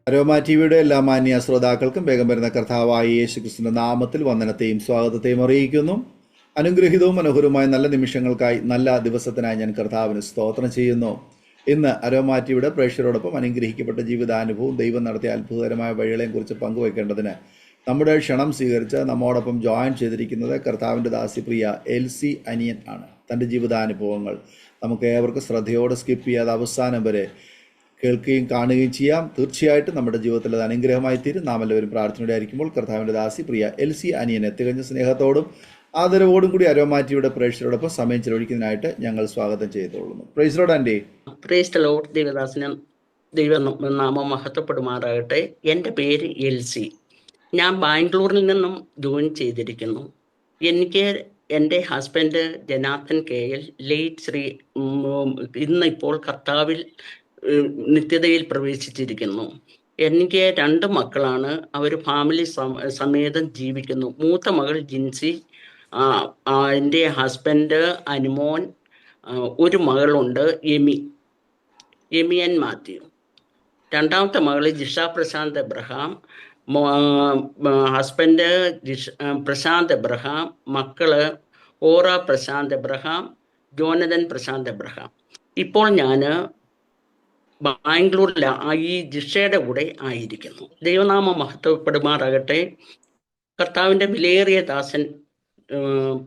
Aroma ടിവിയുടെ എല്ലാ മാന്യ ശ്രോതാക്കൾക്കും വേഗം വരുന്ന കർത്താവായ യേശു ക്രിസ്തുവിന്റെ നാമത്തിൽ വന്ദനത്തെയും സ്വാഗതത്തെയും അറിയിക്കുന്നു. അനുഗ്രഹീതവും മനോഹരവുമായ നല്ല നിമിഷങ്ങൾക്കായി, നല്ല ദിവസത്തിനായി ഞാൻ കർത്താവിന് സ്തോത്രം ചെയ്യുന്നു. ഇന്ന് അരോമ ടിവിയുടെ പ്രേക്ഷകരോടൊപ്പം അനുഗ്രഹിക്കപ്പെട്ട ജീവിതാനുഭവവും ദൈവം നടത്തിയ അത്ഭുതകരമായ വഴികളെയും കുറിച്ച് പങ്കുവയ്ക്കേണ്ടതിന് നമ്മുടെ ക്ഷണം സ്വീകരിച്ച് നമ്മോടൊപ്പം ജോയിൻ ചെയ്തിരിക്കുന്നത് കർത്താവിൻ്റെ ദാസിപ്രിയ എൽസി അനിയൻ ആണ്. തൻ്റെ ജീവിതാനുഭവങ്ങൾ നമുക്ക് ഏവർക്കും ശ്രദ്ധയോടെ സ്കിപ്പ് ചെയ്യാതെ അവസാനം വരെ കേൾക്കുകയും കാണുകയും ചെയ്യാം. തീർച്ചയായിട്ടും നമ്മുടെ ജീവിതത്തിൽ അത് അനുഗ്രഹമായി തീരും. നാം എല്ലാവരും പ്രാർത്ഥനയോടെ ആയിരിക്കുമ്പോൾ കർത്താവിൻ്റെ ദാസി പ്രിയ എൽസി അനിയനെ തികഞ്ഞ സ്നേഹത്തോടും ആദരവോടും കൂടി അരോമ ടിവിയുടെ പ്രേക്ഷകരോടൊപ്പം സമയം ചെലവഴിക്കുന്നതിനായിട്ട് ഞങ്ങൾ സ്വാഗതം ചെയ്തുകൊള്ളുന്നു. Praise lord aunty. Praise the lord. ദൈവദാസനം ദൈവനാമം മഹത്വപ്പെടുമാറാകട്ടെ. എൻ്റെ പേര് എൽസി. ഞാൻ ബാംഗ്ലൂരിൽ നിന്നും ജോയിൻ ചെയ്തിരിക്കുന്നു. എനിക്ക് എൻ്റെ husband Janardhan KL late Shri ഇന്നിപ്പോൾ കർത്താവിൽ നിത്യതയിൽ പ്രവേശിച്ചിരിക്കുന്നു. എനിക്ക് 2 മക്കളാണ്. അവർ ഫാമിലി സമേതം ജീവിക്കുന്നു. മൂത്ത മകൾ ജിൻസി, എൻ്റെ ഹസ്ബൻഡ് അനുമോൻ, ഒരു മകളുണ്ട് എമിയൻ മാത്യു. രണ്ടാമത്തെ മകള് Jisha Prashant Abraham, husband Prashant Abraham, മക്കള് Ora Prashant Abraham, Jonathan Prashant Abraham. ഇപ്പോൾ ഞാൻ ബാംഗ്ലൂരിൽ ഈ ജിഷയുടെ കൂടെ ആയിരിക്കുന്നു. ദൈവനാമം മഹത്വപ്പെടുമാറാകട്ടെ. കർത്താവിൻ്റെ വിലയേറിയ ദാസൻ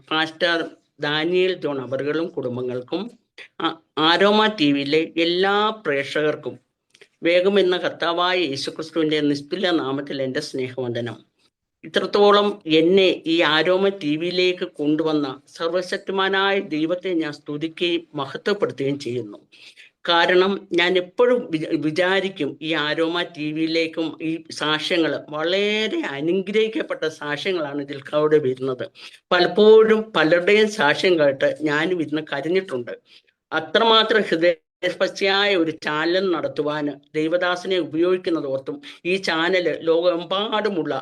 പാസ്റ്റർ ദാനിയേൽ ജോൺ അവറുകളും കുടുംബങ്ങൾക്കും ആരോമ ടിവിയിലെ എല്ലാ പ്രേക്ഷകർക്കും വേഗം എന്ന കർത്താവായ യേശുക്രിസ്തുവിൻ്റെ നിസ്തുല്യ നാമത്തിൽ എൻ്റെ സ്നേഹവന്ദനം. ഇത്രത്തോളം എന്നെ ഈ ആരോമ ടിവിയിലേക്ക് കൊണ്ടുവന്ന സർവശക്തിമാനായ ദൈവത്തെ ഞാൻ സ്തുതിക്കുകയും മഹത്വപ്പെടുത്തുകയും ചെയ്യുന്നു. കാരണം ഞാൻ എപ്പോഴും വിചാരിക്കും, ഈ ആരോമ ടിവിയിലേക്കും ഈ സാക്ഷ്യങ്ങൾ വളരെ അനുഗ്രഹിക്കപ്പെട്ട സാക്ഷ്യങ്ങളാണ് ഇതിൽ അവിടെ വരുന്നത്. പലപ്പോഴും പലരുടെയും സാക്ഷ്യം കേട്ട് ഞാനും ഇരുന്ന് കരഞ്ഞിട്ടുണ്ട്. അത്രമാത്രം ഹൃദയസ്പർശിയായ ഒരു ചാനൽ നടത്തുവാൻ ദൈവദാസനെ ഉപയോഗിക്കുന്നത് ഓർത്തും ഈ ചാനൽ ലോകമെമ്പാടുമുള്ള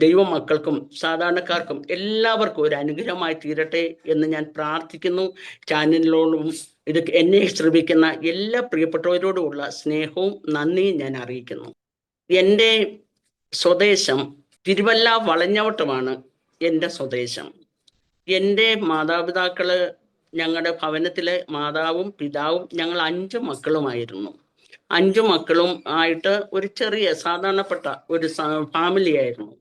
ദൈവമക്കൾക്കും സാധാരണക്കാർക്കും എല്ലാവർക്കും ഒരു അനുഗ്രഹമായി തീരട്ടെ എന്ന് ഞാൻ പ്രാർത്ഥിക്കുന്നു. ചാനലിനോടും ഇത് എന്നെ ശ്രമിക്കുന്ന എല്ലാ പ്രിയപ്പെട്ടവരോടുമുള്ള സ്നേഹവും നന്ദിയും ഞാൻ അറിയിക്കുന്നു. എൻ്റെ സ്വദേശം തിരുവല്ല വളഞ്ഞവട്ടമാണ് എൻ്റെ സ്വദേശം. എൻ്റെ മാതാപിതാക്കള്, ഞങ്ങളുടെ ഭവനത്തിലെ മാതാവും പിതാവും ഞങ്ങൾ 5 മക്കളുമായിരുന്നു. 5 മക്കളും ആയിട്ട് ഒരു ചെറിയ സാധാരണപ്പെട്ട ഒരു ഫാമിലി ആയിരുന്നു.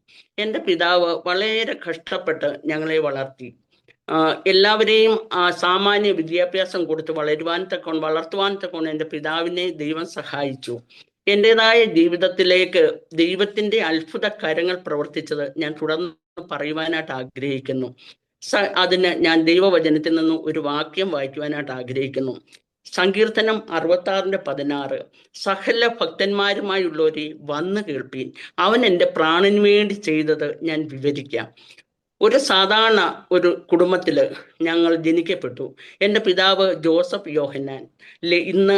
എൻ്റെ പിതാവ് വളരെ കഷ്ടപ്പെട്ട് ഞങ്ങളെ വളർത്തി. എല്ലാവരെയും സാമാന്യ വിദ്യാഭ്യാസം കൊടുത്ത് വളർത്തുവാൻ തക്കൊണ്ട് എൻ്റെ പിതാവിനെ ദൈവം സഹായിച്ചു. എൻ്റെതായ ജീവിതത്തിലേക്ക് ദൈവത്തിൻ്റെ അത്ഭുത കരങ്ങൾ പ്രവർത്തിച്ചത് ഞാൻ തുടർന്ന് പറയുവാനായിട്ട് ആഗ്രഹിക്കുന്നു. അതിന് ഞാൻ ദൈവവചനത്തിൽ നിന്നും ഒരു വാക്യം വായിക്കുവാനായിട്ട് ആഗ്രഹിക്കുന്നു. സങ്കീർത്തനം 66:16. സകല ഭക്തന്മാരുമായുള്ളവരെ വന്നു കേൾപ്പീൻ, അവൻ എൻ്റെ പ്രാണന് വേണ്ടി ചെയ്തത് ഞാൻ വിവരിക്കാം. ഒരു സാധാരണ ഒരു കുടുംബത്തിൽ ഞങ്ങൾ ജനിക്കപ്പെട്ടു. എൻ്റെ പിതാവ് ജോസഫ് യോഹന്നാൻ ഇന്ന്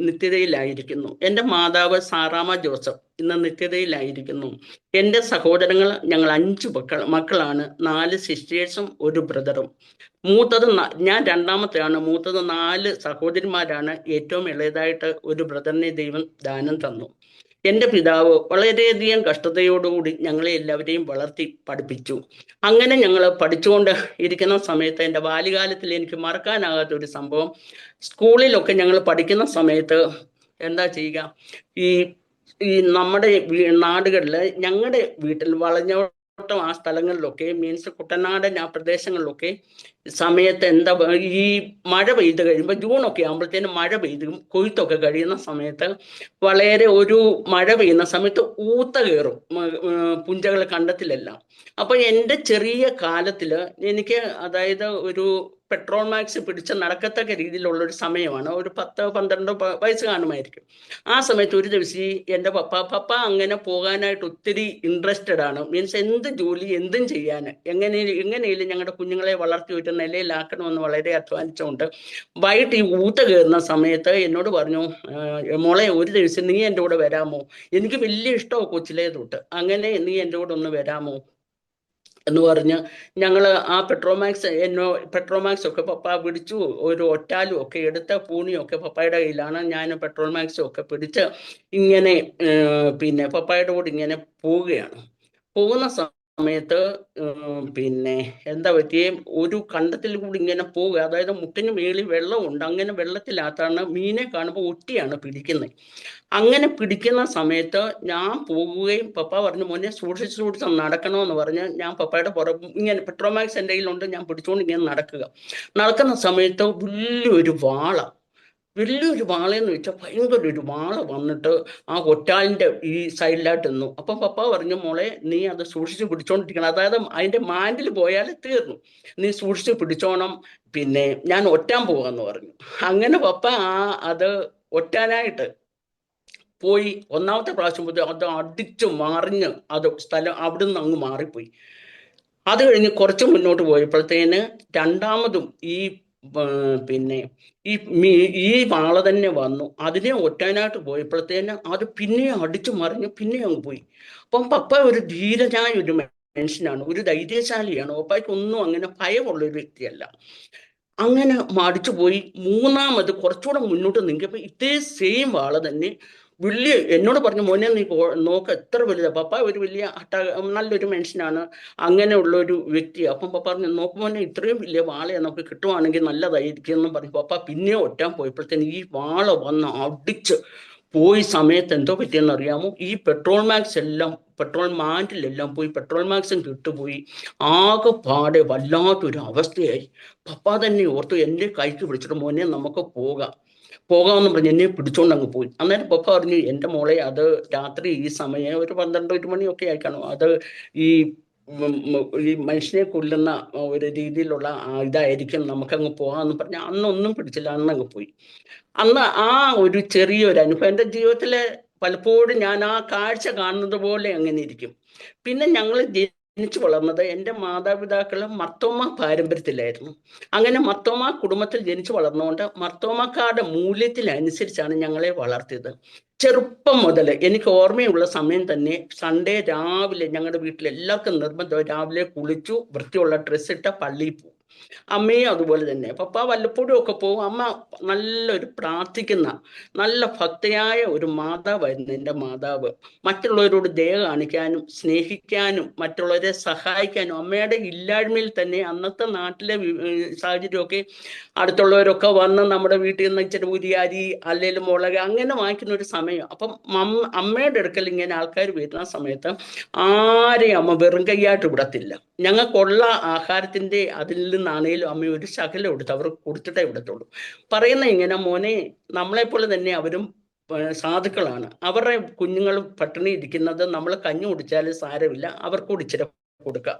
നിത്യതയിലായിരിക്കുന്നു. എൻ്റെ മാതാവ് സാറാമ ജോസഫ് ഇന്ന് നിത്യതയിലായിരിക്കുന്നു. എൻ്റെ സഹോദരങ്ങൾ ഞങ്ങൾ 5 മക്കളാണ്. 4 സിസ്റ്റേഴ്സും 1 ബ്രദറും. ഞാൻ രണ്ടാമത്തെയാണ്. മൂത്തത് 4 സഹോദരിമാരാണ്. ഏറ്റവും ഇളയതായിട്ട് ഒരു ബ്രദറിനെ ദൈവം ദാനം തന്നു. എൻ്റെ പിതാവ് വളരെയധികം കഷ്ടതയോടുകൂടി ഞങ്ങളെ എല്ലാവരെയും വളർത്തി പഠിപ്പിച്ചു. അങ്ങനെ ഞങ്ങൾ പഠിച്ചുകൊണ്ട് ഇരിക്കുന്ന സമയത്ത് എൻ്റെ ബാല്യകാലത്തിൽ എനിക്ക് മറക്കാനാകാത്ത ഒരു സംഭവം, സ്കൂളിലൊക്കെ ഞങ്ങൾ പഠിക്കുന്ന സമയത്ത് എന്താ ചെയ്യുക, ഈ നമ്മുടെ നാടുകളിൽ, ഞങ്ങളുടെ വീട്ടിൽ വളഞ്ഞോട്ടം ആ സ്ഥലങ്ങളിലൊക്കെ, മീൻസ് കുട്ടനാടൻ ആ പ്രദേശങ്ങളിലൊക്കെ സമയത്ത് എന്താ, ഈ മഴ പെയ്ത് കഴിയുമ്പോൾ ജൂണൊക്കെ ആകുമ്പോഴത്തേനും മഴ പെയ്ത് കൊയ്ത്തൊക്കെ കഴിയുന്ന സമയത്ത് വളരെ ഒരു മഴ പെയ്യുന്ന സമയത്ത് ഊത്ത കയറും പുഞ്ചകൾ കണ്ടത്തിലെല്ലാം. അപ്പൊ എൻ്റെ ചെറിയ കാലത്തിൽ എനിക്ക്, അതായത് ഒരു പെട്രോൾ മാക്സ് പിടിച്ച് നടക്കത്തക്ക രീതിയിലുള്ള ഒരു സമയമാണ്. ഒരു 10-12 വയസ്സ് കാണുമായിരിക്കും. ആ സമയത്ത് ഒരു ദിവസം എൻ്റെ പപ്പ അങ്ങനെ പോകാനായിട്ട് ഒത്തിരി ഇൻട്രസ്റ്റഡ് ആണ്. മീൻസ് എന്ത് ജോലി എന്തും ചെയ്യാൻ, എങ്ങനെയും ഞങ്ങളുടെ കുഞ്ഞുങ്ങളെ വളർത്തി ഒരു നിലയിലാക്കണമെന്ന് വളരെ അധ്വാനിച്ചുകൊണ്ട് വൈകിട്ട് ഈ ഊത്ത കയറുന്ന സമയത്ത് എന്നോട് പറഞ്ഞു, മോളെ ഒരു ദിവസം നീ എൻ്റെ കൂടെ വരാമോ? എനിക്ക് വലിയ ഇഷ്ടമോ കൊച്ചിലേ തൊട്ട്. അങ്ങനെ നീ എൻ്റെ കൂടെ ഒന്ന് വരാമോ? എന്ന് പറഞ്ഞ് ഞങ്ങൾ ആ പെട്രോമാക്സ് ഒക്കെ പപ്പ പിടിച്ചു, ഒരു ഒറ്റാലും ഒക്കെ എടുത്ത പൂണിയൊക്കെ പപ്പായുടെ കയ്യിലാണ്. ഞാൻ പെട്രോമാക്സും ഒക്കെ പിടിച്ച് ഇങ്ങനെ പിന്നെ പപ്പായുടെ കൂടെ ഇങ്ങനെ പോവുകയാണ്. പോകുന്ന സമയത്ത് പിന്നെ എന്താ പറ്റിയേ, ഒരു കണ്ടത്തിൽ കൂടി ഇങ്ങനെ പോവുക. അതായത് മുട്ടിന് മേളിൽ വെള്ളമുണ്ട്. അങ്ങനെ വെള്ളത്തിനകത്താണ് മീനെ കാണുമ്പോൾ ഒറ്റിയാണ് പിടിക്കുന്നത്. അങ്ങനെ പിടിക്കുന്ന സമയത്ത് ഞാൻ പോകുകയും പപ്പ പറഞ്ഞു, മോനെ സൂക്ഷിച്ച് നടക്കണമെന്ന് പറഞ്ഞ് ഞാൻ പപ്പയുടെ ഇങ്ങനെ പെട്രോമാക്സ് എൻ്റെ കയ്യിലുണ്ട്, ഞാൻ പിടിച്ചുകൊണ്ട് ഇങ്ങനെ നടക്കുന്ന സമയത്ത് വലിയൊരു വാളയെന്ന് വെച്ചാൽ ഭയങ്കര ഒരു വാള വന്നിട്ട് ആ ഒറ്റാലിൻ്റെ ഈ സൈഡിലായിട്ട് നിന്നു. അപ്പം പപ്പ പറഞ്ഞു, മോളെ നീ അത് സൂക്ഷിച്ച് പിടിച്ചോണ്ടിരിക്കണം, അതായത് അതിൻ്റെ മാൻഡിൽ പോയാൽ തീർന്നു, നീ സൂക്ഷിച്ച് പിടിച്ചോണം, പിന്നെ ഞാൻ ഒറ്റാൻ പോകാന്ന് പറഞ്ഞു. അങ്ങനെ പപ്പ അത് ഒറ്റാനായിട്ട് പോയി. ഒന്നാമത്തെ പ്രാവശ്യം പോയി അത് അടിച്ചു മറിഞ്ഞ് അത് സ്ഥലം അവിടുന്ന് അങ്ങ് മാറിപ്പോയി. അത് കഴിഞ്ഞ് കുറച്ച് മുന്നോട്ട് പോയപ്പോഴത്തേന് രണ്ടാമതും പിന്നെ ഈ വാള തന്നെ വന്നു. അതിനെ ഒറ്റാനായിട്ട് പോയപ്പോഴത്തേന് അത് പിന്നെ അടിച്ചു മറിഞ്ഞ് പിന്നെ അങ്ങ് പോയി. അപ്പം പപ്പ ഒരു ധീരനായ ഒരു മനുഷ്യനാണ്, ഒരു ധൈര്യശാലിയാണ്. പപ്പയ്ക്ക് ഒന്നും അങ്ങനെ ഭയമുള്ള ഒരു വ്യക്തിയല്ല. അങ്ങനെ അടിച്ചു പോയി. മൂന്നാമത് കുറച്ചുകൂടെ മുന്നോട്ട് നീങ്ങിയപ്പോൾ ഇതേ സെയിം വാള തന്നെ എന്നോട് പറഞ്ഞു, മോനെ നീ നോക്ക എത്ര വലുതാ. പപ്പ ഒരു വലിയ നല്ലൊരു മനുഷ്യനാണ്, അങ്ങനെയുള്ള ഒരു വ്യക്തി. അപ്പം പപ്പ പറഞ്ഞു, നോക്ക് മോനെ ഇത്രയും വലിയ വാളയെ നമുക്ക് കിട്ടുവാണെങ്കിൽ നല്ലതായിരിക്കും എന്ന് പറഞ്ഞു. പപ്പ പിന്നെ ഒറ്റാൻ പോയപ്പോഴത്തേന് ഈ വാള വന്ന് അടിച്ച് പോയി സമയത്ത് എന്തോ പറ്റിയെന്ന് അറിയാമോ, ഈ പെട്രോൾ മാൻഡിലെല്ലാം പോയി, പെട്രോൾ മാക്സും കിട്ടുപോയി. ആകെ പാടെ വല്ലാത്തൊരു അവസ്ഥയായി. പപ്പ തന്നെ ഓർത്തു, എൻ്റെ കൈക്ക് പിടിച്ചിട്ട്, മോനെ നമുക്ക് പോകാമെന്ന് പറഞ്ഞ് എന്നെ പിടിച്ചോണ്ട് അങ്ങ് പോയി. അന്നേരം പപ്പ പറഞ്ഞു, എൻ്റെ മോളെ അത് രാത്രി ഈ സമയം ഒരു 12-1 മണിയൊക്കെ ആയിക്കാണും, അത് ഈ മനുഷ്യനെ കൊല്ലുന്ന ഒരു രീതിയിലുള്ള ഇതായിരിക്കും, നമുക്കങ്ങ് പോകാമെന്ന് പറഞ്ഞ് അന്നൊന്നും പിടിച്ചില്ല, അന്നങ്ങ് പോയി. അന്ന് ആ ഒരു ചെറിയൊരു അനുഭവം എൻ്റെ ജീവിതത്തിലെ പലപ്പോഴും ഞാൻ ആ കാഴ്ച കാണുന്നത് പോലെ അങ്ങനെ ഇരിക്കും. പിന്നെ ഞങ്ങൾ ജനിച്ചു വളർന്നത്, എൻ്റെ മാതാപിതാക്കൾ മർത്തോമ പാരമ്പര്യത്തിലായിരുന്നു. അങ്ങനെ മർത്തോമ കുടുംബത്തിൽ ജനിച്ചു വളർന്നുകൊണ്ട് മർത്തോമക്കാരുടെ മൂല്യത്തിനനുസരിച്ചാണ് ഞങ്ങളെ വളർത്തിയത്. ചെറുപ്പം മുതൽ എനിക്ക് ഓർമ്മയുള്ള സമയം തന്നെ സൺഡേ രാവിലെ ഞങ്ങളുടെ വീട്ടിൽ എല്ലാവർക്കും നിർബന്ധം, രാവിലെ കുളിച്ചു വൃത്തിയുള്ള ഡ്രസ്സ് ഇട്ട പള്ളിയിൽ പോകും. അമ്മയും അതുപോലെ തന്നെ. പപ്പ വല്ലപ്പോഴും ഒക്കെ പോകും. അമ്മ നല്ലൊരു പ്രാർത്ഥിക്കുന്ന നല്ല ഭക്തയായ ഒരു മാതാവായിരുന്നു എൻ്റെ മാതാവ്. മറ്റുള്ളവരോട് ദയ കാണിക്കാനും സ്നേഹിക്കാനും മറ്റുള്ളവരെ സഹായിക്കാനും, അമ്മയുടെ ഇല്ലായ്മയിൽ തന്നെ അന്നത്തെ നാട്ടിലെ സാഹചര്യമൊക്കെ അടുത്തുള്ളവരൊക്കെ വന്ന് നമ്മുടെ വീട്ടിൽ നിന്ന് ഇച്ചിരി ഉരിയാരി അല്ലെങ്കിൽ മുളക് അങ്ങനെ വാങ്ങിക്കുന്ന ഒരു സമയം. അപ്പം അമ്മയുടെ അടുക്കൽ ഇങ്ങനെ ആൾക്കാർ വരുന്ന സമയത്ത് ആരെയും അമ്മ വെറും കൈയായിട്ട് വിടത്തില്ല. ഞങ്ങൾക്കുള്ള ആഹാരത്തിൻ്റെ അതിൽ നിന്നാണേലും അമ്മ ഒരു ശകലം എടുത്ത് അവർക്ക് കൊടുത്തിട്ടേ വിടത്തുള്ളൂ. പറയുന്ന ഇങ്ങനെ, മോനെ നമ്മളെപ്പോലെ തന്നെ അവരും സാധുക്കളാണ്, അവരുടെ കുഞ്ഞുങ്ങൾ പട്ടിണി ഇരിക്കുന്നത് നമ്മൾ കഞ്ഞി കുടിച്ചാലും സാരമില്ല, അവർക്ക് ഇച്ചിരി കൊടുക്കുക.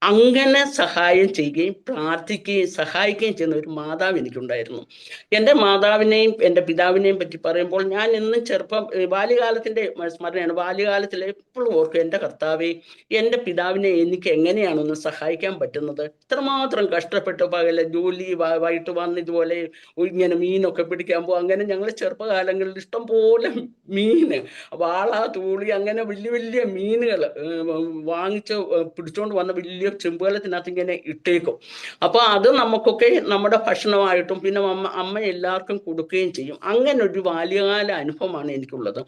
അങ്ങനെ സഹായം ചെയ്യുകയും പ്രാർത്ഥിക്കുകയും സഹായിക്കുകയും ചെയ്യുന്ന ഒരു മാതാവ് എനിക്കുണ്ടായിരുന്നു. എൻ്റെ മാതാവിനെയും എൻ്റെ പിതാവിനെയും പറ്റി പറയുമ്പോൾ ഞാൻ എന്നും ബാല്യകാലത്തിൻ്റെ സ്മരണയാണ്. ബാല്യകാലത്തിൽ എപ്പോഴും ഓർക്കും, എൻ്റെ കർത്താവേ, എൻ്റെ പിതാവിനെ എനിക്ക് എങ്ങനെയാണൊന്ന് സഹായിക്കാൻ പറ്റുന്നത്. ഇത്രമാത്രം കഷ്ടപ്പെട്ട് പകല് ജോലി വൈകിട്ട് വന്ന് ഇതുപോലെ ഇങ്ങനെ മീനൊക്കെ പിടിക്കാൻ പോകും. അങ്ങനെ ഞങ്ങൾ ചെറുപ്പകാലങ്ങളിൽ ഇഷ്ടം പോലെ മീന്, വാള, തൂളി, അങ്ങനെ വലിയ വലിയ മീനുകൾ വാങ്ങിച്ച് പിടിച്ചോണ്ട് വന്ന വലിയ ചെമ്പുകലത്തിനകത്ത് ഇങ്ങനെ ഇട്ടേക്കും. അപ്പൊ അത് നമുക്കൊക്കെ നമ്മുടെ ഭക്ഷണമായിട്ടും പിന്നെ അമ്മ എല്ലാവർക്കും കൊടുക്കുകയും ചെയ്യും. അങ്ങനെ ഒരു ബാല്യകാല അനുഭവമാണ് എനിക്കുള്ളത്.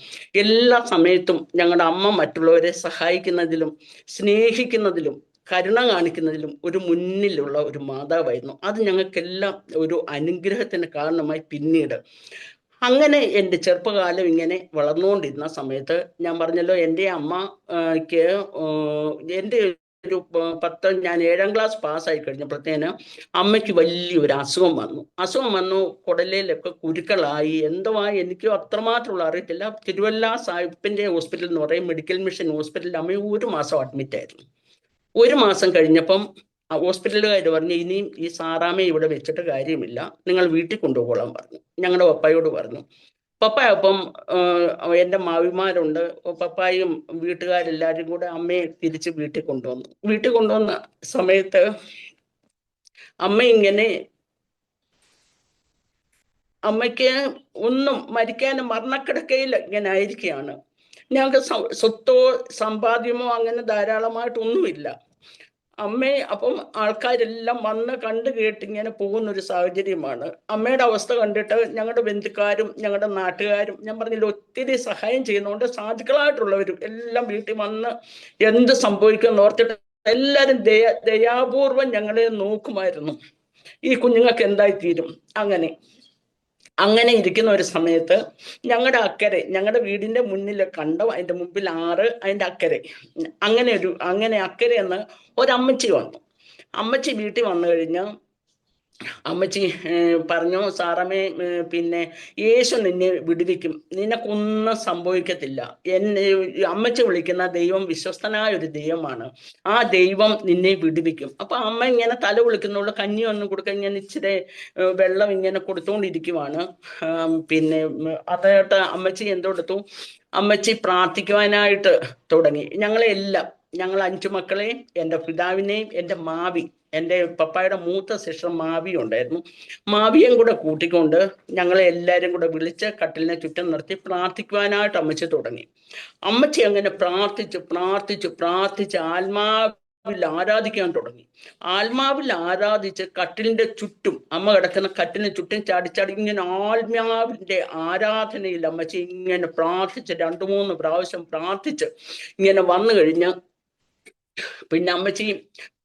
എല്ലാ സമയത്തും ഞങ്ങളുടെ അമ്മ മറ്റുള്ളവരെ സഹായിക്കുന്നതിലും സ്നേഹിക്കുന്നതിലും കരുണ കാണിക്കുന്നതിലും ഒരു മുന്നിലുള്ള ഒരു മാതാവായിരുന്നു. അത് ഞങ്ങൾക്കെല്ലാം ഒരു അനുഗ്രഹത്തിന് കാരണമായി. പിന്നീട് അങ്ങനെ എൻ്റെ ചെറുപ്പകാലം ഇങ്ങനെ വളർന്നുകൊണ്ടിരുന്ന സമയത്ത് ഞാൻ പറഞ്ഞല്ലോ, എൻ്റെ അമ്മക്ക് എൻ്റെ ഞാൻ 7ാം ക്ലാസ് പാസ്സായി കഴിഞ്ഞപ്പോഴത്തേന് അമ്മയ്ക്ക് വലിയൊരു അസുഖം വന്നു. കുടലിലൊക്കെ കുരുക്കളായി, എന്തുവായി എനിക്കോ അത്രമാത്രമുള്ള അറിയത്തില്ല. തിരുവല്ല സാഹിബിൻ്റെ ഹോസ്പിറ്റൽ എന്ന് പറയും, മെഡിക്കൽ മിഷൻ ഹോസ്പിറ്റലിൽ അമ്മ 1 മാസം അഡ്മിറ്റ് ആയിരുന്നു. 1 മാസം കഴിഞ്ഞപ്പം ഹോസ്പിറ്റലുകാർ പറഞ്ഞു, ഇനിയും ഈ സാറാമ്മയെ ഇവിടെ വെച്ചിട്ട് കാര്യമില്ല, നിങ്ങൾ വീട്ടിൽ കൊണ്ടുപോകാൻ പറഞ്ഞു. ഞങ്ങളുടെ പപ്പായോട് പറഞ്ഞു. പപ്പ അപ്പം എൻ്റെ മാവിമാരുണ്ട്, പപ്പായും വീട്ടുകാരെല്ലാവരും കൂടെ അമ്മയെ തിരിച്ച് വീട്ടിൽ കൊണ്ടുവന്ന സമയത്ത് അമ്മയ്ക്ക് ഒന്നും മരിക്കാനും മരണക്കിടക്കയിൽ ഇങ്ങനെ ആയിരിക്കുകയാണ്. ഞങ്ങൾക്ക് സ്വത്തോ സമ്പാദ്യമോ അങ്ങനെ ധാരാളമായിട്ടൊന്നുമില്ല. അമ്മയെ അപ്പം ആൾക്കാരെല്ലാം വന്ന് കണ്ടു കേട്ട് ഇങ്ങനെ പോകുന്ന ഒരു സാഹചര്യമാണ്. അമ്മയുടെ അവസ്ഥ കണ്ടിട്ട് ഞങ്ങളുടെ ബന്ധുക്കാരും ഞങ്ങളുടെ നാട്ടുകാരും, ഞാൻ പറഞ്ഞില്ല, ഒത്തിരി സഹായം ചെയ്യുന്നതുകൊണ്ട് സാധുക്കളായിട്ടുള്ളവരും എല്ലാം വീട്ടിൽ വന്ന് എന്ത് സംഭവിക്കുമെന്ന് ഓർത്തിട്ട് എല്ലാവരും ദയാപൂർവം ഞങ്ങളെ നോക്കുമായിരുന്നു. ഈ കുഞ്ഞുങ്ങൾക്ക് എന്തായിത്തീരും. അങ്ങനെ ഇരിക്കുന്ന ഒരു സമയത്ത് ഞങ്ങളുടെ അക്കരെ, ഞങ്ങളുടെ വീടിന്റെ മുന്നിൽ കണ്ടം, അതിന്റെ മുമ്പിൽ ആറ്, അതിന്റെ അക്കരെ അങ്ങനെ അക്കരെ എന്ന് ഒരമ്മച്ചി വന്നു. അമ്മച്ചി വീട്ടിൽ വന്നു കഴിഞ്ഞ് അമ്മച്ചി പറഞ്ഞു, സാറമ്മേ, പിന്നെ യേശു നിന്നെ വിടുവിക്കും, നിനക്കൊന്നും സംഭവിക്കത്തില്ല. അമ്മച്ചി വിളിക്കുന്ന ദൈവം വിശ്വസ്തനായ ഒരു ദൈവമാണ്, ആ ദൈവം നിന്നെ വിടുവിക്കും. അപ്പൊ അമ്മ ഇങ്ങനെ തല വിളിക്കുന്നുള്ളൂ, കഞ്ഞി ഒന്നും കൊടുക്കാൻ ഇങ്ങനെ ഇച്ചിരി വെള്ളം ഇങ്ങനെ കൊടുത്തുകൊണ്ടിരിക്കുവാണ്. പിന്നെ അതായിട്ട് അമ്മച്ചി എന്തെടുത്തു, അമ്മച്ചി പ്രാർത്ഥിക്കുവാനായിട്ട് തുടങ്ങി. ഞങ്ങൾ 5 മക്കളെയും, എൻ്റെ പിതാവിനെയും, എൻ്റെ പപ്പായുടെ മൂത്ത സിസ്റ്റർ മാവി ഉണ്ടായിരുന്നു, മാവിയും കൂടെ കൂട്ടിക്കൊണ്ട് ഞങ്ങളെ എല്ലാവരും കൂടെ വിളിച്ച് കട്ടിലിനെ ചുറ്റും നിർത്തി പ്രാർത്ഥിക്കുവാനായിട്ട് അമ്മച്ചി തുടങ്ങി. അമ്മച്ചി അങ്ങനെ പ്രാർത്ഥിച്ച് പ്രാർത്ഥിച്ച് പ്രാർത്ഥിച്ച് ആത്മാവിൽ ആരാധിക്കാൻ തുടങ്ങി. ആത്മാവിൽ ആരാധിച്ച് കട്ടിലിന്റെ ചുറ്റും, അമ്മ കിടക്കുന്ന കട്ടിലിന് ചുറ്റും ചാടി ഇങ്ങനെ ആത്മാവിന്റെ ആരാധനയിൽ അമ്മച്ചി ഇങ്ങനെ പ്രാർത്ഥിച്ച് 2-3 പ്രാവശ്യം പ്രാർത്ഥിച്ച് ഇങ്ങനെ വന്നു കഴിഞ്ഞ്, പിന്നെ അമ്മച്ചി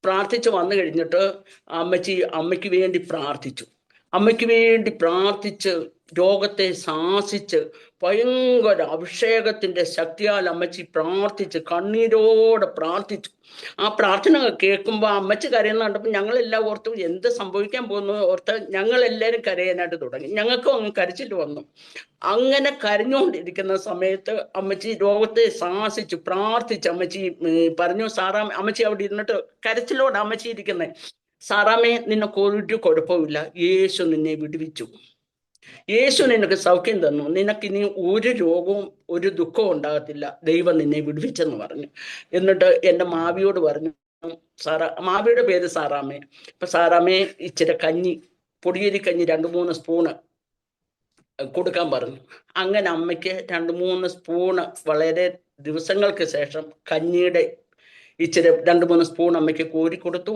പ്രാർത്ഥിച്ച് വന്നു കഴിഞ്ഞിട്ട് അമ്മയ്ക്ക് വേണ്ടി പ്രാർത്ഥിച്ച് രോഗത്തെ ശാസിച്ച് ഭയങ്കര അഭിഷേകത്തിന്റെ ശക്തിയാൽ അമ്മച്ചി പ്രാർത്ഥിച്ച് കണ്ണീരോടെ പ്രാർത്ഥിച്ചു. ആ പ്രാർത്ഥന കേൾക്കുമ്പോൾ അമ്മച്ചി കരയുന്ന കണ്ടപ്പോൾ ഞങ്ങളെല്ലാം ഓർത്തു എന്ത് സംഭവിക്കാൻ പോകുന്നു ഓർത്ത് ഞങ്ങളെല്ലാവരും കരയാനായിട്ട് തുടങ്ങി. ഞങ്ങൾക്കും അങ്ങ് കരച്ചിട്ട് വന്നു. അങ്ങനെ കരഞ്ഞുകൊണ്ടിരിക്കുന്ന സമയത്ത് അമ്മച്ചി രോഗത്തെ ശാസിച്ച് പ്രാർത്ഥിച്ച് അമ്മച്ചി പറഞ്ഞു, സാറാമ്മ, അമ്മച്ചി അവിടെ ഇരുന്നിട്ട് കരച്ചിലോട് അമ്മച്ചി ഇരിക്കുന്നത്, സാറാമ്മേ, നിനക്കൊരു കുഴപ്പമില്ല, യേശു നിന്നെ വിടുവിച്ചു, യേശു നിനക്ക് സൗഖ്യം തന്നു, നിനക്കിനി ഒരു രോഗവും ഒരു ദുഃഖവും ഉണ്ടാകത്തില്ല, ദൈവം നിന്നെ വിടുവിച്ചെന്ന് പറഞ്ഞു. എന്നിട്ട് എൻ്റെ മാവിയോട് പറഞ്ഞു, മാവിയുടെ പേര് സാറാമ്മേ, അപ്പൊ സാറാമ്മേ ഇച്ചിരി കഞ്ഞി, പൊടിയരി കഞ്ഞി 2-3 സ്പൂണ് കൊടുക്കാൻ പറഞ്ഞു. അങ്ങനെ അമ്മയ്ക്ക് 2-3 സ്പൂണ് വളരെ ദിവസങ്ങൾക്ക് ശേഷം കഞ്ഞിയുടെ ഇച്ചിരി 2-3 സ്പൂൺ അമ്മയ്ക്ക് കോരി കൊടുത്തു.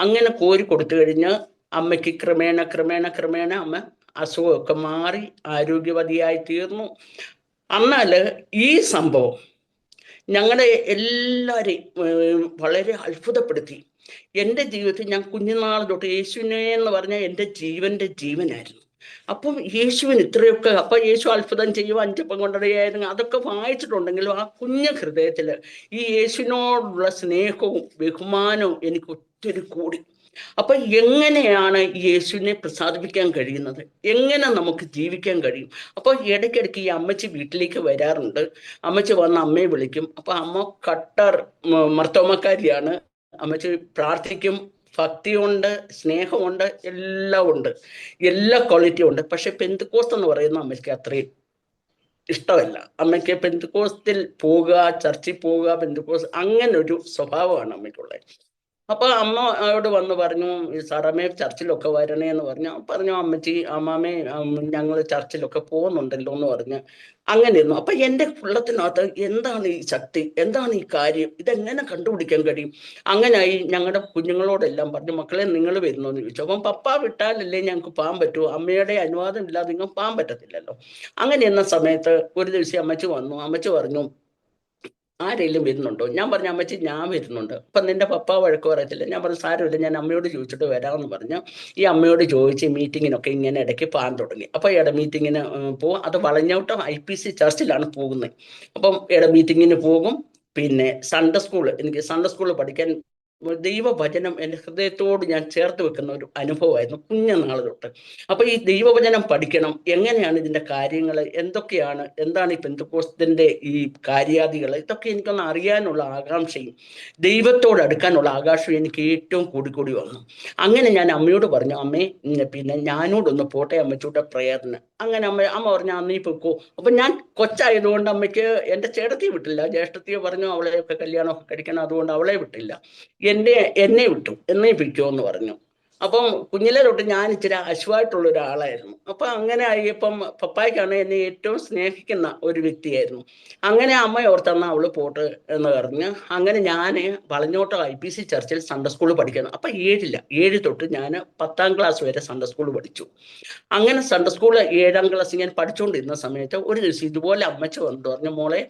അങ്ങനെ കോരി കൊടുത്തു കഴിഞ്ഞ് അമ്മയ്ക്ക് ക്രമേണ അമ്മ അസുഖമൊക്കെ മാറി ആരോഗ്യവതിയായി തീർന്നു. എന്നാൽ ഈ സംഭവം ഞങ്ങളെ എല്ലാവരെയും വളരെ അത്ഭുതപ്പെടുത്തി. എൻ്റെ ജീവിതത്തിൽ ഞാൻ കുഞ്ഞുനാൾ തൊട്ട് യേശുവിനെ എന്ന് പറഞ്ഞാൽ എൻ്റെ ജീവനായിരുന്നു. അപ്പം യേശുവിന് ഇത്രയൊക്കെ, അപ്പൊ യേശു അത്ഭുതം ചെയ്യും, 5 അപ്പം കൊണ്ടറിയായിരുന്നു, അതൊക്കെ വായിച്ചിട്ടുണ്ടെങ്കിലും ആ കുഞ്ഞു ഹൃദയത്തിൽ ഈ യേശുവിനോടുള്ള സ്നേഹവും ബഹുമാനവും എനിക്ക് ഒത്തിരി കൂടി. അപ്പൊ എങ്ങനെയാണ് യേശുവിനെ പ്രസാദിപ്പിക്കാൻ കഴിയുന്നത്, എങ്ങനെ നമുക്ക് ജീവിക്കാൻ കഴിയും? അപ്പോൾ ഇടയ്ക്കിടയ്ക്ക് ഈ അമ്മച്ചി വീട്ടിലേക്ക് വരാറുണ്ട്. അമ്മച്ചി വന്ന് അമ്മയെ വിളിക്കും. അപ്പൊ അമ്മ കട്ടർ മർത്തോമക്കാരിയാണ്. അമ്മച്ചി പ്രാർത്ഥിക്കും, ഭക്തിയുണ്ട്, സ്നേഹമുണ്ട്, എല്ലാം ഉണ്ട്, എല്ലാ ക്വാളിറ്റിയും ഉണ്ട്. പക്ഷെ പെന്തിക്കോസ്ത് എന്ന് പറയുന്ന അമ്മയ്ക്ക് അത്രയും ഇഷ്ടമല്ല. അമ്മയ്ക്ക് പെന്തിക്കോസ്തിൽ പോകുക, ചർച്ചിൽ പോകുക, പെന്തിക്കോസ്ത് അങ്ങനെ ഒരു സ്വഭാവമാണ് അമ്മയ്ക്കുള്ളത്. അപ്പൊ അമ്മയോട് വന്ന് പറഞ്ഞു, സാറമ്മേ ചർച്ചിലൊക്കെ വരണേ എന്ന് പറഞ്ഞു. അമ്മച്ചി, അമ്മാമ്മേ, ഞങ്ങൾ ചർച്ചിലൊക്കെ പോകുന്നുണ്ടല്ലോ എന്ന് പറഞ്ഞ് അങ്ങനെ ഇരുന്നു. അപ്പൊ എൻ്റെ ഉള്ളത്തിനകത്ത് എന്താണ് ഈ ശക്തി, എന്താണ് ഈ കാര്യം, ഇതെങ്ങനെ കണ്ടുപിടിക്കാൻ കഴിയും? അങ്ങനെയായി ഞങ്ങളുടെ കുഞ്ഞുങ്ങളോടെല്ലാം പറഞ്ഞു, മക്കളെ നിങ്ങൾ വരുന്നോന്ന് ചോദിച്ചു. അപ്പം പപ്പ വിട്ടാലല്ലേ ഞങ്ങൾക്ക് പോകാൻ പറ്റൂ, അമ്മയുടെ അനുവാദം ഇല്ലാതെ നിങ്ങൾ പോകാൻ പറ്റത്തില്ലല്ലോ. അങ്ങനെ എന്ന സമയത്ത് ഒരു ദിവസം അമ്മച്ചി വന്നു. അമ്മച്ചി പറഞ്ഞു, ആരെങ്കിലും വരുന്നുണ്ടോ? ഞാൻ പറഞ്ഞു, അമ്മച്ചി ഞാൻ വരുന്നുണ്ട്. അപ്പം നിന്റെ പപ്പ വഴക്ക് പറയത്തില്ല. ഞാൻ പറഞ്ഞു, സാരമില്ല, ഞാൻ അമ്മയോട് ചോദിച്ചിട്ട് വരാമെന്ന് പറഞ്ഞു. ഈ അമ്മയോട് ചോദിച്ച് മീറ്റിങ്ങിനൊക്കെ ഇങ്ങനെ ഇടയ്ക്ക് പോകാൻ തുടങ്ങി. അപ്പോൾ മീറ്റിങ്ങിന് പോകും. അത് വളഞ്ഞോട്ടം IPC ചർച്ചിലാണ് പോകുന്നത്. അപ്പം മീറ്റിങ്ങിന് പോകും. പിന്നെ എനിക്ക് സൺഡേ സ്കൂൾ പഠിക്കാൻ ദൈവവചനം എൻ്റെ ഹൃദയത്തോട് ഞാൻ ചേർത്ത് വെക്കുന്ന ഒരു അനുഭവമായിരുന്നു കുഞ്ഞനാൾ തൊട്ട്. അപ്പൊ ഈ ദൈവവചനം പഠിക്കണം, എങ്ങനെയാണ് ഇതിന്റെ കാര്യങ്ങൾ, എന്താണ് ഈ പെന്തക്കോസ്തിന്റെ ഈ കാര്യാദികൾ, ഇതൊക്കെ എനിക്കൊന്ന് അറിയാനുള്ള ആകാംക്ഷയും ദൈവത്തോട് അടുക്കാനുള്ള ആകാംക്ഷയും എനിക്ക് ഏറ്റവും കൂടി വന്നു. അങ്ങനെ ഞാൻ അമ്മയോട് പറഞ്ഞു, അമ്മേ, പിന്നെ ഞാനോടൊന്ന് പോട്ടെ അമ്മച്ചൂടെ പ്രേയറിന്. അങ്ങനെ അമ്മ പറഞ്ഞു, നീ പൊക്കോ. അപ്പൊ ഞാൻ കൊച്ചായതുകൊണ്ട് അമ്മയ്ക്ക് എൻ്റെ ചേട്ടത്തിയെ വിട്ടില്ല, ജ്യേഷ്ഠത്തിയെ പറഞ്ഞു അവളെയൊക്കെ കല്യാണമൊക്കെ കഴിക്കണം, അതുകൊണ്ട് അവളെ വിട്ടില്ല. എന്നെ വിട്ടു, എന്നെ പിടിക്കുമോ എന്ന് പറഞ്ഞു. അപ്പം കുഞ്ഞിലെ തൊട്ട് ഞാൻ ഇച്ചിരി അശുവായിട്ടുള്ള ഒരാളായിരുന്നു. അപ്പൊ അങ്ങനെ ആയിപ്പം പപ്പായ്ക്കാണ് എന്നെ ഏറ്റവും സ്നേഹിക്കുന്ന ഒരു വ്യക്തിയായിരുന്നു. അങ്ങനെ അമ്മ ഓർത്തെന്നാ അവള് പോട്ട് എന്ന് പറഞ്ഞ് അങ്ങനെ ഞാൻ വളഞ്ഞോട്ടം IPC ചർച്ചിൽ സൺഡേ സ്കൂളിൽ പഠിക്കുന്നു. അപ്പൊ 7 തൊട്ട് ഞാൻ 10ാം ക്ലാസ് വരെ സൺഡേ സ്കൂൾ പഠിച്ചു. അങ്ങനെ സൺഡേ സ്കൂൾ 7ാം ക്ലാസ് ഞാൻ പഠിച്ചുകൊണ്ടിരുന്ന സമയത്ത് ഒരു ദിവസം ഇതുപോലെ അമ്മച്ചി വന്നിട്ട് പറഞ്ഞു, മോളെ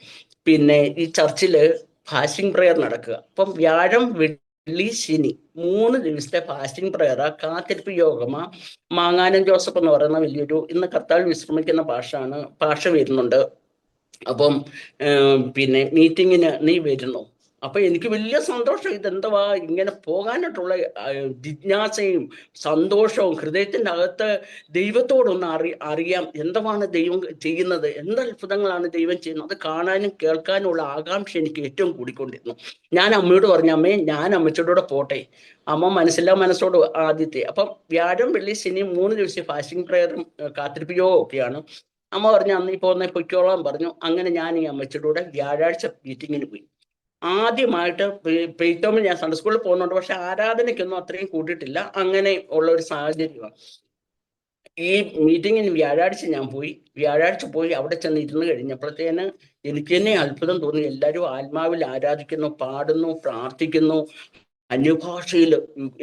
പിന്നെ ഈ ചർച്ചില് ഫാസ്റ്റിംഗ് പ്രെയർ നടക്കുക. അപ്പം വ്യാഴം, വെള്ളി, ശനി 3 ദിവസത്തെ ഫാസ്റ്റിംഗ് പ്രയറാ, കാത്തിരിപ്പ് യോഗമാ. മാങ്ങാനം ജോസഫ് എന്ന് പറയുന്ന വലിയൊരു ഇന്ന് കർത്താവിൽ വിശ്രമിക്കുന്ന പാഷ വരുന്നുണ്ട്. അപ്പം പിന്നെ മീറ്റിങ്ങിന് നീ വരുന്നു. അപ്പൊ എനിക്ക് വലിയ സന്തോഷം. ഇതെന്തുവാ ഇങ്ങനെ പോകാനായിട്ടുള്ള ജിജ്ഞാസയും സന്തോഷവും, ഹൃദയത്തിന്റെ അകത്ത് ദൈവത്തോടൊന്ന് അറിയാം എന്തുവാണ് ദൈവം ചെയ്യുന്നത്, എന്ത് അത്ഭുതങ്ങളാണ് ദൈവം ചെയ്യുന്നത്, അത് കാണാനും കേൾക്കാനുമുള്ള ആകാംക്ഷ എനിക്ക് ഏറ്റവും കൂടിക്കൊണ്ടിരുന്നു. ഞാൻ അമ്മയോട് പറഞ്ഞു, അമ്മേ ഞാൻ അമ്മച്ചോടെ പോട്ടെ. അമ്മ മനസ്സോട് ആദ്യത്തെ. അപ്പം വ്യാഴം, വെള്ളി, ശനി 3 ദിവസം ഫാസ്റ്റിംഗ് പ്രയറും കാത്തിരിപ്പ് യോഗവും ഒക്കെയാണ്. അമ്മ പറഞ്ഞു അന്ന് പൊയ്ക്കോളാൻ പറഞ്ഞു. അങ്ങനെ ഞാൻ ഈ അമ്മച്ചിയുടെ വ്യാഴാഴ്ച മീറ്റിങ്ങിന് പോയി. ആദ്യമായിട്ട് പ്രീറ്റോമിൽ ഞാൻ സൺഡേ സ്കൂളിൽ പോകുന്നുണ്ട്, പക്ഷെ ആരാധനയ്ക്കൊന്നും അത്രയും കൂട്ടിയിട്ടില്ല. അങ്ങനെ ഉള്ള ഒരു സാഹചര്യമാണ്. ഈ മീറ്റിങ്ങിന് വ്യാഴാഴ്ച ഞാൻ പോയി. അവിടെ ചെന്ന് ഇരുന്ന് കഴിഞ്ഞപ്പോഴത്തേന് എനിക്ക് തന്നെ അത്ഭുതം തോന്നി. എല്ലാവരും ആത്മാവിൽ ആരാധിക്കുന്നു, പാടുന്നു, പ്രാർത്ഥിക്കുന്നു. അന്യഭാഷയിൽ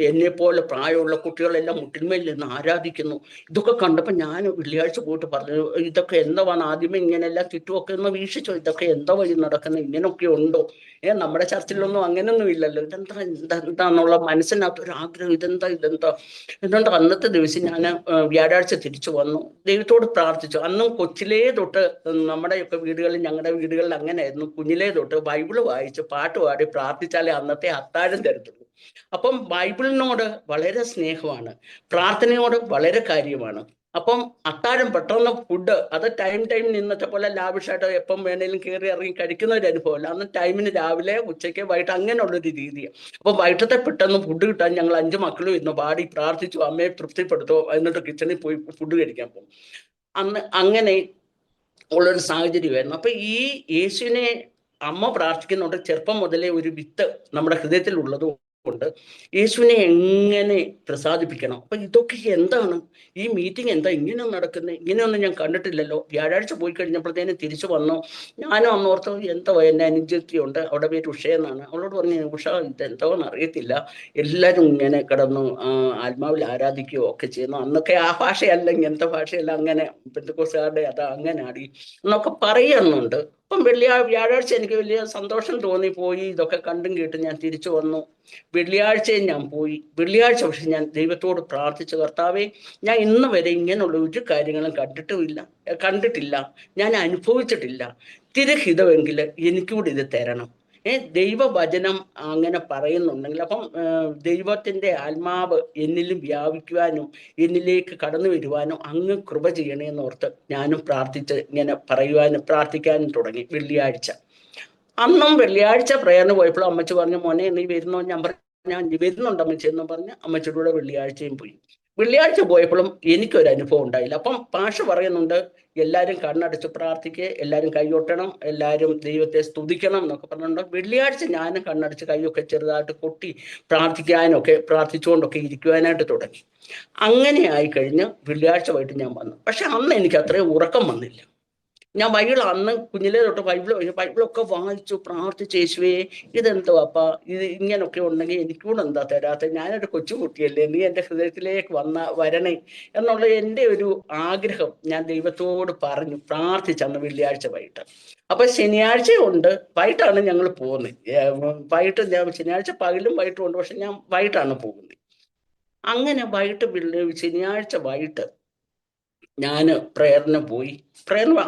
എന്നെ പോലെ പ്രായമുള്ള കുട്ടികളെല്ലാം മുട്ടിന്മേൽ നിന്ന് ആരാധിക്കുന്നു. ഇതൊക്കെ കണ്ടപ്പോൾ ഞാൻ വെള്ളിയാഴ്ച പോയിട്ട് പറഞ്ഞു, ഇതൊക്കെ എന്തുവാണ്? ആദ്യമേ ഇങ്ങനെയെല്ലാം ചുറ്റുമൊക്കെ ഒന്ന് വീക്ഷിച്ചോ, ഇതൊക്കെ എന്താ വഴി നടക്കുന്നത്, ഇങ്ങനെയൊക്കെ ഉണ്ടോ? നമ്മുടെ ചർച്ചിലൊന്നും അങ്ങനെയൊന്നും ഇല്ലല്ലോ. എന്താന്നുള്ള മനസ്സിനകത്ത് ഒരു ആഗ്രഹം, ഇതെന്താ. അന്നത്തെ ദിവസം ഞാൻ വ്യാഴാഴ്ച തിരിച്ചു വന്നു, ദൈവത്തോട് പ്രാർത്ഥിച്ചു. അന്നും കൊച്ചിലേ തൊട്ട് നമ്മുടെയൊക്കെ വീടുകളിൽ, ഞങ്ങളുടെ വീടുകളിൽ അങ്ങനെയായിരുന്നു. കുഞ്ഞിലേ തൊട്ട് ബൈബിള് വായിച്ച് പാട്ട് പാടി പ്രാർത്ഥിച്ചാലേ അന്നത്തെ അത്താഴം തരത്തുള്ളൂ. അപ്പം ബൈബിളിനോട് വളരെ സ്നേഹമാണ്, പ്രാർത്ഥനയോട് വളരെ കാര്യമാണ്. അപ്പം അത്താഴം പെട്ടെന്ന് ഫുഡ് അത് ടൈം ഇന്നത്തെ പോലെ ലാവിഷായിട്ട് എപ്പം വേണേലും കയറി ഇറങ്ങി കഴിക്കുന്ന ഒരു അനുഭവമല്ല. അന്ന് ടൈമിന് രാവിലെ, ഉച്ചയ്ക്ക്, വൈകിട്ട് അങ്ങനെയുള്ളൊരു രീതിയാണ്. അപ്പം വൈകിട്ടത്തെ പെട്ടെന്ന് ഫുഡ് കിട്ടാൻ ഞങ്ങൾ 5 മക്കളും ഇരുന്ന് പാടി പ്രാർത്ഥിച്ചു, അമ്മയെ തൃപ്തിപ്പെടുത്തോ, എന്നിട്ട് കിച്ചണിൽ പോയി ഫുഡ് കഴിക്കാൻ പോകും. അന്ന് അങ്ങനെ ഉള്ളൊരു സാഹചര്യമായിരുന്നു. അപ്പൊ ഈ യേശുവിനെ അമ്മ പ്രാർത്ഥിക്കുന്നുണ്ട്. ചെറുപ്പം മുതലേ ഒരു വിത്ത് നമ്മുടെ ഹൃദയത്തിൽ ഉള്ളത് കൊണ്ട് യേശുവിനെ എങ്ങനെ പ്രസാദിപ്പിക്കണം. അപ്പൊ ഇതൊക്കെ എന്താണ്, ഈ മീറ്റിംഗ് എന്താ ഇങ്ങനെ നടക്കുന്നത്, ഇങ്ങനെയൊന്നും ഞാൻ കണ്ടിട്ടില്ലല്ലോ. വ്യാഴാഴ്ച പോയി കഴിഞ്ഞപ്പോഴത്തേന് തിരിച്ചു വന്നു. ഞാനും അന്നോർത്ത് എന്തോ എന്നെ അനുജത്തിയുണ്ട്, അവിടെ പേര് ഉഷ എന്നാണ്. അവളോട് പറഞ്ഞു, ഉഷ ഇതെന്തോന്ന് അറിയത്തില്ല, എല്ലാവരും ഇങ്ങനെ കിടന്നു ആത്മാവിൽ ആരാധിക്കുകയോ ഒക്കെ ചെയ്യുന്നു. അന്നൊക്കെ ആ ഭാഷയല്ല, ഇങ്ങനത്തെ ഭാഷയല്ല, അങ്ങനെ പെന്തക്കോസ്തുകാരുടെ അതാ അങ്ങനെ ആടി എന്നൊക്കെ പറയുന്നുണ്ട്. അപ്പം വ്യാഴാഴ്ച എനിക്ക് വലിയ സന്തോഷം തോന്നിപ്പോയി. ഇതൊക്കെ കണ്ടും കേട്ടും ഞാൻ തിരിച്ചു വന്നു. വെള്ളിയാഴ്ചയും ഞാൻ പോയി. വെള്ളിയാഴ്ച പക്ഷെ ഞാൻ ദൈവത്തോട് പ്രാർത്ഥിച്ചു, കർത്താവേ, ഞാൻ ഇന്ന് വരെ ഇങ്ങനെയുള്ള ഒരു കാര്യങ്ങളും കണ്ടിട്ടില്ല, ഞാൻ അനുഭവിച്ചിട്ടില്ല. തിരുഹിതമെങ്കിൽ എനിക്കൂടി ഇത് തരണം. ദൈവവചനം അങ്ങനെ പറയുന്നുണ്ടെങ്കിൽ അപ്പം ദൈവത്തിൻ്റെ ആത്മാവ് എന്നിലും വ്യാപിക്കുവാനും എന്നിലേക്ക് കടന്നു വരുവാനും അങ്ങ് കൃപ ചെയ്യണേന്ന് ഓർത്ത് ഞാനും പ്രാർത്ഥിച്ച് ഇങ്ങനെ പ്രാർത്ഥിക്കാനും തുടങ്ങി. അന്നും വെള്ളിയാഴ്ച പ്രയറിന് പോയപ്പോഴും അമ്മച്ചി പറഞ്ഞു, മോനെ നീ വരുന്നോ? ഞാൻ വരുന്നുണ്ട് അമ്മച്ചി എന്ന് പറഞ്ഞ് അമ്മച്ചിയുടെ കൂടെ വെള്ളിയാഴ്ചയും പോയി. വെള്ളിയാഴ്ച പോയപ്പോഴും എനിക്കൊരു അനുഭവം ഉണ്ടായില്ല. അപ്പം പാഷ പറയുന്നുണ്ട്, എല്ലാവരും കണ്ണടച്ച് പ്രാർത്ഥിക്കുക, എല്ലാവരും കൈകൊട്ടണം, എല്ലാവരും ദൈവത്തെ സ്തുതിക്കണം എന്നൊക്കെ പറഞ്ഞിട്ടുണ്ട്. വെള്ളിയാഴ്ച ഞാനും കണ്ണടച്ച് കൈയൊക്കെ ചെറുതായിട്ട് കൊട്ടി പ്രാർത്ഥിച്ചുകൊണ്ടൊക്കെ ഇരിക്കുവാനായിട്ട് തുടങ്ങി. അങ്ങനെ ആയിക്കഴിഞ്ഞ് വെള്ളിയാഴ്ച വൈകിട്ട് ഞാൻ വന്നു. പക്ഷെ അന്ന് എനിക്ക് അത്രയും ഉറക്കം വന്നില്ല. ഞാൻ അന്ന് കുഞ്ഞിലേ തൊട്ട് ബൈബിളൊക്കെ വായിച്ചു പ്രാർത്ഥിച്ചു, യേശുവേ ഇതെന്തോ അപ്പ, ഇത് ഇങ്ങനൊക്കെ ഉണ്ടെങ്കിൽ എനിക്കൂടെ എന്താ തരാത്ത, ഞാനൊരു കൊച്ചുകുട്ടിയല്ലേ, നീ എൻ്റെ ഹൃദയത്തിലേക്ക് വരണേ എന്നുള്ള എൻ്റെ ഒരു ആഗ്രഹം ഞാൻ ദൈവത്തോട് പറഞ്ഞു പ്രാർത്ഥിച്ചന്ന് വെള്ളിയാഴ്ച വൈകിട്ട്. അപ്പൊ ശനിയാഴ്ച ഉണ്ട്, വൈകിട്ടാണ് ഞങ്ങൾ പോകുന്നത്. ശനിയാഴ്ച പകലും വൈകിട്ടും ഉണ്ട്, പക്ഷെ ഞാൻ വൈകിട്ടാണ് പോകുന്നത്. അങ്ങനെ ശനിയാഴ്ച വൈകിട്ട് ഞാൻ പ്രയറിന് പോയി.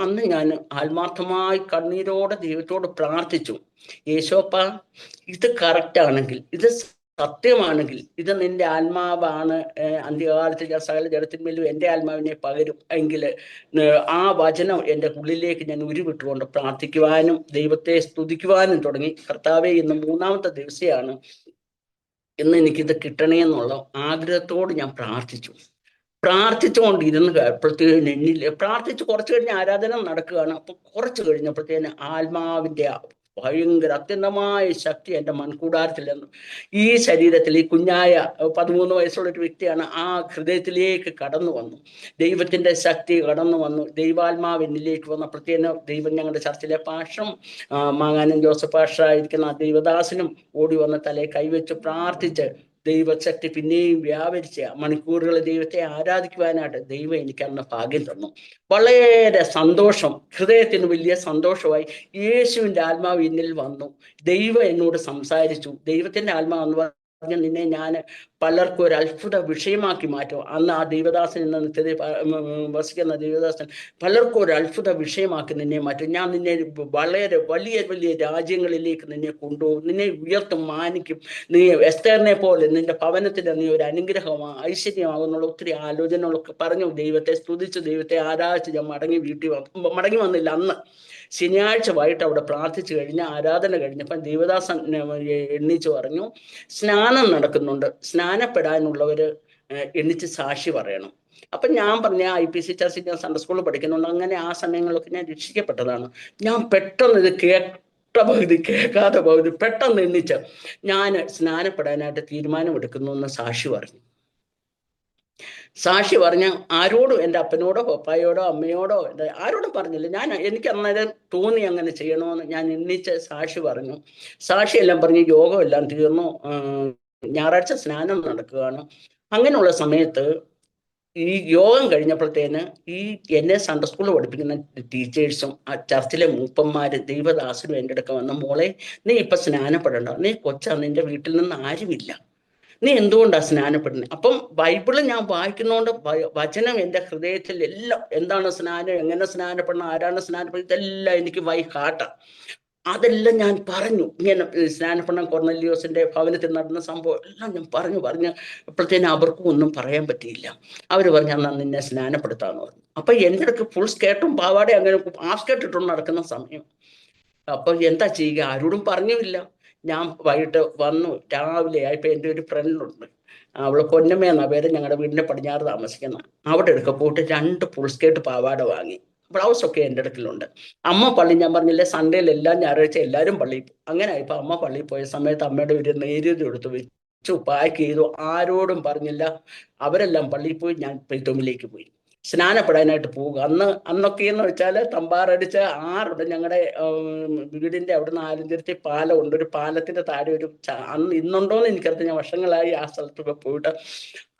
അന്ന് ഞാൻ ആത്മാർത്ഥമായി കണ്ണീരോടെ ദൈവത്തോട് പ്രാർത്ഥിച്ചു, യേശോപ്പ, ഇത് കറക്റ്റ് ആണെങ്കിൽ, ഇത് സത്യമാണെങ്കിൽ, ഇത് നിന്റെ ആത്മാവാണ്, അന്ത്യകാലത്ത് ഞാൻ സകല ജഡത്തിന്മേലും എൻ്റെ ആത്മാവിനെ പകരും എങ്കിൽ ആ വചനം എൻ്റെ ഉള്ളിലേക്ക് ഞാൻ ഉരുവിട്ടുകൊണ്ട് പ്രാർത്ഥിക്കുവാനും ദൈവത്തെ സ്തുതിക്കുവാനും തുടങ്ങി. കർത്താവേ, ഇന്ന് 3ാമത്തെ ദിവസമാണ്, ഇന്ന് എനിക്കിത് കിട്ടണേ എന്നുള്ള ആഗ്രഹത്തോട് ഞാൻ പ്രാർത്ഥിച്ചുകൊണ്ടിരുന്ന് കഴിഞ്ഞപ്പോഴത്തേന് എന്നിൽ പ്രാർത്ഥിച്ച് കുറച്ച് കഴിഞ്ഞ് ആരാധന നടക്കുകയാണ്. അപ്പൊ കുറച്ച് കഴിഞ്ഞപ്പോഴത്തേന് ആത്മാവിന്റെ ഭയങ്കര അത്യന്തമായ ശക്തി എൻ്റെ മൺകൂടാരത്തിൽ നിന്ന് ഈ ശരീരത്തിൽ, ഈ കുഞ്ഞായ 13 വയസ്സുള്ള ഒരു വ്യക്തിയാണ്, ആ ഹൃദയത്തിലേക്ക് കടന്നു വന്നു. ദൈവത്തിൻ്റെ ശക്തി കടന്നു വന്നു. ദൈവാത്മാവ് എന്നിലേക്ക് വന്നപ്പോഴത്തേനും ദൈവം ഞങ്ങളുടെ ചർച്ചിലെ പാഷും മാങ്ങാനം ജോസഫ് പാഷ ഇരിക്കുന്ന ദൈവദാസനും ഓടി വന്ന തലയെ കൈവച്ച് പ്രാർത്ഥിച്ച് ദൈവശക്തി പിന്നെയും വ്യാപരിച്ച മണിക്കൂറുകൾ ദൈവത്തെ ആരാധിക്കുവാനായിട്ട് ദൈവം എനിക്ക് അന്ന് ഭാഗ്യം തന്നു. വളരെ സന്തോഷം, ഹൃദയത്തിന് വലിയ സന്തോഷമായി. യേശുവിൻ്റെ ആത്മാവ് എന്നിൽ വന്നു. ദൈവം എന്നോട് സംസാരിച്ചു. ദൈവത്തിൻ്റെ ആത്മാവ് എന്ന് പറഞ്ഞ നിന്നെ ഞാൻ പലർക്കും ഒരു അത്ഭുത വിഷയമാക്കി മാറ്റും. അന്ന് ആ ദൈവദാസൻ എന്ന നിത്യത വസിക്കുന്ന ദൈവദാസൻ പലർക്കും ഒരു അത്ഭുത വിഷയമാക്കി നിന്നെ മാറ്റും. ഞാൻ നിന്നെ വളരെ വലിയ വലിയ രാജ്യങ്ങളിലേക്ക് നിന്നെ കൊണ്ടുപോകും, നിന്നെ ഉയർത്തും, മാനിക്കും. നീ എസ്തേറിനെ പോലെ നിന്റെ ഭവനത്തിന് നീ ഒരു അനുഗ്രഹമാണ്, ഐശ്വര്യമാകുന്നുള്ള ഒത്തിരി ആലോചനകളൊക്കെ പറഞ്ഞു. ദൈവത്തെ സ്തുതിച്ച് ദൈവത്തെ ആരാധിച്ച് ഞാൻ മടങ്ങി വന്നില്ല. അന്ന് ശനിയാഴ്ച വൈകിട്ട് അവിടെ പ്രാർത്ഥിച്ചു കഴിഞ്ഞ് ആരാധന കഴിഞ്ഞപ്പം ദേവദാസൻ എണ്ണിച്ചു പറഞ്ഞു, സ്നാനം നടക്കുന്നുണ്ട്, സ്നാനപ്പെടാനുള്ളവർ എണ്ണിച്ച് സാക്ഷി പറയണം. അപ്പം ഞാൻ പറഞ്ഞ IPC ചർച്ചിൽ ഞാൻ സൺഡേ സ്കൂളിൽ പഠിക്കുന്നുണ്ട്. അങ്ങനെ ആ സമയങ്ങളൊക്കെ ഞാൻ രക്ഷിക്കപ്പെട്ടതാണ്. ഞാൻ പെട്ടെന്ന് ഇത് കേൾക്കാതെ പകുതി പെട്ടെന്ന് എണ്ണിച്ച് ഞാൻ സ്നാനപ്പെടാനായിട്ട് തീരുമാനമെടുക്കുന്നു എന്ന് സാക്ഷി പറഞ്ഞു. സാക്ഷി പറഞ്ഞ ആരോടും, എൻ്റെ അപ്പനോടോ പപ്പായോടോ അമ്മയോടോ ആരോടും പറഞ്ഞില്ല. എനിക്ക് അന്നേരം തോന്നി അങ്ങനെ ചെയ്യണമെന്ന്. ഞാൻ എണ്ണിച്ച് സാക്ഷി പറഞ്ഞു. സാക്ഷിയെല്ലാം പറഞ്ഞ് യോഗം എല്ലാം തീർന്നു. ഞായറാഴ്ച സ്നാനം നടക്കുകയാണ്. അങ്ങനെയുള്ള സമയത്ത് ഈ യോഗം കഴിഞ്ഞപ്പോഴത്തേന് എന്നെ സൺഡേ സ്കൂളിൽ പഠിപ്പിക്കുന്ന ടീച്ചേഴ്സും ആ ചർച്ചിലെ മൂപ്പന്മാര് ദൈവദാസനും എൻ്റെ അടുക്ക വന്ന, മോളെ നീ ഇപ്പൊ സ്നാനപ്പെടണ്ട, നീ കൊച്ചാ, നിന്റെ വീട്ടിൽ നിന്ന് ആരുമില്ല, നീ എന്തുകൊണ്ടാണ് സ്നാനപ്പെടുന്നത്? അപ്പം ബൈബിള് ഞാൻ വായിക്കുന്നതുകൊണ്ട് വചനം എൻ്റെ ഹൃദയത്തിൽ എല്ലാം, എന്താണ് സ്നാനം, എങ്ങനെ സ്നാനപ്പെടണം, ആരാണ് സ്നാനപ്പെടുന്നത്, ഇതെല്ലാം എനിക്ക് ഹാർട്ടാണ്. അതെല്ലാം ഞാൻ പറഞ്ഞു. ഇങ്ങനെ സ്നാനപ്പെടണം, കൊർന്നല്യോസിൻ്റെ ഭവനത്തിൽ നടന്ന സംഭവം എല്ലാം ഞാൻ പറഞ്ഞു അപ്പോഴത്തേനും അവർക്കും ഒന്നും പറയാൻ പറ്റിയില്ല. അവർ പറഞ്ഞു എന്നാൽ നിന്നെ സ്നാനപ്പെടുത്താമെന്ന് പറഞ്ഞു. അപ്പം എൻ്റെ അടുക്ക് ഫുൾ സ്കേർട്ടും പാവാടെ അങ്ങനെ ഹാഫ് സ്കേർട്ട് ഇട്ടുകൊണ്ട് നടക്കുന്ന സമയം. അപ്പം എന്താ ചെയ്യുക, ആരോടും പറഞ്ഞില്ല. ഞാൻ വൈകിട്ട് വന്നു, രാവിലെ ആയപ്പോൾ എൻ്റെ ഒരു ഫ്രണ്ടുണ്ട്, അവള് പൊന്നമ്മയെന്നാ പേര്, ഞങ്ങളുടെ വീടിൻ്റെ പടിഞ്ഞാറ് താമസിക്കുന്ന. അവിടെ എടുക്ക പോയിട്ട് 2 ഫുൾ സ്കേർട്ട് പാവാട വാങ്ങി. ബ്ലൗസൊക്കെ എൻ്റെ അടുക്കലുണ്ട്. അമ്മ പള്ളി, ഞാൻ പറഞ്ഞില്ലേ സൺഡേയിലെല്ലാം ഞായറാഴ്ച എല്ലാവരും പള്ളിയിൽ പോകും. അങ്ങനെ ഇപ്പം അമ്മ പള്ളിയിൽ പോയ സമയത്ത് അമ്മയുടെ ഒരു നേരിയത് എടുത്ത് വെച്ചു പാക്ക് ചെയ്തു. ആരോടും പറഞ്ഞില്ല. അവരെല്ലാം പള്ളിയിൽ പോയി, ഞാൻ പെയ്ത്തോമിലേക്ക് പോയി സ്നാനപ്പെടാനായിട്ട് പോവുക. അന്നൊക്കെയെന്ന് വെച്ചാൽ തമ്പാറടിച്ച് ആറുണ്ട്. ഞങ്ങളുടെ വീടിൻ്റെ അവിടെ നിന്ന് ആലഞ്ചേരത്തെ പാലമുണ്ട്. ഒരു പാലത്തിൻ്റെ താഴെ ഒരു അന്ന് ഇന്നുണ്ടോയെന്ന് എനിക്കറിയാം, ഞാൻ വർഷങ്ങളായി ആ സ്ഥലത്തൊക്കെ പോയിട്ട്.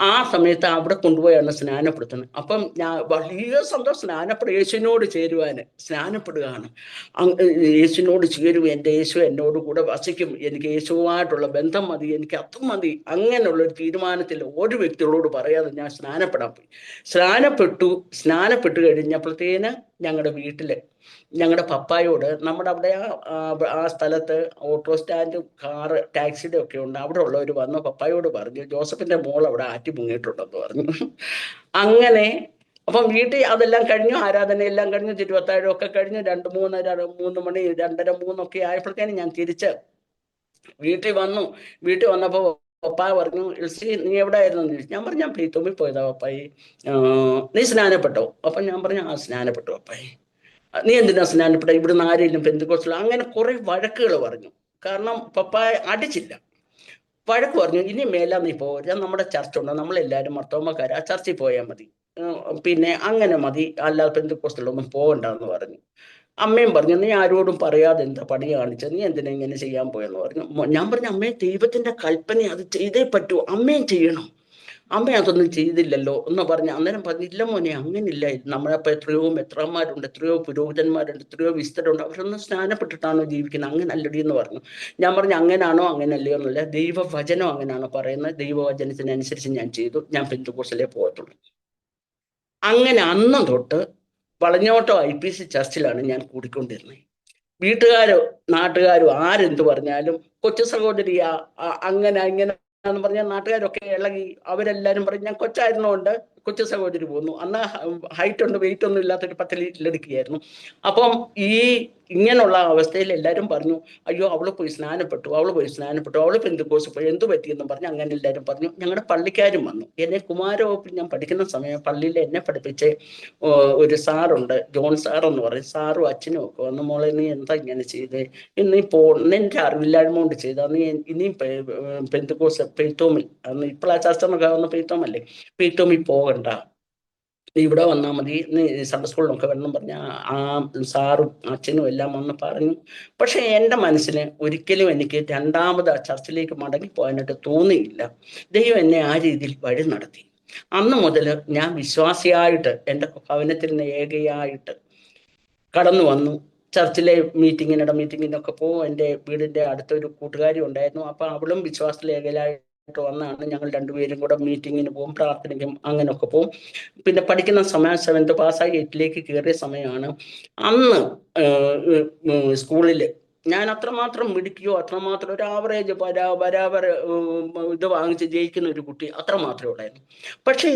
ആ സമയത്ത് അവിടെ കൊണ്ടുപോയാണ് സ്നാനപ്പെടുത്തുന്നത്. അപ്പം ഞാൻ വലിയ സന്തോഷം, യേശുവിനോട് ചേരുവാൻ സ്നാനപ്പെടുകയാണ്. യേശുവിനോട് ചേരും, എൻ്റെ യേശു എന്നോട് കൂടെ വസിക്കും, എനിക്ക് യേശുവുമായിട്ടുള്ള ബന്ധം മതി, എനിക്ക് അതും മതി. അങ്ങനെയുള്ളൊരു തീരുമാനത്തിൽ ഒരു വ്യക്തികളോട് പറയാതെ ഞാൻ സ്നാനപ്പെടാൻ പോയി. സ്നാനപ്പെട്ടു കഴിഞ്ഞപ്പോഴത്തേന് ഞങ്ങളുടെ വീട്ടിൽ ഞങ്ങളുടെ പപ്പായോട്, നമ്മുടെ അവിടെ ആ സ്ഥലത്ത് ഓട്ടോ സ്റ്റാൻഡും കാറ് ടാക്സിയുടെ ഒക്കെ ഉണ്ട്, അവിടെ ഉള്ളവർ വന്ന് പപ്പായോട് പറഞ്ഞു ജോസഫിന്റെ മോൾ അവിടെ ആറ്റി മുങ്ങിയിട്ടുണ്ടെന്ന് പറഞ്ഞു. അങ്ങനെ അപ്പം വീട്ടിൽ അതെല്ലാം കഴിഞ്ഞു, ആരാധനയെല്ലാം കഴിഞ്ഞു, തിരുവത്താഴമൊക്കെ കഴിഞ്ഞു. 3 മണി 2:30 3 ആയപ്പോഴത്തേനും ഞാൻ തിരിച്ച് വീട്ടിൽ വന്നു. വീട്ടിൽ വന്നപ്പോൾ പപ്പ പറഞ്ഞു, എൽസി നീ എവിടെ ആയിരുന്നു എന്ന് ചോദിച്ചു. ഞാൻ പറഞ്ഞു ഞാൻ പെയ്ത്തോമ്പിൽ പോയതാ പപ്പായി. നീ സ്നാനപ്പെട്ടോ? അപ്പം ഞാൻ പറഞ്ഞു ആ സ്നാനപ്പെട്ടു പപ്പായി. നീ എന്തിനാ സ്നാനപ്പെട്ട, ഇവിടുന്ന് ആരെങ്കിലും പെന്തിക്കോസ്തൽ? അങ്ങനെ കുറെ വഴക്കുകൾ പറഞ്ഞു. കാരണം പപ്പായ അടിച്ചില്ല, വഴക്ക് പറഞ്ഞു. ഇനി മേലാ നീ പോരാ, നമ്മുടെ ചർച്ച ഉണ്ടോ, നമ്മളെല്ലാവരും മർത്തോമക്കാർ, ആ ചർച്ചിൽ പോയാൽ മതി, പിന്നെ അങ്ങനെ മതി, അല്ലാതെ പെന്തിക്കോസ്തലൊന്നും പോകണ്ടെന്ന് പറഞ്ഞു. അമ്മയും പറഞ്ഞു നീ ആരോടും പറയാതെ എന്താ പണി കാണിച്ചത്, നീ എന്തിനാ ഇങ്ങനെ ചെയ്യാൻ പോയെന്ന് പറഞ്ഞു. ഞാൻ പറഞ്ഞു അമ്മയെ ദൈവത്തിന്റെ കൽപ്പന, അത് ചെയ്തേ പറ്റൂ, അമ്മയും ചെയ്യണം, അമ്മ അതൊന്നും ചെയ്തില്ലല്ലോ എന്ന് പറഞ്ഞു. അന്നേരം പറഞ്ഞു ഇല്ല മോനെ അങ്ങനില്ല, നമ്മളപ്പോൾ എത്രയോ മെത്രാന്മാരുണ്ട്, എത്രയോ പുരോഹിതന്മാരുണ്ട്, എത്രയോ വിസ്തരുണ്ട്, അവരൊന്നും സ്നാനപ്പെട്ടിട്ടാണോ ജീവിക്കുന്നത്, അങ്ങനെ അല്ലടി എന്ന് പറഞ്ഞു. ഞാൻ പറഞ്ഞു അങ്ങനാണോ അങ്ങനല്ലയോ എന്നല്ല, ദൈവവചനം അങ്ങനെയാണോ പറയുന്നത്, ദൈവവചനത്തിനനുസരിച്ച് ഞാൻ ചെയ്തു, ഞാൻ പെന്തക്കോസ്തിലേ പോകത്തുള്ളൂ. അങ്ങനെ അന്ന് തൊട്ട് വളഞ്ഞോട്ടോ IPC ചർച്ചിലാണ് ഞാൻ കൂടിക്കൊണ്ടിരുന്നത്. വീട്ടുകാരോ നാട്ടുകാരോ ആരെന്ത് പറഞ്ഞാലും കൊച്ചു സഹോദരിയാ അങ്ങനെ ഇങ്ങനെ എന്ന് പറഞ്ഞാൽ നാട്ടുകാരൊക്കെ ഇളകി. അവരെല്ലാരും പറയും, ഞാൻ കൊച്ചായിരുന്നോണ്ട് കൊച്ചു സഹോദരി പോന്നു. അന്ന് ഹൈറ്റ് ഉണ്ട്, വെയിറ്റ് ഒന്നും ഇല്ലാത്തൊരു പത്തലിലടുക്കുകയായിരുന്നു. അപ്പം ഈ ഇങ്ങനെയുള്ള അവസ്ഥയിൽ എല്ലാവരും പറഞ്ഞു, അയ്യോ അവള് പോയി സ്നാനപ്പെട്ടു, അവള് പെന്തിക്കോസ് പോയി, എന്തു പറ്റിയെന്നും പറഞ്ഞു. അങ്ങനെ എല്ലാവരും പറഞ്ഞു. ഞങ്ങളുടെ പള്ളിക്കാരും വന്നു. എന്നെ കുമാരവകുപ്പിൽ ഞാൻ പഠിക്കുന്ന സമയം പള്ളിയിൽ എന്നെ പഠിപ്പിച്ച് ഒരു സാറുണ്ട്, ജോൺ സാർ എന്ന് പറയും. സാറും അച്ഛനും ഒക്കെ വന്നു, മോളെ നീ എന്താ ഇങ്ങനെ ചെയ്തേ, നീ നിന്റെ അറിവില്ലായ്മ കൊണ്ട് ചെയ്താ, നീ ഇനിയും പെന്തിക്കോസ് പെയ്ത്തോമിൽ, അന്ന് ഇപ്പോഴാ ചർച്ച നോക്കാവുന്ന പെയ്ത്തോമല്ലേ, പെയ്ത്തോമിൽ പോകണ്ട, നീ ഇവിടെ വന്നാൽ മതി, നീ സൺഡേ സ്കൂളിലൊക്കെ വരണം പറഞ്ഞ ആ സാറും അച്ഛനും എല്ലാം വന്ന് പറഞ്ഞു. പക്ഷെ എൻ്റെ മനസ്സിന് ഒരിക്കലും എനിക്ക് രണ്ടാമത് ആ ചർച്ചിലേക്ക് മടങ്ങി പോകാനായിട്ട് തോന്നിയില്ല. ദൈവം എന്നെ ആ രീതിയിൽ വഴി നടത്തി. അന്ന് മുതൽ ഞാൻ വിശ്വാസിയായിട്ട് എൻ്റെ ഭവനത്തിൽ നിന്ന് ഏകയായിട്ട് കടന്നു വന്നു. ചർച്ചിലെ മീറ്റിങ്ങിനൊക്കെ പോകും. എൻ്റെ വീടിൻ്റെ അടുത്തൊരു കൂട്ടുകാരി ഉണ്ടായിരുന്നു. അപ്പൊ അവളും വിശ്വാസത്തിൽ ഏകയായിട്ട് വന്നാണ്. ഞങ്ങൾ രണ്ടുപേരും കൂടെ മീറ്റിങ്ങിന് പോകും, പ്രാർത്ഥനയ്ക്കും അങ്ങനെയൊക്കെ പോകും. പിന്നെ പഠിക്കുന്ന സമയം 7th പാസ്സായി 8ലേക്ക് കയറിയ സമയമാണ്. അന്ന് സ്കൂളിൽ ഞാൻ അത്രമാത്രം മിടുക്കിയോ അത്രമാത്രം ഒരു ആവറേജ് ബരാബർ ഇത് വാങ്ങിച്ച് ജയിക്കുന്ന ഒരു കുട്ടി അത്ര മാത്രമേ ഉള്ളായിരുന്നു. പക്ഷെ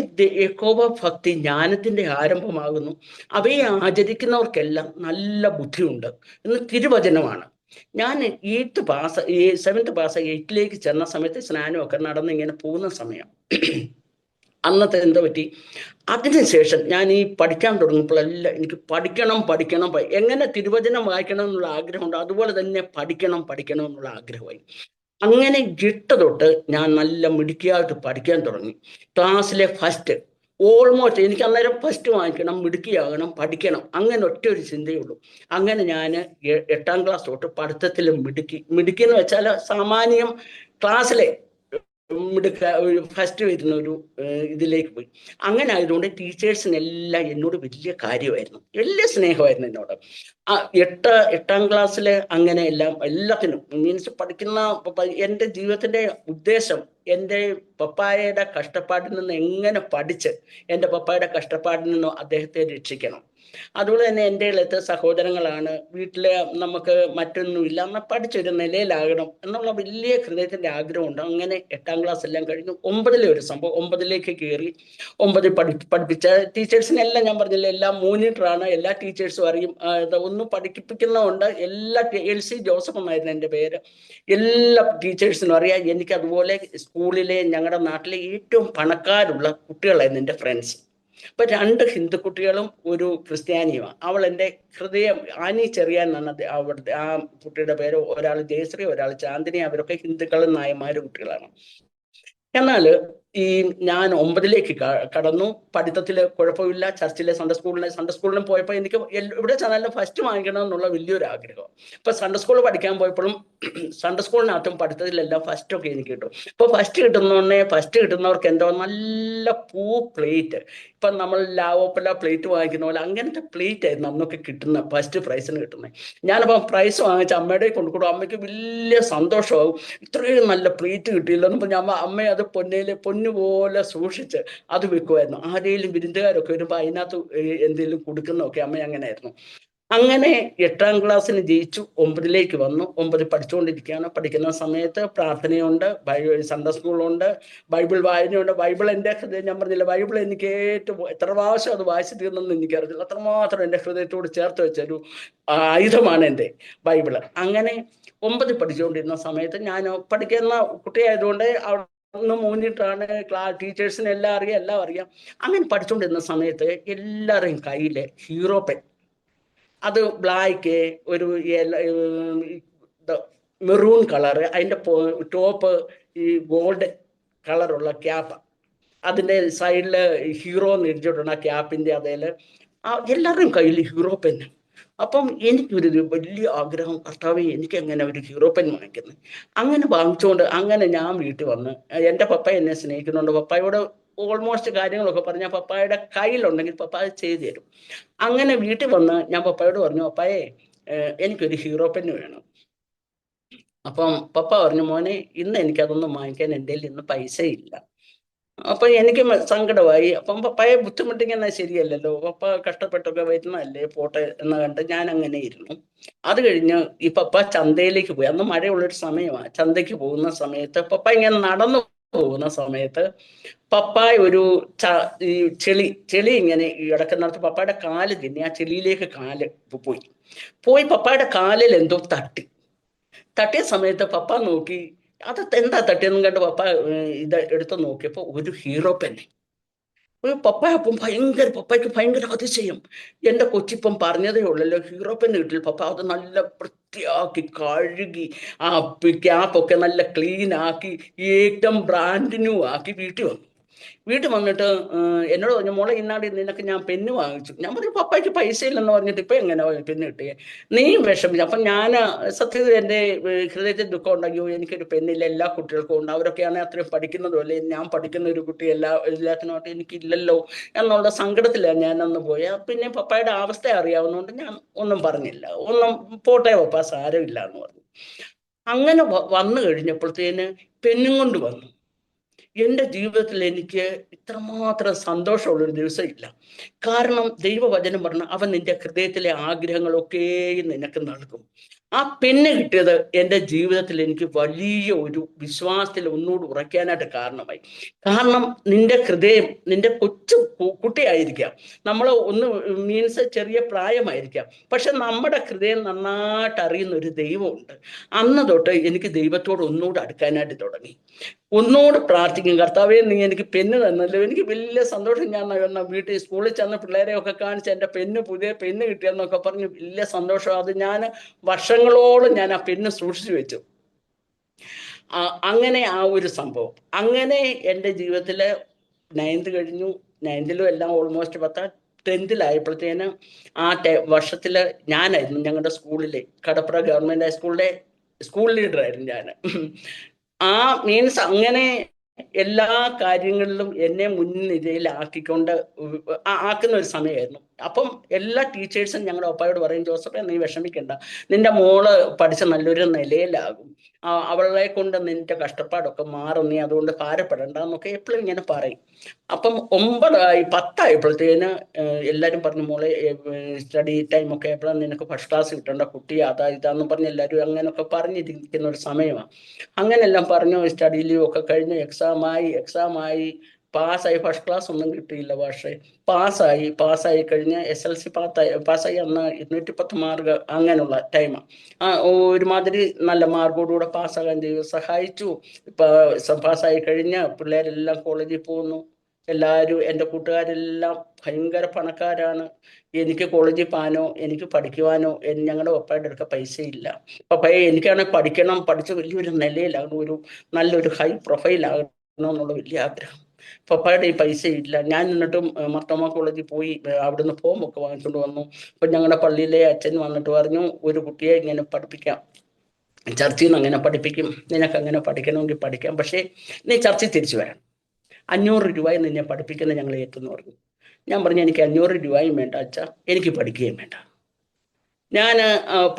യഹോവ ഭക്തി ജ്ഞാനത്തിന്റെ ആരംഭമാകുന്നു, അവയെ ആചരിക്കുന്നവർക്കെല്ലാം നല്ല ബുദ്ധിയുണ്ട് എന്ന് തിരുവചനമാണ്. ഞാൻ 7th പാസ് 8ലേക്ക് ചെന്ന സമയത്ത് സ്നാനമൊക്കെ നടന്ന് ഇങ്ങനെ പോകുന്ന സമയം അന്നത്തെ എന്തോ പറ്റി, അതിനുശേഷം ഞാൻ ഈ പഠിക്കാൻ തുടങ്ങിയപ്പോഴെല്ലാം എനിക്ക് പഠിക്കണം എങ്ങനെ തിരുവചനം വായിക്കണം എന്നുള്ള ആഗ്രഹമുണ്ട്, അതുപോലെ തന്നെ പഠിക്കണം എന്നുള്ള ആഗ്രഹമായി. അങ്ങനെ തൊട്ട് ഞാൻ നല്ല മിടുക്കിയായിട്ട് പഠിക്കാൻ തുടങ്ങി. ക്ലാസ്സിലെ ഫസ്റ്റ്, ഓൾമോസ്റ്റ് എനിക്ക് അന്നേരം ഫസ്റ്റ് വാങ്ങിക്കണം, മിടുക്കിയാകണം, പഠിക്കണം, അങ്ങനെ ഒറ്റ ഒരു ചിന്തയുള്ളൂ. അങ്ങനെ ഞാൻ 8ാം ക്ലാസ് തൊട്ട് പഠിത്തത്തിൽ മിടുക്കി എന്ന് വെച്ചാൽ സാമാന്യം ക്ലാസ്സിലെ ഫസ്റ്റ് വരുന്ന ഒരു ഇതിലേക്ക് പോയി. അങ്ങനെ ആയതുകൊണ്ട് ടീച്ചേഴ്സിനെല്ലാം എന്നോട് വലിയ കാര്യമായിരുന്നു, വലിയ സ്നേഹമായിരുന്നു എന്നോട്. 8ാം ക്ലാസ്സില് അങ്ങനെ എല്ലാത്തിനും മീൻസ് പഠിക്കുന്ന എൻ്റെ ജീവിതത്തിന്റെ ഉദ്ദേശം എൻ്റെ പപ്പായയുടെ കഷ്ടപ്പാടിൽ നിന്ന് എങ്ങനെ പഠിച്ച് എൻ്റെ പപ്പായയുടെ കഷ്ടപ്പാടിൽ നിന്ന് അദ്ദേഹത്തെ രക്ഷിക്കണം. അതുപോലെ തന്നെ എൻ്റെ ഇളത്തെ സഹോദരങ്ങളാണ്, വീട്ടില് നമുക്ക് മറ്റൊന്നുമില്ല, എന്നാൽ പഠിച്ചൊരു നിലയിലാകണം എന്നുള്ള വലിയ ഹൃദയത്തിന്റെ ആഗ്രഹമുണ്ട്. അങ്ങനെ 8ാം ക്ലാസ് എല്ലാം കഴിഞ്ഞു. 9ലെ ഒരു സംഭവം, 9ലേക്ക് കയറി. 9 പഠിപ്പിച്ച ടീച്ചേഴ്സിനെല്ലാം ഞാൻ പറഞ്ഞില്ല, എല്ലാം മോണിറ്ററാണ്, എല്ലാ ടീച്ചേഴ്സും അറിയും. ഒന്നും പഠിപ്പിക്കുന്നതുകൊണ്ട് എല്ലാ LC ജോസഫ് എന്നായിരുന്നു എൻ്റെ പേര്. എല്ലാ ടീച്ചേഴ്സിനും അറിയാം. എനിക്ക് അതുപോലെ സ്കൂളിലെ ഞങ്ങളുടെ നാട്ടിലെ ഏറ്റവും പണക്കാരുള്ള കുട്ടികളായിരുന്നു എൻ്റെ ഫ്രണ്ട്സ്. ഇപ്പൊ 2 ഹിന്ദു കുട്ടികളും ഒരു ക്രിസ്ത്യാനിയുമാണ്. അവൾ എൻ്റെ ഹൃദയം, ആനി ചെറിയാൻ എന്നാണ് അവിടുത്തെ ആ കുട്ടിയുടെ പേര്. ഒരാൾ ജയശ്രീ, ഒരാൾ ചാന്ദിനി. അവരൊക്കെ ഹിന്ദുക്കളും നായന്മാരും കുട്ടികളാണ്. എന്നാൽ ഈ ഞാൻ 9ലേക്ക് കടന്നു. പഠിത്തത്തിൽ കുഴപ്പമില്ല. ചർച്ചിലെ സൺഡേ സ്കൂളിലും പോയപ്പോൾ എനിക്ക് ഇവിടെ ചെന്നാലും ഫസ്റ്റ് വാങ്ങിക്കണം എന്നുള്ള വലിയൊരു ആഗ്രഹം. ഇപ്പൊ സൺഡേ സ്കൂൾ പഠിക്കാൻ പോയപ്പോഴും സൺഡേ സ്കൂളിനകത്തും പഠിത്തത്തിലെല്ലാം ഫസ്റ്റ് ഒക്കെ എനിക്ക് കിട്ടും. ഇപ്പൊ ഫസ്റ്റ് കിട്ടുന്നവർക്ക് എന്തോ നല്ല പ്ലേറ്റ്, ഇപ്പൊ നമ്മൾ ലാവോപ്പല പ്ലേറ്റ് വാങ്ങിക്കുന്ന പോലെ അങ്ങനത്തെ പ്ലേറ്റ് ആയിരുന്നു അന്നൊക്കെ കിട്ടുന്ന, ഫസ്റ്റ് പ്രൈസിന് കിട്ടുന്നത്. ഞാനപ്പോൾ പ്രൈസ് വാങ്ങിച്ച് അമ്മയുടെ കൊണ്ടുകൊടുക്കും. അമ്മയ്ക്ക് വലിയ സന്തോഷമാകും, ഇത്രയും നല്ല പ്ലേറ്റ് കിട്ടിയില്ലെന്ന് പറഞ്ഞാൽ അമ്മ അത് പൊന്നുപോലെ സൂക്ഷിച്ച് അത് വെക്കുമായിരുന്നു. ആരെങ്കിലും വിരുന്നുകാരൊക്കെ വരുമ്പോൾ അതിനകത്ത് എന്തെങ്കിലും കൊടുക്കുന്നതൊക്കെ അമ്മ അങ്ങനെ ആയിരുന്നു. അങ്ങനെ 8ാം ക്ലാസ്സിന് ജയിച്ചു. 9ലേക്ക് വന്നു. 9 പഠിച്ചുകൊണ്ടിരിക്കുകയാണ്. പഠിക്കുന്ന സമയത്ത് പ്രാർത്ഥനയുണ്ട്, സൺഡേ സ്കൂളുണ്ട്, ബൈബിൾ വായനയുണ്ട്. ബൈബിൾ എൻ്റെ ഹൃദയം, ഞാൻ പറഞ്ഞില്ല, ബൈബിൾ എനിക്ക് ഏറ്റവും എത്ര പ്രാവശ്യം അത് വായിച്ചു തീർന്നെന്ന് എനിക്കറിയില്ല. അത്രമാത്രം എൻ്റെ ഹൃദയത്തോട് ചേർത്ത് വെച്ചൊരു ആയുധമാണ് എൻ്റെ ബൈബിള്. അങ്ങനെ 9 പഠിച്ചുകൊണ്ടിരുന്ന സമയത്ത് ഞാൻ പഠിക്കുന്ന കുട്ടിയായതുകൊണ്ട് ഒന്ന് മൂന്നിട്ടാണ് ടീച്ചേഴ്സിന് എല്ലാം അറിയാം. അങ്ങനെ പഠിച്ചുകൊണ്ടിരുന്ന സമയത്ത് എല്ലാവരുടെയും കയ്യില് ഹീറോ പെൻ, അത് ബ്ലാക്ക്, ഒരു മെറൂൺ കളറ്, അതിൻ്റെ ടോപ്പ് ഈ ഗോൾഡ് കളറുള്ള ക്യാപ്പ്, അതിൻ്റെ സൈഡിൽ ഹീറോ എന്ന് എഴുതിയിട്ടുണ്ട് ആ ക്യാപ്പിൻ്റെ അതേല്. എല്ലാവരുടെയും കയ്യിൽ ഹീറോ പെൻ. അപ്പം എനിക്കൊരു വലിയ ആഗ്രഹം, കർത്താവേ എനിക്ക് എങ്ങനെ ഒരു ഹീറോ പെൻ വാങ്ങിക്കുന്നത്. അങ്ങനെ വാങ്ങിച്ചുകൊണ്ട് അങ്ങനെ ഞാൻ വീട്ടിൽ വന്ന്, എൻ്റെ പപ്പ എന്നെ സ്നേഹിക്കുന്നുണ്ട്. പപ്പായോട് ഓൾമോസ്റ്റ് കാര്യങ്ങളൊക്കെ പറഞ്ഞാൽ പപ്പായുടെ കയ്യിലുണ്ടെങ്കിൽ പപ്പ അത് ചെയ്തു തരും. അങ്ങനെ വീട്ടിൽ വന്ന് ഞാൻ പപ്പായോട് പറഞ്ഞു, പപ്പായെ എനിക്കൊരു ഹീറോ പെന്ന് വേണം. അപ്പം പപ്പ പറഞ്ഞു, മോനെ ഇന്ന് എനിക്കതൊന്നും വാങ്ങിക്കാൻ എൻ്റെ ഇന്ന് പൈസ ഇല്ല. അപ്പൊ എനിക്ക് സങ്കടമായി. അപ്പം പപ്പായെ ബുദ്ധിമുട്ടിക്കുന്ന ശരിയല്ലല്ലോ, പപ്പ കഷ്ടപ്പെട്ടൊക്കെ വരുന്നതല്ലേ, പോട്ടെ എന്ന് കണ്ട് ഞാൻ അങ്ങനെ ഇരുന്നു. അത് കഴിഞ്ഞ് ഈ പപ്പ ചന്തയിലേക്ക് പോയി. അന്ന് മഴയുള്ളൊരു സമയമാണ്. ചന്തയ്ക്ക് പോകുന്ന സമയത്ത് പപ്പ ഇങ്ങനെ നടന്നു പോകുന്ന സമയത്ത് പപ്പായ ഒരു ഈ ചെളി ഇങ്ങനെ കിടക്കുന്നിടത്ത് പപ്പായുടെ കാല് തിന്നി ആ ചെളിയിലേക്ക് കാല് പോയി പപ്പായുടെ കാലിൽ എന്തോ തട്ടിയ സമയത്ത് പപ്പ നോക്കി അത് എന്താ തട്ടിയെന്നും കണ്ട് പപ്പ ഇത് എടുത്ത് നോക്കിയപ്പോ ഒരു ഹീറോ പെന്നെ. അപ്പം പപ്പയ്ക്ക് ഭയങ്കര അതിശയം. എന്റെ കൊച്ചിപ്പം പറഞ്ഞതേ ഉള്ളല്ലോ ഹീറോ പെൻ കിട്ടില്ല. പപ്പ അത് നല്ല വൃത്തിയാക്കി കഴുകി ആ ക്യാപ്പൊക്കെ നല്ല ക്ലീൻ ആക്കി ഏറ്റവും ബ്രാൻഡ് ന്യൂ ആക്കി വീട്ടിൽ വന്നിട്ട് എന്നോട് പറഞ്ഞു, മോളെ ഇന്നാടി നിനക്ക് ഞാൻ പെന്ന് വാങ്ങിച്ചു. ഞാൻ പറഞ്ഞു പപ്പയ്ക്ക് പൈസ ഇല്ലെന്ന് പറഞ്ഞിട്ട് ഇപ്പൊ എങ്ങനെ പെന്ന് കിട്ടിയേ, നീയും വിഷമിച്ചു. അപ്പം ഞാൻ സത്യത്തിൽ എൻ്റെ ഹൃദയത്തിൽ ദുഃഖം ഉണ്ടാക്കിയോ, എനിക്കൊരു പെന്നില്ല, എല്ലാ കുട്ടികൾക്കും ഉണ്ട്, അവരൊക്കെയാണ് അത്രയും പഠിക്കുന്നതുമല്ലേ, ഞാൻ പഠിക്കുന്ന ഒരു കുട്ടി എല്ലാത്തിനായിട്ട് എനിക്കില്ലല്ലോ എന്നുള്ള സങ്കടത്തിലാണ് ഞാനന്ന് പോയി. പിന്നെ പപ്പായുടെ അവസ്ഥ അറിയാവുന്നതുകൊണ്ട് ഞാൻ ഒന്നും പറഞ്ഞില്ല, പോട്ടെ പപ്പ സാരമില്ല എന്ന് പറഞ്ഞു. അങ്ങനെ വന്നു കഴിഞ്ഞപ്പോഴത്തേന് പെന്നും കൊണ്ട് വന്നു. എൻ്റെ ജീവിതത്തിൽ എനിക്ക് ഇത്രമാത്രം സന്തോഷമുള്ളൊരു ദിവസം ഇല്ല. കാരണം ദൈവവചനം പറഞ്ഞ അവൻ നിന്റെ ഹൃദയത്തിലെ ആഗ്രഹങ്ങളൊക്കെയും നിനക്ക് നൽകും. ആ പെണ്ണ് കിട്ടിയത് എൻ്റെ ജീവിതത്തിൽ എനിക്ക് വലിയ ഒരു വിശ്വാസത്തിൽ ഒന്നുകൂടി ഉറയ്ക്കാനായിട്ട് കാരണമായി. കാരണം നിന്റെ ഹൃദയം, നിന്റെ കൊച്ചു കുട്ടിയായിരിക്കാം, നമ്മൾ മീൻസ് ചെറിയ പ്രായമായിരിക്കാം, പക്ഷെ നമ്മുടെ ഹൃദയം നന്നായിട്ട് അറിയുന്ന ഒരു ദൈവമുണ്ട്. അന്ന് തൊട്ട് എനിക്ക് ദൈവത്തോട് ഒന്നുകൂടെ അടുക്കാനായിട്ട് തുടങ്ങി. ഒന്നുകൂടെ പ്രാർത്ഥിക്കും, കർത്താവേ നീ എനിക്ക് പെന്ന് തന്നല്ലോ, എനിക്ക് വലിയ സന്തോഷം. ഞാൻ വീട്ടിൽ സ്കൂളിൽ ചെന്ന് പിള്ളേരെയൊക്കെ കാണിച്ച് എൻ്റെ പുതിയ പെന്ന് കിട്ടിയെന്നൊക്കെ പറഞ്ഞ് വലിയ സന്തോഷം. അത് ഞാൻ വർഷങ്ങളോളം ഞാൻ ആ പെന്ന് സൂക്ഷിച്ചു വെച്ചു. അങ്ങനെ ആ ഒരു സംഭവം. അങ്ങനെ എൻ്റെ ജീവിതത്തില് 9th കഴിഞ്ഞു. 9th എല്ലാം ഓൾമോസ്റ്റ് 10th ആ വർഷത്തില് ഞാനായിരുന്നു ഞങ്ങളുടെ സ്കൂളിലെ കടപ്ര ഗവൺമെന്റ് ഹൈസ്കൂളിലെ സ്കൂൾ ലീഡറായിരുന്നു ഞാൻ. ആ മീൻസ് അങ്ങനെ എല്ലാ കാര്യങ്ങളിലും എന്നെ മുൻനിരയിലാക്കിക്കൊണ്ട് ആക്കുന്ന ഒരു സമയമായിരുന്നു. അപ്പം എല്ലാ ടീച്ചേഴ്സും ഞങ്ങളുടെ ഒപ്പായോട് പറയും, ജോസഫേ നീ വിഷമിക്കണ്ട, നിന്റെ മോള് പഠിച്ച നല്ലൊരു നിലയിലാകും, അവളെ കൊണ്ട് നിന്റെ കഷ്ടപ്പാടൊക്കെ മാറും, നീ അതുകൊണ്ട് ഭാരപ്പെടണ്ട എന്നൊക്കെ എപ്പോഴും ഇങ്ങനെ പറയും. അപ്പം 10 ആയപ്പോഴത്തേന് എല്ലാവരും പറഞ്ഞു, മോളെ സ്റ്റഡി ടൈമൊക്കെ എപ്പോഴും നിനക്ക് ഫസ്റ്റ് ക്ലാസ് കിട്ടേണ്ട കുട്ടി, ഇതാന്ന് പറഞ്ഞ് എല്ലാവരും അങ്ങനെയൊക്കെ പറഞ്ഞിരിക്കുന്ന ഒരു സമയമാണ്. അങ്ങനെല്ലാം പറഞ്ഞു. സ്റ്റഡി ലീവ് ഒക്കെ കഴിഞ്ഞ് എക്സാമായി പാസ്സായി. ഫസ്റ്റ് ക്ലാസ് ഒന്നും കിട്ടിയില്ല, പക്ഷേ പാസ്സായി കഴിഞ്ഞ് SLC പാസ്സായി. അന്ന് 210 മാർക്ക് അങ്ങനെയുള്ള ടൈമാണ്. ഒരുമാതിരി നല്ല മാർക്കോടുകൂടെ പാസ്സാകാൻ ദൈവം സഹായിച്ചു. പാസ്സായി കഴിഞ്ഞ് പിള്ളേരെല്ലാം കോളേജിൽ പോകുന്നു. എല്ലാവരും എൻ്റെ കൂട്ടുകാരെല്ലാം ഭയങ്കര പണക്കാരാണ്. എനിക്ക് കോളേജിൽ പോകാനോ എനിക്ക് പഠിക്കുവാനോ ഞങ്ങളുടെ പപ്പായുടെ അടുക്ക പൈസ ഇല്ല. പപ്പയെ എനിക്കാണെങ്കിൽ പഠിച്ച് വലിയൊരു നിലയിലാകണം, നല്ലൊരു ഹൈ പ്രൊഫൈലാകണം എന്നുള്ള വലിയ ആഗ്രഹം. പപ്പായുടെ ഈ പൈസ ഇല്ല. ഞാൻ എന്നിട്ടും മർത്തോമ കോളേജിൽ പോയി അവിടുന്ന് ഫോമൊക്കെ വാങ്ങിച്ചുകൊണ്ട് വന്നു. അപ്പം ഞങ്ങളുടെ പള്ളിയിലെ അച്ഛൻ വന്നിട്ട് പറഞ്ഞു, ഒരു കുട്ടിയെ ഇങ്ങനെ പഠിപ്പിക്കാം, ചർച്ചിൽ നിന്ന് അങ്ങനെ പഠിപ്പിക്കും, നിനക്ക് അങ്ങനെ പഠിക്കണമെങ്കിൽ പഠിക്കാം, പക്ഷേ നീ ചർച്ചിൽ തിരിച്ചു വരണം, 500 രൂപയും നിന്നെ പഠിപ്പിക്കുന്നത് ഞങ്ങൾ ഏറ്റെന്ന് പറഞ്ഞു. ഞാൻ പറഞ്ഞു, എനിക്ക് 500 രൂപയും വേണ്ട അച്ഛാ, എനിക്ക് പഠിക്കുകയും വേണ്ട. ഞാൻ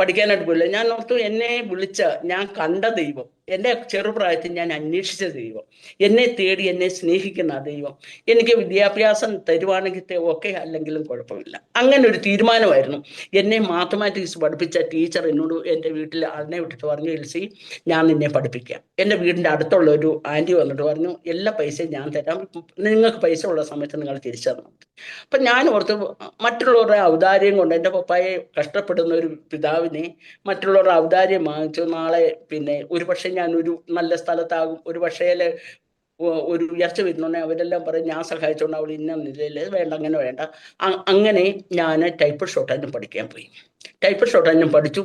പഠിക്കാനായിട്ട് പോയില്ല. ഞാൻ ഓർത്തു, എന്നെ വിളിച്ച, ഞാൻ കണ്ട ദൈവം, എൻ്റെ ചെറുപ്രായത്തിൽ ഞാൻ അന്വേഷിച്ച ദൈവം, എന്നെ തേടി എന്നെ സ്നേഹിക്കുന്ന ആ ദൈവം എനിക്ക് വിദ്യാഭ്യാസം തരുവാണെങ്കിൽ ഒക്കെ, അല്ലെങ്കിലും കുഴപ്പമില്ല. അങ്ങനെ ഒരു തീരുമാനമായിരുന്നു. എന്നെ മാത്തമാറ്റിക്സ് പഠിപ്പിച്ച ടീച്ചർ എന്നോട് എൻ്റെ വീട്ടിൽ അതിനെ വിട്ടിട്ട് പറഞ്ഞു, എൽസി ഞാൻ നിന്നെ പഠിപ്പിക്കാം. എൻ്റെ വീടിൻ്റെ അടുത്തുള്ള ഒരു ആൻറ്റി വന്നിട്ട് പറഞ്ഞു, എല്ലാ പൈസയും ഞാൻ തരാം, നിങ്ങൾക്ക് പൈസ ഉള്ള സമയത്ത് നിങ്ങൾ തിരിച്ചു തരണം. അപ്പം ഞാൻ ഓർത്ത്, മറ്റുള്ളവരുടെ ഔദാര്യം കൊണ്ട് എൻ്റെ പപ്പായെ കഷ്ടപ്പെടുന്ന ഒരു പിതാവിനെ മറ്റുള്ളവരുടെ ഔദാര്യം വാങ്ങിച്ചു നാളെ പിന്നെ ഒരു പക്ഷേ ഞാൻ ഒരു നല്ല സ്ഥലത്താകും, ഒരു പക്ഷേല് ഒരു ഉയർച്ച വരുന്നുണ്ടെങ്കിൽ അവരെല്ലാം പറയും ഞാൻ സഹായിച്ചുകൊണ്ട് അവൾ ഇന്ന നിലയിൽ, വേണ്ട അങ്ങനെ വേണ്ട. അങ്ങനെ ഞാൻ ടൈപ്പ് ഷോർട്ടാനും പഠിക്കാൻ പോയി. ടൈപ്പ് ഷോർട്ടാനും പഠിച്ചു.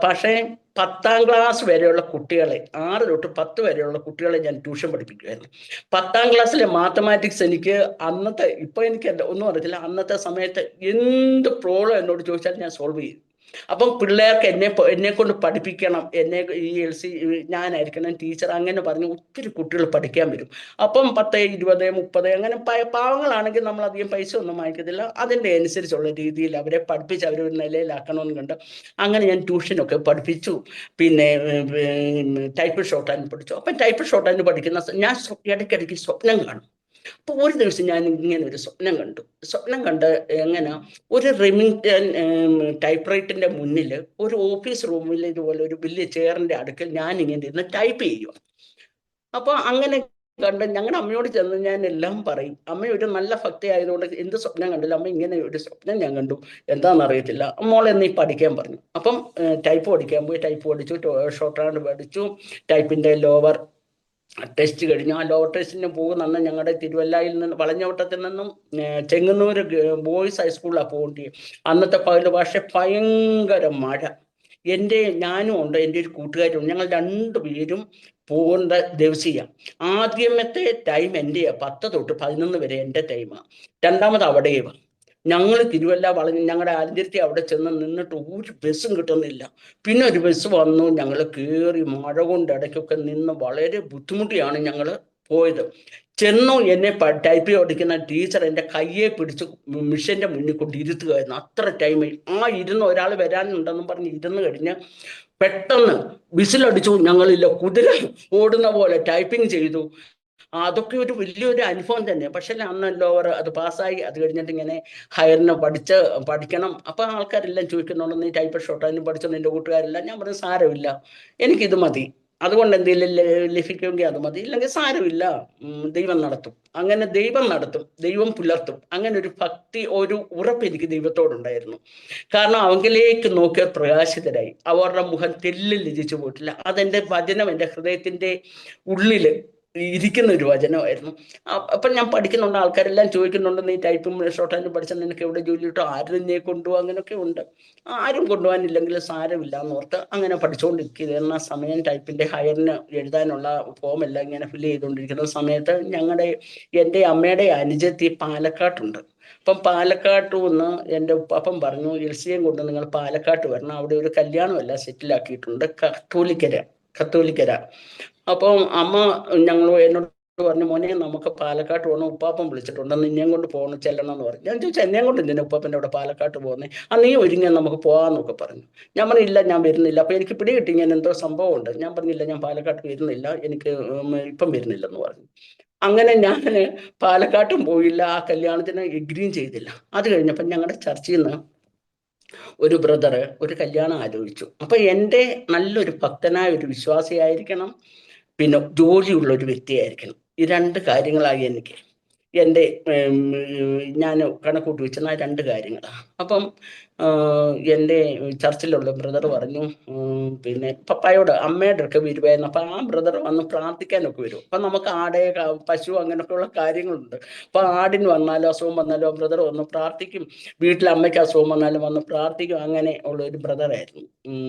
പക്ഷേ 10ാം ക്ലാസ് വരെയുള്ള കുട്ടികളെ, 6 തൊട്ട് 10 വരെയുള്ള കുട്ടികളെ ഞാൻ ട്യൂഷൻ പഠിപ്പിക്കുമായിരുന്നു. 10ാം ക്ലാസ്സിലെ മാത്തമാറ്റിക്സ് എനിക്ക് അന്നത്തെ, ഇപ്പൊ എനിക്ക് ഒന്നും അറിയത്തില്ല, അന്നത്തെ സമയത്ത് എന്ത് പ്രോബ്ലം എന്നോട് ചോദിച്ചാൽ ഞാൻ സോൾവ് ചെയ്യും. അപ്പം പിള്ളേർക്ക് എന്നെ കൊണ്ട് പഠിപ്പിക്കണം, ഈ LC ഞാനായിരിക്കണം ടീച്ചർ, അങ്ങനെ പറഞ്ഞ് ഒത്തിരി കുട്ടികൾ പഠിക്കാൻ വരും. അപ്പം 10, 20, 30 അങ്ങനെ പാവങ്ങളാണെങ്കിൽ നമ്മൾ അധികം പൈസ ഒന്നും വാങ്ങിക്കത്തില്ല, അതിൻ്റെ അനുസരിച്ചുള്ള രീതിയിൽ അവരെ പഠിപ്പിച്ച് അവരെ ഒരു നിലയിലാക്കണമെന്ന് കണ്ട് അങ്ങനെ ഞാൻ ട്യൂഷനൊക്കെ പഠിപ്പിച്ചു. പിന്നെ ടൈപ്പ് ഷോർട്ടാൻ പഠിച്ചു. അപ്പം ടൈപ്പ് ഷോർട്ടാൻ പഠിക്കുന്ന ഞാൻ ഇടയ്ക്കിടയ്ക്ക് സ്വപ്നം കാണും. അപ്പൊ ഒരു ദിവസം ഞാൻ ഇങ്ങനെ ഒരു സ്വപ്നം കണ്ട് എങ്ങനെ ഒരു റിമിംഗ്ടൺ ടൈപ്പ് റൈറ്ററിന്റെ മുന്നിൽ ഒരു ഓഫീസ് റൂമിൽ ഇതുപോലെ ഒരു വലിയ ചെയറിന്റെ അടുക്കൽ ഞാൻ ഇങ്ങനെ ഇരുന്ന് ടൈപ്പ് ചെയ്യുക. അപ്പോൾ അങ്ങനെ കണ്ട് ഞങ്ങളുടെ അമ്മയോട് ചെന്ന് ഞാൻ എല്ലാം പറയും. അമ്മ ഒരു നല്ല ഭക്തി ആയതുകൊണ്ട് എന്ത് സ്വപ്നം കണ്ടില്ല, അമ്മ ഇങ്ങനെ ഒരു സ്വപ്നം ഞാൻ കണ്ടു, എന്താണെന്ന് അറിയത്തില്ല, മോളെ നീ പഠിക്കാൻ പറഞ്ഞു. അപ്പം ടൈപ്പ് പഠിക്കാൻ പോയി, ടൈപ്പ് പഠിച്ചു, ഷോർട്ട് ഹാൻഡ് പഠിച്ചു, ടൈപ്പിന്റെ ലോവർ ടെസ്റ്റ് കഴിഞ്ഞു. ആ ലോവർ ടെസ്റ്റിന് പോകുന്ന ഞങ്ങളുടെ തിരുവല്ലയിൽ നിന്ന് വളഞ്ഞവട്ടത്തിൽ നിന്നും ചെങ്ങന്നൂര് ബോയ്സ് ഹൈസ്കൂളിലാണ് പോകേണ്ടി. അന്നത്തെ പകല് പക്ഷെ ഭയങ്കര മഴ. ഞാനും ഉണ്ട്, എൻ്റെ ഒരു കൂട്ടുകാരും, ഞങ്ങൾ രണ്ടുപേരും പോകേണ്ട ദിവസം. ആദ്യമത്തെ ടൈം എൻ്റെയാ, 10 തൊട്ട് 11 വരെ എൻ്റെ ടൈമാണ്. രണ്ടാമത് അവിടെയും ഞങ്ങൾ തിരുവല്ല വളഞ്ഞ് ഞങ്ങളുടെ ആലഞ്ചേരി അവിടെ ചെന്ന് നിന്നിട്ട് ഒരു ബസ്സും കിട്ടുന്നില്ല. പിന്നെ ഒരു ബസ് വന്നു, ഞങ്ങൾ കയറി, മഴ കൊണ്ട് ഇടയ്ക്കൊക്കെ നിന്ന് വളരെ ബുദ്ധിമുട്ടിയാണ് ഞങ്ങൾ പോയത്. ചെന്നു, എന്നെ ടൈപ്പ് പഠിക്കുന്ന ടീച്ചർ എൻ്റെ കയ്യെ പിടിച്ച് മിഷന്റെ മുന്നിൽ കൊണ്ട് ഇരുത്തുകയായിരുന്നു. അത്ര ടൈമിൽ ഇരുന്ന് ഒരാൾ വരാനുണ്ടെന്നും പറഞ്ഞ് ഇരുന്ന് കഴിഞ്ഞ് പെട്ടെന്ന് വിസിലടിച്ചു. ഞങ്ങളില്ല, കുതിര ഓടുന്ന പോലെ ടൈപ്പിംഗ് ചെയ്തു. അതൊക്കെ ഒരു വലിയൊരു അനുഭവം തന്നെ. പക്ഷെ അന്ന് ലോവർ അത് പാസ്സായി. അത് കഴിഞ്ഞിട്ട് ഇങ്ങനെ ഹയറിന് പഠിക്കണം. അപ്പൊ ആൾക്കാരെല്ലാം ചോദിക്കുന്നുണ്ട്, നീ ടൈപ്പ് ഷോർട്ട് ഹാൻഡ് പഠിച്ചോ നിന്റെ കൂട്ടുകാരെല്ലാം? ഞാൻ പറഞ്ഞു സാരമില്ല, എനിക്കിത് മതി, അതുകൊണ്ട് എന്തെങ്കിലും ലഭിക്കുമെങ്കിൽ അത് മതി, ഇല്ലെങ്കിൽ സാരമില്ല, ദൈവം നടത്തും. അങ്ങനെ ദൈവം നടത്തും, ദൈവം പുലർത്തും. അങ്ങനെ ഒരു ഭക്തി, ഒരു ഉറപ്പ് എനിക്ക് ദൈവത്തോടുണ്ടായിരുന്നു. കാരണം അവങ്കിലേക്ക് നോക്കിയ പ്രകാശിതരായി, അവരുടെ മുഖം തെല്ലിൽ ലജിച്ചു പോയിട്ടില്ല. അതെന്റെ വചനം എൻ്റെ ഹൃദയത്തിന്റെ ഉള്ളില് ഇരിക്കുന്ന ഒരു വചനമായിരുന്നു. അപ്പം ഞാൻ പഠിക്കുന്നുണ്ട്, ആൾക്കാരെല്ലാം ചോദിക്കുന്നുണ്ട്, നീ ടൈപ്പും ഷോർട്ട് ഹാൻഡ് പഠിച്ചാൽ നിനക്ക് എവിടെ ജോലി കിട്ടും, ആരും നിന്നെ കൊണ്ടുപോകും, അങ്ങനെയൊക്കെ ഉണ്ട്. ആരും കൊണ്ടുപോകാനില്ലെങ്കിൽ സാരമില്ല എന്നോർത്ത് അങ്ങനെ പഠിച്ചുകൊണ്ടിരിക്കുന്ന സമയം ടൈപ്പിന്റെ ഹയറിന് എഴുതാനുള്ള ഫോം എല്ലാം ഇങ്ങനെ ഫില്ല് ചെയ്തുകൊണ്ടിരിക്കുന്ന സമയത്ത് എൻ്റെ അമ്മയുടെ അനുജത്തി പാലക്കാട്ടുണ്ട്. അപ്പം പാലക്കാട്ട് നിന്ന് എൻ്റെ ഉപ്പാപ്പൻ പറഞ്ഞു, എൽസിയും കൊണ്ട് നിങ്ങൾ പാലക്കാട്ട് വരണം, അവിടെ ഒരു കല്യാണമെല്ലാം സെറ്റിലാക്കിയിട്ടുണ്ട്, കത്തോലിക്കര. അപ്പം അമ്മ എന്നോട് പറഞ്ഞു, മോനെ നമുക്ക് പാലക്കാട്ട് പോകണം, ഉപ്പാപ്പൻ വിളിച്ചിട്ടുണ്ട്, നിന്നെയും കൊണ്ട് പോകണം, ചെല്ലണം എന്ന് പറഞ്ഞു. ഞാൻ ചോദിച്ചു, എന്നെയും കൊണ്ട് എന്തിനാ ഉപ്പാപ്പൻ്റെ അവിടെ പാലക്കാട്ട് പോകുന്നേ? നീ ഒരുങ്ങിയാൽ നമുക്ക് പോകാമെന്നൊക്കെ പറഞ്ഞു. ഞാൻ പറഞ്ഞില്ല, ഞാൻ വരുന്നില്ല. അപ്പൊ എനിക്ക് പിടി കിട്ടി ഇങ്ങനെ എന്തോ സംഭവം ഉണ്ട്. ഞാൻ പറഞ്ഞില്ല, ഞാൻ പാലക്കാട്ട് വരുന്നില്ല, എനിക്ക് ഇപ്പം വരുന്നില്ലെന്ന് പറഞ്ഞു. അങ്ങനെ ഞാൻ പാലക്കാട്ടും പോയില്ല, ആ കല്യാണത്തിന് എഗ്രിയും ചെയ്തില്ല. അത് കഴിഞ്ഞപ്പോൾ ഞങ്ങളുടെ ചർച്ചിൽ നിന്ന് ഒരു ബ്രദർ ഒരു കല്യാണം ആലോചിച്ചു. അപ്പൊ എൻ്റെ നല്ലൊരു ഭക്തനായ ഒരു വിശ്വാസിയായിരിക്കണം, പിന്നെ ജോലിയുള്ള ഒരു വ്യക്തിയായിരിക്കണം. ഈ 2 കാര്യങ്ങളായി എനിക്ക് ഞാൻ കണക്കൂട്ടി വെച്ചെന്ന 2 കാര്യങ്ങളാണ്. അപ്പം എൻ്റെ ചർച്ചിലുള്ള ബ്രദർ പറഞ്ഞു, പിന്നെ പപ്പായോട് അമ്മയുടെ ഒക്കെ വരുമായിരുന്നു. അപ്പം ആ ബ്രദർ വന്ന് പ്രാർത്ഥിക്കാനൊക്കെ വരും. അപ്പം നമുക്ക് പശു അങ്ങനെയൊക്കെയുള്ള കാര്യങ്ങളുണ്ട്. അപ്പം ആടിന് വന്നാലോ അസുഖം വന്നാലോ ബ്രദർ വന്ന് പ്രാർത്ഥിക്കും, വീട്ടിൽ അമ്മയ്ക്ക് അസുഖം വന്നാലും വന്ന് പ്രാർത്ഥിക്കും. അങ്ങനെ ഉള്ള ഒരു ബ്രദറായിരുന്നു.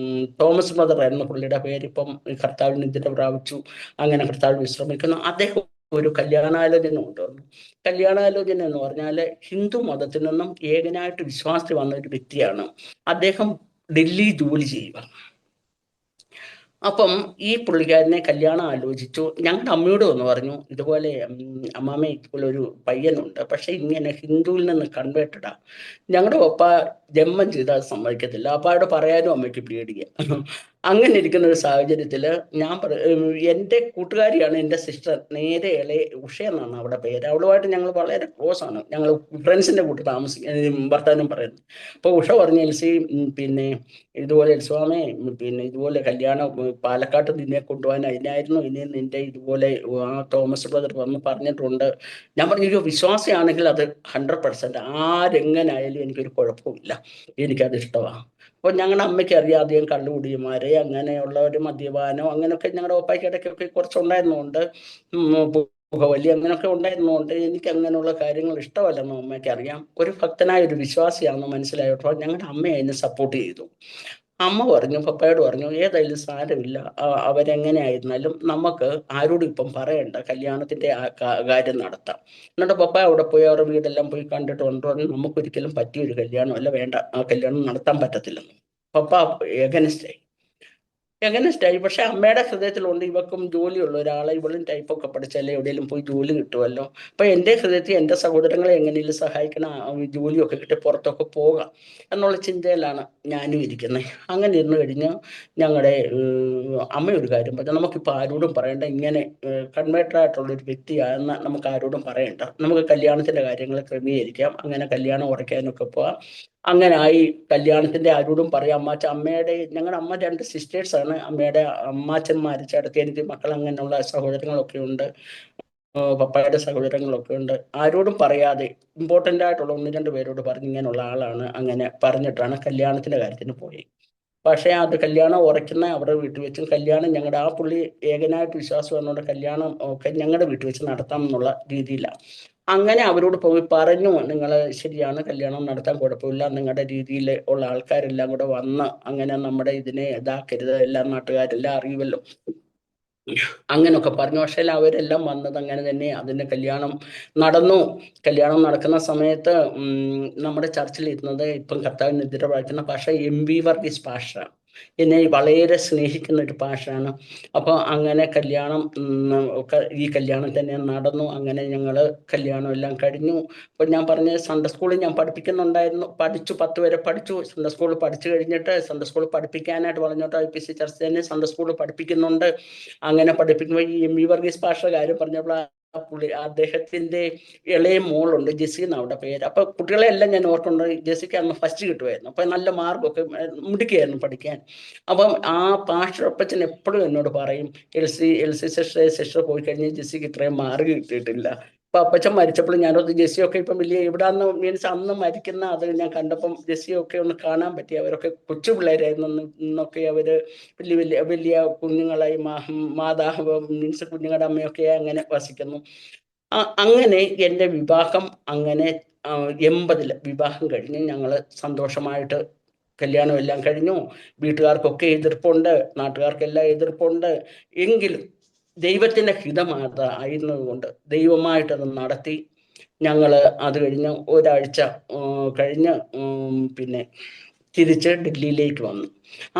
തോമസ് ബ്രദറായിരുന്നു പുള്ളിയുടെ പേര്. ഇപ്പം കർത്താവിന് നിദ്ര പ്രാപിച്ചു, അങ്ങനെ കർത്താവ് വിശ്രമിക്കുന്നു. അദ്ദേഹം ഒരു കല്യാണാലോചന കൊണ്ടുവന്നു. കല്യാണാലോചന എന്ന് പറഞ്ഞാൽ ഹിന്ദു മതത്തിൽ നിന്നും ഏകനായിട്ട് വിശ്വാസത്തിൽ വന്ന ഒരു വ്യക്തിയാണ്. അദ്ദേഹം ഡൽഹി ജോലി ചെയ്യുക. അപ്പം ഈ പുള്ളിക്കാരനെ കല്യാണം ആലോചിച്ചു. ഞങ്ങളുടെ അമ്മയോട് വന്ന് പറഞ്ഞു, ഇതുപോലെ അമ്മാമ്മ ഇതുപോലെ ഒരു പയ്യനുണ്ട്, പക്ഷെ ഇങ്ങനെ ഹിന്ദുവിൽ നിന്ന് കൺവേർട്ടഡാ. ഞങ്ങളുടെ പപ്പ ജന്മം ചെയ്താൽ സമ്മതിക്കത്തില്ല, അപ്പായോട് പറയാനും അമ്മയ്ക്ക് പേടിയ. അങ്ങനെ ഇരിക്കുന്ന ഒരു സാഹചര്യത്തിൽ എൻ്റെ കൂട്ടുകാരിയാണ് എൻ്റെ സിസ്റ്റർ, നേരെ ഉഷ എന്നാണ് അവിടെ പേര്. അവളുമായിട്ട് ഞങ്ങൾ വളരെ ക്ലോസ് ആണ്, ഞങ്ങൾ ഫ്രണ്ട്സിന്റെ കൂട്ടി വർത്താനം പറയുന്നത്. അപ്പൊ ഉഷ പറഞ്ഞു, എൽസി പിന്നെ ഇതുപോലെ എൽസ്വാമേ, പിന്നെ ഇതുപോലെ കല്യാണം പാലക്കാട്ട് നിന്നെ കൊണ്ടുപോകാൻ അതിനായിരുന്നു, ഇനി നിന്റെ ഇതുപോലെ ആ തോമസ് ബ്രദർ വന്ന് പറഞ്ഞിട്ടുണ്ട്. ഞാൻ പറഞ്ഞു, വിശ്വാസിയാണെങ്കിൽ അത് 100%, ആരെങ്ങനായാലും എനിക്കൊരു കുഴപ്പമില്ല, എനിക്കത് ഇഷ്ടമാണ്. അപ്പോൾ ഞങ്ങളുടെ അമ്മയ്ക്ക് അറിയാം, അധികം കള്ളുകുടിയന്മാരെ അങ്ങനെയുള്ള ഒരു മദ്യപാനം അങ്ങനെയൊക്കെ ഞങ്ങളുടെ ഒപ്പായ്ക്ക് ഇടയ്ക്കൊക്കെ കുറച്ചുണ്ടായിരുന്നുകൊണ്ട്, പുകവലി അങ്ങനെയൊക്കെ ഉണ്ടായിരുന്നുകൊണ്ട് എനിക്ക് അങ്ങനെയുള്ള കാര്യങ്ങൾ ഇഷ്ടമല്ലെന്ന് അമ്മയ്ക്ക് അറിയാം. ഒരു ഭക്തനായ ഒരു വിശ്വാസിയാണെന്ന് മനസ്സിലായപ്പോൾ ഞങ്ങളുടെ അമ്മ അതിനെ സപ്പോർട്ട് ചെയ്തു. അമ്മ പറഞ്ഞു, പപ്പയോട് പറഞ്ഞു, ഏതായാലും സാരമില്ല, അവരെങ്ങനെ ആയിരുന്നാലും നമുക്ക് ആരോടും ഇപ്പം പറയണ്ട, കല്യാണത്തിന്റെ കാര്യം നടത്താം. എന്നിട്ട് പപ്പ അവിടെ പോയി അവരുടെ വീടെല്ലാം പോയി കണ്ടിട്ട് കൊണ്ടുവന്ന്, നമുക്കൊരിക്കലും പറ്റിയൊരു കല്യാണമല്ല, വേണ്ട, ആ കല്യാണം നടത്താൻ പറ്റത്തില്ലെന്ന് പപ്പ എഗനസ്റ്റായി. പക്ഷെ അമ്മയുടെ ഹൃദയത്തിലുണ്ട്, ഇവക്കും ജോലിയുള്ള ഒരാളെ, ഇവളും ടൈപ്പൊക്കെ പഠിച്ചാലേ എവിടെയെങ്കിലും പോയി ജോലി കിട്ടുമല്ലോ. അപ്പൊ എൻ്റെ ഹൃദയത്തിൽ എൻ്റെ സഹോദരങ്ങളെ എങ്ങനെയും സഹായിക്കണം, ജോലിയൊക്കെ കിട്ടി പുറത്തൊക്കെ പോകാം എന്നുള്ള ചിന്തയിലാണ് ഞാനും ഇരിക്കുന്നത്. അങ്ങനെ ഇരുന്ന് കഴിഞ്ഞ് ഞങ്ങളുടെ അമ്മ ഒരു കാര്യം പറഞ്ഞു, നമുക്കിപ്പോൾ ആരോടും പറയണ്ട, ഇങ്ങനെ കൺവേർട്ടഡ് ആയിട്ടുള്ള ഒരു വ്യക്തിയാണെന്ന് നമുക്ക് ആരോടും പറയണ്ട, നമുക്ക് കല്യാണത്തിന്റെ കാര്യങ്ങൾ ക്രമീകരിക്കാം, അങ്ങനെ കല്യാണം ഉറയ്ക്കാനൊക്കെ പോവാം. അങ്ങനെ ആയി. കല്യാണത്തിന്റെ ആരോടും പറയാം. ഞങ്ങളുടെ അമ്മ 2 സിസ്റ്റേഴ്സാണ്. അമ്മയുടെ അമ്മാച്ചന്മാർ, ചേട്ടത്തി, എനിക്ക് മക്കൾ, അങ്ങനെയുള്ള സഹോദരങ്ങളൊക്കെ ഉണ്ട്. പപ്പായുടെ സഹോദരങ്ങളൊക്കെ ഉണ്ട്. ആരോടും പറയാതെ ഇമ്പോർട്ടൻ്റ് ആയിട്ടുള്ള ഒന്ന് രണ്ട് പേരോട് പറഞ്ഞ് ഇങ്ങനെയുള്ള ആളാണ്, അങ്ങനെ പറഞ്ഞിട്ടാണ് കല്യാണത്തിൻ്റെ കാര്യത്തിന് പോയി. പക്ഷേ അത് കല്യാണം ഉറയ്ക്കുന്ന അവരുടെ വീട്ടിൽ വെച്ചും കല്യാണം ഞങ്ങളുടെ ആ പുള്ളി ഏകനായിട്ട് വിശ്വാസം വന്നുകൊണ്ട് കല്യാണം ഒക്കെ ഞങ്ങളുടെ വീട്ടിൽ വെച്ച് നടത്താം എന്നുള്ള രീതിയിലാണ്. അങ്ങനെ അവരോട് പോയി പറഞ്ഞു, നിങ്ങൾ ശരിയാണ്, കല്യാണം നടത്താൻ കുഴപ്പമില്ല, നിങ്ങളുടെ രീതിയിൽ ഉള്ള ആൾക്കാരെല്ലാം കൂടെ വന്ന് അങ്ങനെ നമ്മുടെ ഇതിനെ ഇതാക്കരുത്, എല്ലാ നാട്ടുകാരെല്ലാം അറിയുമല്ലോ, അങ്ങനൊക്കെ പറഞ്ഞു. പക്ഷേ അവരെല്ലാം വന്നത് അങ്ങനെ തന്നെ. അതിൻ്റെ കല്യാണം നടന്നു. കല്യാണം നടക്കുന്ന സമയത്ത് നമ്മുടെ ചർച്ചിൽ ഇരുന്നത് ഇപ്പം കർത്താവിന് നിദ്ര പ്രാപിക്കുന്ന പാഷ MV വർഗീസ് പാഷാണ്. എന്നെ വളരെ സ്നേഹിക്കുന്ന ഒരു പാഷാണ്. അപ്പോൾ അങ്ങനെ കല്യാണം ഒക്കെ ഈ കല്യാണം തന്നെ നടന്നു. അങ്ങനെ ഞങ്ങൾ കല്യാണം എല്ലാം കഴിഞ്ഞു. അപ്പോൾ ഞാൻ പറഞ്ഞ സൺഡേ സ്കൂളിൽ ഞാൻ പഠിപ്പിക്കുന്നുണ്ടായിരുന്നു, പഠിച്ചു, 10 വരെ പഠിച്ചു. സൺഡേ സ്കൂളിൽ പഠിച്ചു കഴിഞ്ഞിട്ട് സൺഡേ സ്കൂളിൽ പഠിപ്പിക്കാനായിട്ട് പറഞ്ഞോട്ട് IPC ചർച്ച തന്നെ സൺഡേ സ്കൂളിൽ പഠിപ്പിക്കുന്നുണ്ട്. അങ്ങനെ പഠിപ്പിക്കുമ്പോൾ ഈ MV വർഗീസ് പാഷ കാര്യം പറഞ്ഞപ്പോൾ പുള്ളി അദ്ദേഹത്തിന്റെ ഇളയ മോളുണ്ട്, ജെസ്സി എന്ന് അവിടെ പേര്. അപ്പൊ കുട്ടികളെ എല്ലാം ഞാൻ ഓർക്കുന്നുണ്ട്, ജെസ്സിക്ക് അന്ന് ഫസ്റ്റ് കിട്ടുമായിരുന്നു, അപ്പൊ നല്ല മാർക്കൊക്കെ മിടുക്കിയായിരുന്നു പഠിക്കാൻ. അപ്പം ആ പാസ്റ്റർ അപ്പച്ചൻ എപ്പോഴും എന്നോട് പറയും, എൽസി സിസ്റ്റർ പോയി കഴിഞ്ഞാൽ ജെസ്സിക്ക് ഇത്രയും മാർക്ക് കിട്ടിയിട്ടില്ല. അപ്പൊ അപ്പച്ചൻ മരിച്ചപ്പോൾ ഞാനോർത്ത് ജെസ്സിയൊക്കെ ഇപ്പം വലിയ ഇവിടാന്ന് മീൻസ് അന്ന് മരിക്കുന്ന അത് ഞാൻ കണ്ടപ്പം ജെസ്സിയൊക്കെ ഒന്ന് കാണാൻ പറ്റി. അവരൊക്കെ കൊച്ചു പിള്ളേരായിരുന്നു. ഇന്നൊക്കെ അവര് വലിയ വലിയ വലിയ കുഞ്ഞുങ്ങളായി മാതാവ് മീൻസ് കുഞ്ഞുങ്ങളുടെ അമ്മയൊക്കെ അങ്ങനെ വസിക്കുന്നു. അങ്ങനെ എൻ്റെ വിവാഹം അങ്ങനെ 80 വിവാഹം കഴിഞ്ഞ് ഞങ്ങൾ സന്തോഷമായിട്ട് കല്യാണം എല്ലാം കഴിഞ്ഞു. വീട്ടുകാർക്കൊക്കെ എതിർപ്പുണ്ട്, നാട്ടുകാർക്കെല്ലാം എതിർപ്പുണ്ട്. എങ്കിലും ദൈവത്തിൻ്റെ ഹിതമായിരുന്നത് കൊണ്ട് ദൈവമായിട്ടത് നടത്തി. ഞങ്ങൾ അത് കഴിഞ്ഞ് ഒരാഴ്ച കഴിഞ്ഞ് പിന്നെ തിരിച്ച് ഡൽഹിയിലേക്ക് വന്നു.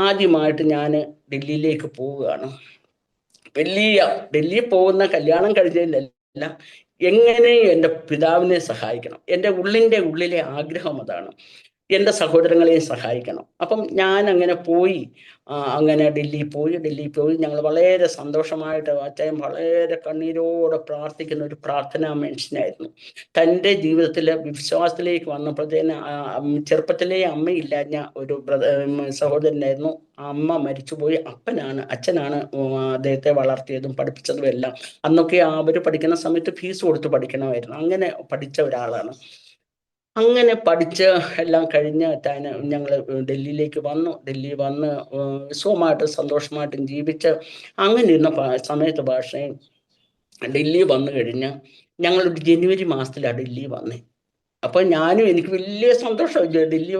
ആദ്യമായിട്ട് ഞാൻ ഡൽഹിയിലേക്ക് പോവുകയാണ്. ഡൽഹിയിൽ പോകുന്ന കല്യാണം കഴിഞ്ഞതിലല്ല, എങ്ങനെയും എൻ്റെ പിതാവിനെ സഹായിക്കണം. എൻ്റെ ഉള്ളിലെ ആഗ്രഹം അതാണ്, എൻ്റെ സഹോദരങ്ങളെയും സഹായിക്കണം. അപ്പം ഞാൻ അങ്ങനെ പോയി. അങ്ങനെ ഡൽഹിയിൽ പോയി ഞങ്ങൾ വളരെ സന്തോഷമായിട്ട്, അച്ചായൻ വളരെ കണ്ണീരോടെ പ്രാർത്ഥിക്കുന്ന ഒരു പ്രാർത്ഥനാ മനുഷ്യനായിരുന്നു. തൻ്റെ ജീവിതത്തിലെ വിശ്വാസത്തിലേക്ക് വന്നപ്പോഴത്തേന് ചെറുപ്പത്തിലേ അമ്മയില്ലാഞ്ഞ ഒരു സഹോദരനായിരുന്നു. അമ്മ മരിച്ചുപോയി. അച്ഛനാണ് അദ്ദേഹത്തെ വളർത്തിയതും പഠിപ്പിച്ചതും എല്ലാം. അന്നൊക്കെ അവർ പഠിക്കുന്ന സമയത്ത് ഫീസ് കൊടുത്ത് പഠിക്കണമായിരുന്നു. അങ്ങനെ പഠിച്ച ഒരാളാണ്. അങ്ങനെ പഠിച്ച് എല്ലാം കഴിഞ്ഞ് ഞങ്ങൾ ഡൽഹിയിലേക്ക് വന്നു. ഡൽഹി വന്ന് സുഖമായിട്ട് സന്തോഷമായിട്ടും ജീവിച്ച് അങ്ങനെ ഇരുന്ന സമയത്ത് ഭാഷയും ഡൽഹി വന്നു കഴിഞ്ഞ് ഞങ്ങളൊരു ജനുവരി മാസത്തിലാണ് ഡൽഹി വന്നേ. അപ്പൊ എനിക്ക് വലിയ സന്തോഷം. ഡൽഹി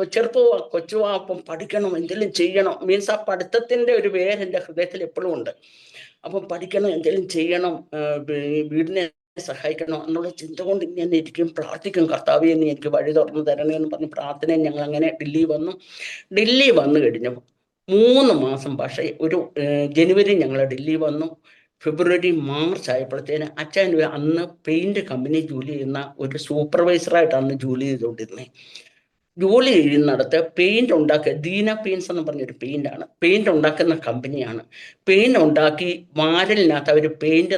കൊച്ചുവാപ്പം പഠിക്കണം, എന്തെങ്കിലും ചെയ്യണം, മീൻസ് ആ പഠിത്തത്തിന്റെ ഒരു വേര് എൻ്റെ ഹൃദയത്തിൽ എപ്പോഴും ഉണ്ട്. അപ്പം പഠിക്കണം, എന്തെങ്കിലും ചെയ്യണം, വീടിനെ സഹായിക്കണം എന്നുള്ള ചിന്ത കൊണ്ട് ഞാൻ ഇരിക്കും, പ്രാർത്ഥിക്കും, കർത്താവേ നീ എനിക്ക് വഴി തുറന്നു തരണേ എന്ന് പറഞ്ഞ് പ്രാർത്ഥന. ഞങ്ങൾ അങ്ങനെ ഡൽഹി വന്നു കഴിഞ്ഞപ്പോൾ 3 മാസം, പക്ഷേ ഒരു ജനുവരി ഞങ്ങൾ ഡൽഹി വന്നു. ഫെബ്രുവരി മാർച്ച് ആയപ്പോഴത്തേന് അച്ഛൻ അന്ന് പെയിന്റ് കമ്പനി ജോലി ചെയ്യുന്ന ഒരു സൂപ്പർവൈസറായിട്ട് അന്ന് ജോലി ചെയ്തുകൊണ്ടിരുന്നത്. ജോലി ചെയ്യുന്നിടത്ത് പെയിന്റ് ഉണ്ടാക്കുക, ദീന പെയിന്റ്സ് എന്ന് പറഞ്ഞൊരു പെയിന്റ് ഉണ്ടാക്കുന്ന കമ്പനിയാണ്. പെയിന്റ് ഉണ്ടാക്കി വാരലിനകത്ത് അവർ പെയിന്റ്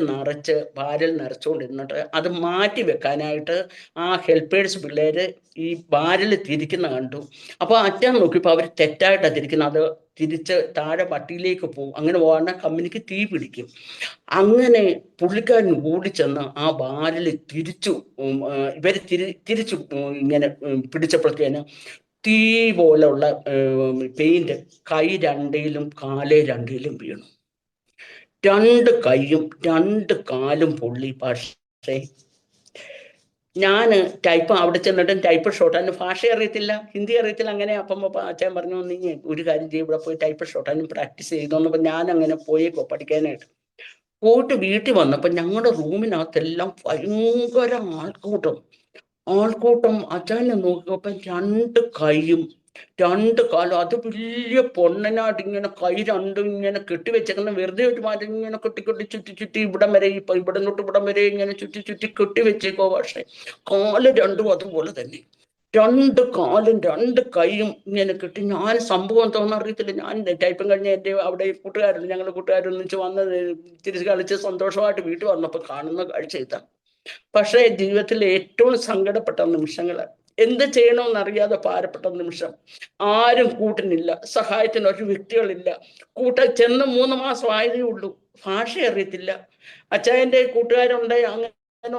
വാരൽ നിറച്ചുകൊണ്ടിരുന്നിട്ട് അത് മാറ്റി വെക്കാനായിട്ട് ആ ഹെൽപ്പേഴ്സ് പിള്ളേര് ഈ വാരൽ തിരിക്കുന്ന കണ്ടു. അപ്പോൾ അച്ഛൻ നോക്കിയപ്പോൾ അവർ തെറ്റായിട്ടാണ് തിരിക്കുന്നത്. അത് തിരിച്ച് താഴെ പട്ടിയിലേക്ക് പോകും. അങ്ങനെ പോകാണ്ട് കമ്പനിക്ക് തീ പിടിക്കും. അങ്ങനെ പുള്ളിക്കാരൻ ഓടിച്ചെന്ന് ആ വാരൽ ഇവർ തിരിച്ചു ഇങ്ങനെ പിടിച്ചപ്പോഴത്തേന് തീ പോലുള്ള പെയിന്റ് കൈ രണ്ടിലും കാല് രണ്ടിലും വീണു. 2 കൈയും 2 കാലും പൊള്ളി. പക്ഷേ ഞാൻ അവിടെ ചെന്നിട്ടും ടൈപ്പ് ഷോർട്ടാനും ഭാഷ അറിയത്തില്ല, ഹിന്ദി അറിയത്തില്ല. അങ്ങനെ അപ്പം അച്ഛൻ പറഞ്ഞു, നീ ഒരു കാര്യം ചെയ്യും, ഇവിടെ പോയി ടൈപ്പ് ഷോർട്ടാനും പ്രാക്ടീസ് ചെയ്തോന്നപ്പോൾ ഞാൻ അങ്ങനെ പോയേക്കോ പഠിക്കാനായിട്ട്. പോയിട്ട് വീട്ടിൽ വന്നപ്പോൾ ഞങ്ങളുടെ റൂമിനകത്തെല്ലാം ഭയങ്കര ആൾക്കൂട്ടം. അച്ഛനെ നോക്കിയപ്പോൾ 2 കൈയും 2 കാലും, അത് വലിയ പൊണ്ണനായിട്ട് ഇങ്ങനെ കൈ രണ്ടും ഇങ്ങനെ കെട്ടിവെച്ചേക്കുന്ന, വെറുതെ ഒരു മാറ്റം ഇങ്ങനെ ചുറ്റി ഇവിടം വരെ, ഇവിടെ തൊട്ട് ഇവിടം വരെ ഇങ്ങനെ ചുറ്റി കെട്ടിവെച്ചേക്കോ. പക്ഷേ കാല് രണ്ടും അതുപോലെ തന്നെ, 2 കാലും 2 കൈയും ഇങ്ങനെ കെട്ടി. ഞാൻ സംഭവം തോന്നറിയത്തില്ല. ഞാൻ ടൈപ്പും കഴിഞ്ഞ് എൻ്റെ അവിടെ ഞങ്ങളുടെ കൂട്ടുകാരൊന്നിച്ച് വന്ന് തിരിച്ച് കളിച്ച് സന്തോഷമായിട്ട് വീട്ടിൽ വന്നപ്പോൾ കാണുന്ന കാഴ്ച ഇതാണ്. പക്ഷേ ജീവിതത്തിൽ ഏറ്റവും സങ്കടപ്പെട്ട നിമിഷങ്ങൾ, എന്ത് ചെയ്യണമെന്നറിയാതെ ഭാരപ്പെട്ട നിമിഷം. ആരും കൂട്ടിനില്ല, സഹായത്തിന് ഒരു വ്യക്തികളില്ല. ചെന്ന് 3 മാസം ആയതേ ഉള്ളൂ. ഭാഷ അറിയത്തില്ല. അച്ചായൻ്റെ കൂട്ടുകാരുണ്ട്.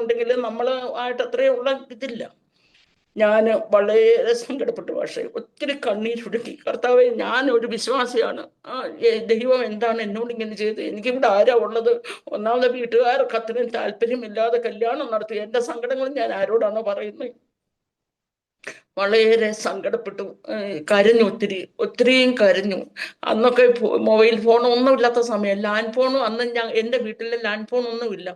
ഉണ്ടെങ്കിൽ നമ്മൾ ആയിട്ട് അത്രയുള്ള ഇതില്ല. ഞാൻ വളരെ സങ്കടപ്പെട്ടു. പക്ഷേ ഒത്തിരി കണ്ണീരൊഴുക്കി. കർത്താവെ, ഞാൻ ഒരു വിശ്വാസിയാണ്. ദൈവം എന്താണ് എന്നോട് ഇങ്ങനെ ചെയ്ത്? എനിക്കിവിടെ ആരാ ഉള്ളത്? ഒന്നാമത് വീട്ടുകാർക്ക് അത്രയും താല്പര്യമില്ലാതെ കല്യാണം നടത്തി. എൻ്റെ സങ്കടങ്ങൾ ഞാൻ ആരോടാണോ പറയുന്നത്? വളരെ സങ്കടപ്പെട്ടു, കരഞ്ഞു, ഒത്തിരിയും കരഞ്ഞു. അന്നൊക്കെ മൊബൈൽ ഫോൺ ഒന്നും ഇല്ലാത്ത സമയം. ലാൻഡ് ഫോണും അന്ന് എൻ്റെ വീട്ടിലെ ലാൻഡ് ഫോൺ ഒന്നുമില്ല.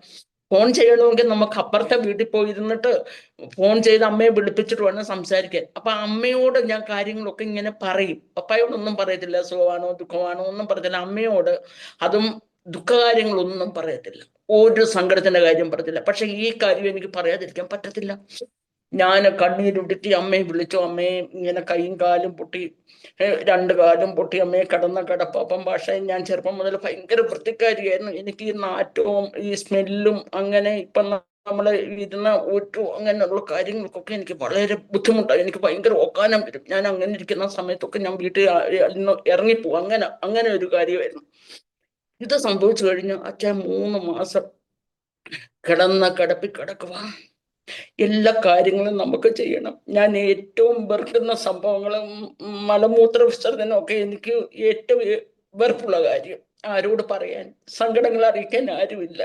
ഫോൺ ചെയ്യണമെങ്കിൽ നമുക്ക് അപ്പുറത്തെ വീട്ടിൽ പോയി ഇരുന്നിട്ട് ഫോൺ ചെയ്ത് അമ്മയെ വിളിപ്പിച്ചിട്ട് വേണം സംസാരിക്കാൻ. അപ്പൊ അമ്മയോട് ഞാൻ കാര്യങ്ങളൊക്കെ ഇങ്ങനെ പറയും. പപ്പായോടൊന്നും പറയത്തില്ല, സുഖമാണോ ദുഃഖമാണോ ഒന്നും പറയത്തില്ല. അമ്മയോട് അതും ദുഃഖകാര്യങ്ങളൊന്നും പറയത്തില്ല, ഒരു സങ്കടത്തിന്റെ കാര്യം പറയത്തില്ല. പക്ഷെ ഈ കാര്യം എനിക്ക് പറയാതിരിക്കാൻ പറ്റത്തില്ല. ഞാൻ കണ്ണീരുടുത്തി അമ്മയെ വിളിച്ചു. അമ്മയെ ഇങ്ങനെ കൈയും കാലും പൊട്ടി, രണ്ട് കാലും പൊട്ടി അമ്മയെ കിടന്ന കിടപ്പ്. അപ്പം പക്ഷേ ഞാൻ ചെറുപ്പം മുതൽ ഭയങ്കര വൃത്തിക്കാരിയായിരുന്നു. എനിക്ക് ഈ നാറ്റവും ഈ സ്മെല്ലും അങ്ങനെ ഇപ്പം നമ്മള് ഇരുന്ന ഊറ്റു അങ്ങനെയുള്ള കാര്യങ്ങൾക്കൊക്കെ എനിക്ക് വളരെ ബുദ്ധിമുട്ടായി. എനിക്ക് ഭയങ്കര ഓക്കാനം വരും. ഞാൻ അങ്ങനെ ഇരിക്കുന്ന സമയത്തൊക്കെ ഞാൻ വീട്ടിൽ ഇറങ്ങിപ്പോവും. അങ്ങനെ ഒരു കാര്യമായിരുന്നു. ഇത് സംഭവിച്ചു കഴിഞ്ഞു. അച്ഛൻ 3 മാസം കിടന്ന കിടപ്പിൽ കിടക്കുക. എല്ലാ കാര്യങ്ങളും നമുക്ക് ചെയ്യണം. ഞാൻ ഏറ്റവും വെറുക്കുന്ന സംഭവങ്ങളും മലമൂത്ര വിസർജനം ഒക്കെ എനിക്ക് ഏറ്റവും വെറുപ്പുള്ള കാര്യം. ആരോട് പറയാൻ, സങ്കടങ്ങൾ അറിയിക്കാൻ ആരുമില്ല.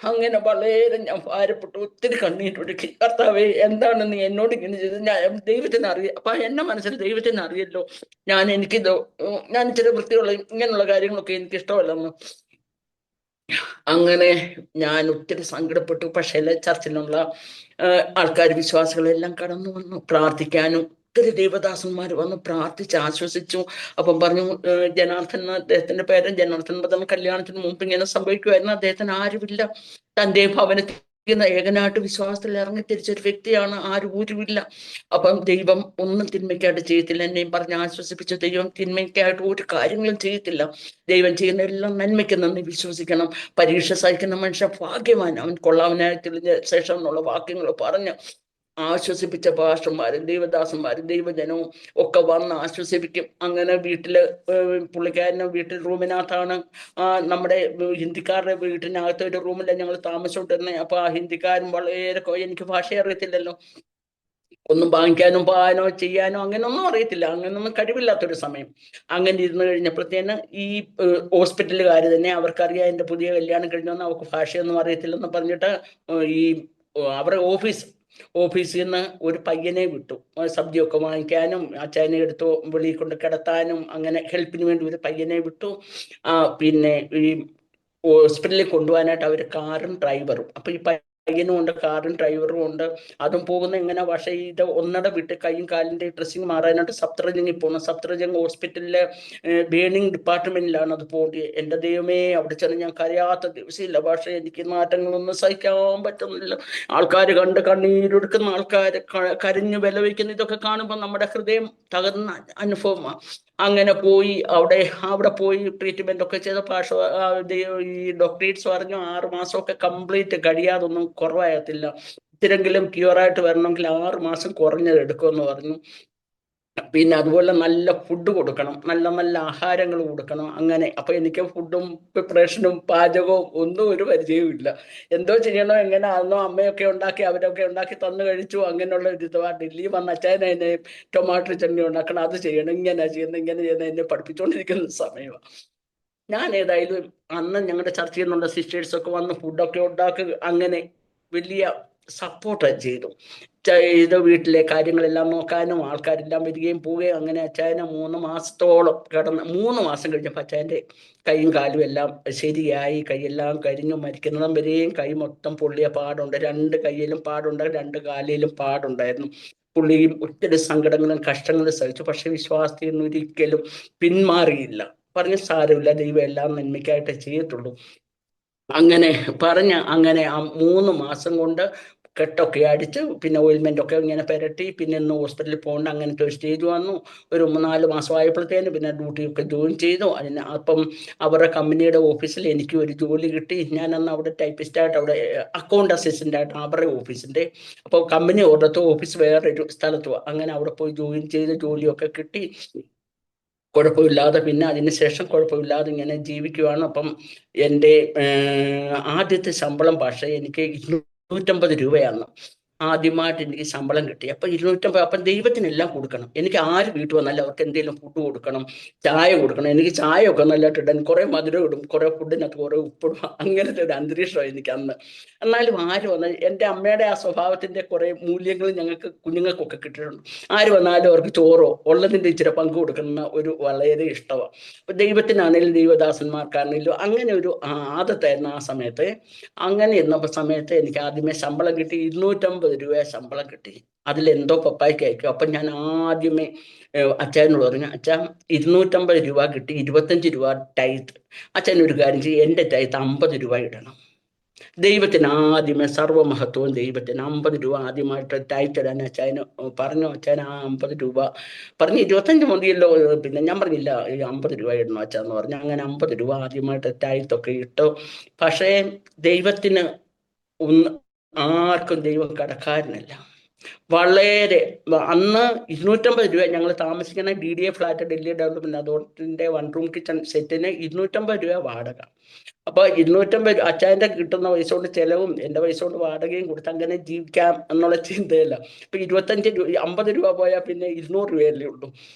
അങ്ങനെ വളരെ ഞാൻ ഭാരപ്പെട്ടു, ഒത്തിരി കണ്ണീരൊഴുക്കി. കർത്താവേ, എന്താണ് നീ എന്നോട് ഇങ്ങനെ ചെയ്തത്? ഞാൻ ദൈവത്തിന് അറിയാം. അപ്പൊ എന്റെ മനസ്സിൽ ദൈവത്തിന് അറിയല്ലോ, ഞാൻ ഇച്ചിരി വൃത്തിയുള്ള ഇങ്ങനെയുള്ള കാര്യങ്ങളൊക്കെ എനിക്ക് ഇഷ്ടമല്ലെന്ന്. അങ്ങനെ ഞാൻ ഒത്തിരി സങ്കടപ്പെട്ടു. പക്ഷേ ചർച്ചിലുള്ള ആൾക്കാർ, വിശ്വാസികളെല്ലാം കടന്നു വന്നു പ്രാർത്ഥിക്കാനും. ഒത്തിരി ദേവദാസന്മാർ വന്ന് പ്രാർത്ഥിച്ച് ആശ്വസിച്ചു. അപ്പം പറഞ്ഞു, ജനാർദ്ദൻ, അദ്ദേഹത്തിന്റെ പേര് ജനാർദ്ദൻ പദം, കല്യാണത്തിന് മുമ്പ് ഇങ്ങനെ സംഭവിക്കുമായിരുന്നു. അദ്ദേഹത്തിന് ആരുമില്ല. തന്റെ ഭവനത്തിൽ ഏകനായിട്ട് വിശ്വാസത്തിൽ ഇറങ്ങി തിരിച്ചൊരു വ്യക്തിയാണ്. ആരും ഊരുമില്ല. അപ്പം ദൈവം ഒന്നും തിന്മയ്ക്കായിട്ട് ചെയ്യത്തില്ല. എന്നെയും പറഞ്ഞ് ആശ്വസിപ്പിച്ച ദൈവം തിന്മയ്ക്കായിട്ട് ഒരു കാര്യങ്ങളും ചെയ്യത്തില്ല. ദൈവം ചെയ്യുന്ന എല്ലാം നന്മയ്ക്ക് നന്ദി വിശ്വസിക്കണം. പരീക്ഷ സഹിക്കുന്ന മനുഷ്യൻ ഭാഗ്യവാൻ, അവൻ കൊള്ളാവനായി തെളിഞ്ഞ ശേഷം എന്നുള്ള വാക്യങ്ങൾ പറഞ്ഞ് ആശ്വസിപ്പിച്ച പാസ്റ്റർമാരും ദൈവദാസന്മാരും ദൈവജനവും ഒക്കെ വന്ന് ആശ്വസിപ്പിക്കും. അങ്ങനെ പുള്ളിക്കാരന് വീട്ടിൽ റൂമിനകത്താണ്, നമ്മുടെ ഹിന്ദിക്കാരുടെ വീട്ടിനകത്ത് ഒരു റൂമിലാണ് ഞങ്ങൾ താമസിച്ചോണ്ടിരുന്നത്. അപ്പൊ ആ ഹിന്ദിക്കാരൻ വളരെ, എനിക്ക് ഭാഷ അറിയത്തില്ലല്ലോ, ഒന്നും വാങ്ങിക്കാനോ പോകാനോ ചെയ്യാനോ അങ്ങനെയൊന്നും അറിയത്തില്ല, അങ്ങനെയൊന്നും കഴിവില്ലാത്തൊരു സമയം. അങ്ങനെ ഇരുന്ന് കഴിഞ്ഞപ്പോഴത്തേന് ഈ ഹോസ്പിറ്റലുകാർ തന്നെ, അവർക്കറിയാം എൻ്റെ പുതിയ കല്യാണം കഴിഞ്ഞൊന്നും അവർക്ക് ഭാഷയൊന്നും അറിയത്തില്ലെന്ന് പറഞ്ഞിട്ട് ഈ അവരുടെ ഓഫീസിൽ നിന്ന് ഒരു പയ്യനെ വിട്ടു. സബ്ജിയൊക്കെ വാങ്ങിക്കാനും അച്ചായനെ എടുത്തു വെളിയിൽ കൊണ്ട് കിടത്താനും അങ്ങനെ ഹെൽപ്പിന് വേണ്ടി ഒരു പയ്യനെ വിട്ടു. പിന്നെ ഈ ഹോസ്പിറ്റലിൽ കൊണ്ടുപോകാനായിട്ട് അവർ കാറും ഡ്രൈവറും. അപ്പൊ ഈ പയ്യനും ഉണ്ട്, കാറും ഡ്രൈവറും ഉണ്ട്. അതും പോകുന്ന എങ്ങനെ, പക്ഷേ ഇത് ഒന്നട വിട്ട് കൈയും കാലിന്റെ ഡ്രസ്സിങ് മാറാനായിട്ട് സപ്തറജംഗിൽ പോകുന്നു. സപ്തറജംഗ് ഹോസ്പിറ്റലിലെ ബേണിംഗ് ഡിപ്പാർട്ട്മെന്റിലാണ് അത് പോകേണ്ടത്. എൻ്റെ ദൈവമേ, അവിടെ ചെന്ന് ഞാൻ കരയാത്ത ദിവസമില്ല. പക്ഷേ എനിക്ക് മാറ്റങ്ങളൊന്നും സഹിക്കാൻ പറ്റുന്നില്ല. ആൾക്കാർ കണ്ട് കണ്ണീരൊടുക്കുന്ന ആൾക്കാർ കരഞ്ഞു വിലവയ്ക്കുന്ന ഇതൊക്കെ കാണുമ്പോൾ നമ്മുടെ ഹൃദയം തകർന്ന അനുഭവമാണ്. അങ്ങനെ പോയി അവിടെ പോയി ട്രീറ്റ്മെന്റ് ഒക്കെ ചെയ്ത ഈ ഡോക്ടേഴ്സ് പറഞ്ഞു 6 മാസമൊക്കെ കംപ്ലീറ്റ് കഴിയാതൊന്നും കുറവാകത്തില്ല, ഇത്തിരെങ്കിലും ക്യൂറായിട്ട് വരണമെങ്കിൽ 6 മാസം കുറഞ്ഞത് എടുക്കുമെന്ന് പറഞ്ഞു. പിന്നെ അതുപോലെ നല്ല ഫുഡ് കൊടുക്കണം, നല്ല നല്ല ആഹാരങ്ങൾ കൊടുക്കണം. അങ്ങനെ അപ്പൊ എനിക്ക് ഫുഡും പ്രിപ്പറേഷനും പാചകവും ഒന്നും ഒരു പരിചയവും ഇല്ല. എന്തോ ചെയ്യണോ എങ്ങനെ ആണെന്നോ അമ്മയൊക്കെ ഉണ്ടാക്കി അവരൊക്കെ ഉണ്ടാക്കി തന്നു കഴിച്ചു. അങ്ങനെയുള്ള ഒരു ഇതുവാ. ഡൽഹി വന്ന അച്ഛനെ എന്നെ ടൊമാറ്റോ ചട്നി ഉണ്ടാക്കണം, അത് ചെയ്യണം, ഇങ്ങനെ ചെയ്യുന്ന എന്നെ പഠിപ്പിച്ചുകൊണ്ടിരിക്കുന്ന സമയമാണ്. ഞാൻ ഏതായാലും അന്ന് ഞങ്ങളുടെ ചർച്ചയിൽ നിന്നുള്ള സിസ്റ്റേഴ്സൊക്കെ വന്ന് ഫുഡൊക്കെ ഉണ്ടാക്കി അങ്ങനെ വലിയ സപ്പോർട്ട് ചെയ്തു. വീട്ടിലെ കാര്യങ്ങളെല്ലാം നോക്കാനും ആൾക്കാരെല്ലാം വരികയും പോവുകയും. അങ്ങനെ അച്ചായനെ 3 മാസത്തോളം 3 മാസം കഴിഞ്ഞപ്പോൾ അച്ചായൻ്റെ കൈയും കാലും എല്ലാം ശരിയായി. കൈയെല്ലാം കരിഞ്ഞു, മരിക്കുന്നതും വരെയും കൈ മൊത്തം പൊള്ളിയ പാടുണ്ട്. 2 കൈയിലും പാടുണ്ട്, 2 കാലിലും പാടുണ്ടായിരുന്നു. പുള്ളിയും ഒത്തിരി സങ്കടങ്ങളും കഷ്ടങ്ങളും സഹിച്ചു. പക്ഷെ വിശ്വാസത്തിൽ നിന്ന് ഒരിക്കലും പിന്മാറിയില്ല. പറഞ്ഞ സാരമില്ല, ദൈവം എല്ലാം നന്മയ്ക്കായിട്ട് ചെയ്യത്തുള്ളൂ. അങ്ങനെ ആ 3 മാസം കൊണ്ട് കെട്ടൊക്കെ അടിച്ച്, പിന്നെ ഓയിൽമെന്റ് ഒക്കെ ഇങ്ങനെ പുരട്ടി, പിന്നെ ഇന്ന് ഹോസ്പിറ്റലിൽ പോകേണ്ട അങ്ങനത്തെ ഒരു സ്റ്റേജ് വന്നു. ഒരു 4 മാസം ആയപ്പോഴത്തേന് പിന്നെ ഡ്യൂട്ടിയൊക്കെ ജോയിൻ ചെയ്തു. അപ്പം അവരുടെ കമ്പനിയുടെ ഓഫീസിൽ എനിക്ക് ഒരു ജോലി കിട്ടി. ഞാൻ അന്ന് അവിടെ ടൈപ്പിസ്റ്റായിട്ട്, അവിടെ അക്കൗണ്ട് അസിസ്റ്റന്റ് ആയിട്ട് അവരുടെ ഓഫീസിന്റെ. അപ്പോൾ കമ്പനി ഓർഡത്ത് ഓഫീസ് വേറൊരു സ്ഥലത്തും. അങ്ങനെ അവിടെ പോയി ജോയിൻ ചെയ്ത് ജോലിയൊക്കെ കിട്ടി. കുഴപ്പമില്ലാതെ പിന്നെ അതിനുശേഷം കുഴപ്പമില്ലാതെ ഇങ്ങനെ ജീവിക്കുവാണ്. അപ്പം എൻ്റെ ആദ്യത്തെ ശമ്പളം പക്ഷേ എനിക്ക് 250 രൂപയാണ് ആദ്യമായിട്ട് എനിക്ക് ശമ്പളം കിട്ടി. അപ്പൊ 250, അപ്പം ദൈവത്തിനെല്ലാം കൊടുക്കണം. എനിക്ക് ആര് വീട്ടിൽ വന്നാലും അവർക്ക് എന്തെങ്കിലും ഫുഡ് കൊടുക്കണം, ചായ കൊടുക്കണം. എനിക്ക് ചായ ഒക്കെ നല്ലതായിട്ട് ഇടാൻ കുറെ മധുരം ഇടും, കുറെ ഫുഡിനകത്ത് കുറെ ഉപ്പിടും. അങ്ങനത്തെ ഒരു അന്തരീക്ഷമാണ് എനിക്ക് അന്ന്. എന്നാലും ആര് വന്നാൽ എൻ്റെ അമ്മയുടെ ആ സ്വഭാവത്തിന്റെ കുറെ മൂല്യങ്ങൾ ഞങ്ങൾക്ക് കുഞ്ഞുങ്ങൾക്കൊക്കെ കിട്ടിയിട്ടുണ്ട്. ആര് വന്നാലും അവർക്ക് ചോറോ ഉള്ളതിന്റെ ഇച്ചിരി പങ്ക് കൊടുക്കുന്ന ഒരു വളരെ ഇഷ്ടമാണ്. അപ്പൊ ദൈവത്തിനാണെങ്കിലും ദൈവദാസന്മാർക്കാണെങ്കിലും അങ്ങനെ ഒരു ആദത്തായിരുന്നു ആ സമയത്ത്. അങ്ങനെ ഇരുന്നപ്പോൾ സമയത്ത് എനിക്ക് ആദ്യമേ ശമ്പളം കിട്ടി. 250 രൂപ ശമ്പളം കിട്ടി. അതിലെന്തോ പപ്പായ്ക്ക് അയക്കും. അപ്പം ഞാൻ ആദ്യമേ അച്ചായനോട് പറഞ്ഞു, അച്ഛാ 250 രൂപ കിട്ടി, 25 രൂപ ടൈത്ത്. അച്ഛൻ ഒരു കാര്യം ചെയ്യും, എൻ്റെ ടൈത്ത് 50 രൂപ ഇടണം. ദൈവത്തിന് ആദ്യമേ സർവ്വമഹത്വവും ദൈവത്തിന് 50 രൂപ ആദ്യമായിട്ട് ടൈറ്റ് ഇടാൻ അച്ചായന് പറഞ്ഞു. അച്ചായൻ ആ 50 രൂപ പറഞ്ഞു, 25 മതിയല്ലോ. പിന്നെ ഞാൻ പറഞ്ഞില്ല, 50 രൂപ ഇടണം അച്ഛാന്ന് പറഞ്ഞു. അങ്ങനെ 50 രൂപ ആദ്യമായിട്ട് ടൈത്തൊക്കെ ഇട്ടു. പക്ഷേ ദൈവത്തിന് ഒന്ന് ആർക്കും ദൈവം കടക്കാരനല്ല. വളരെ അന്ന് 250 രൂപ ഞങ്ങൾ താമസിക്കുന്ന DDA ഫ്ലാറ്റ്, ഡൽഹി ഡെവലപ്മെന്റ് അതോറിറ്റിന്റെ 1 റൂം കിച്ചൺ സെറ്റിന് 250 രൂപ വാടക. അപ്പൊ 250 അച്ചായന്റെ കിട്ടുന്ന പൈസ കൊണ്ട് ചെലവും എൻ്റെ പൈസ കൊണ്ട് വാടകയും കൊടുത്ത് അങ്ങനെ ജീവിക്കാം എന്നുള്ള ചിന്തയല്ല. ഇപ്പൊ 50 രൂപ പോയാൽ പിന്നെ 200 രൂപയല്ലേ ഉള്ളൂ.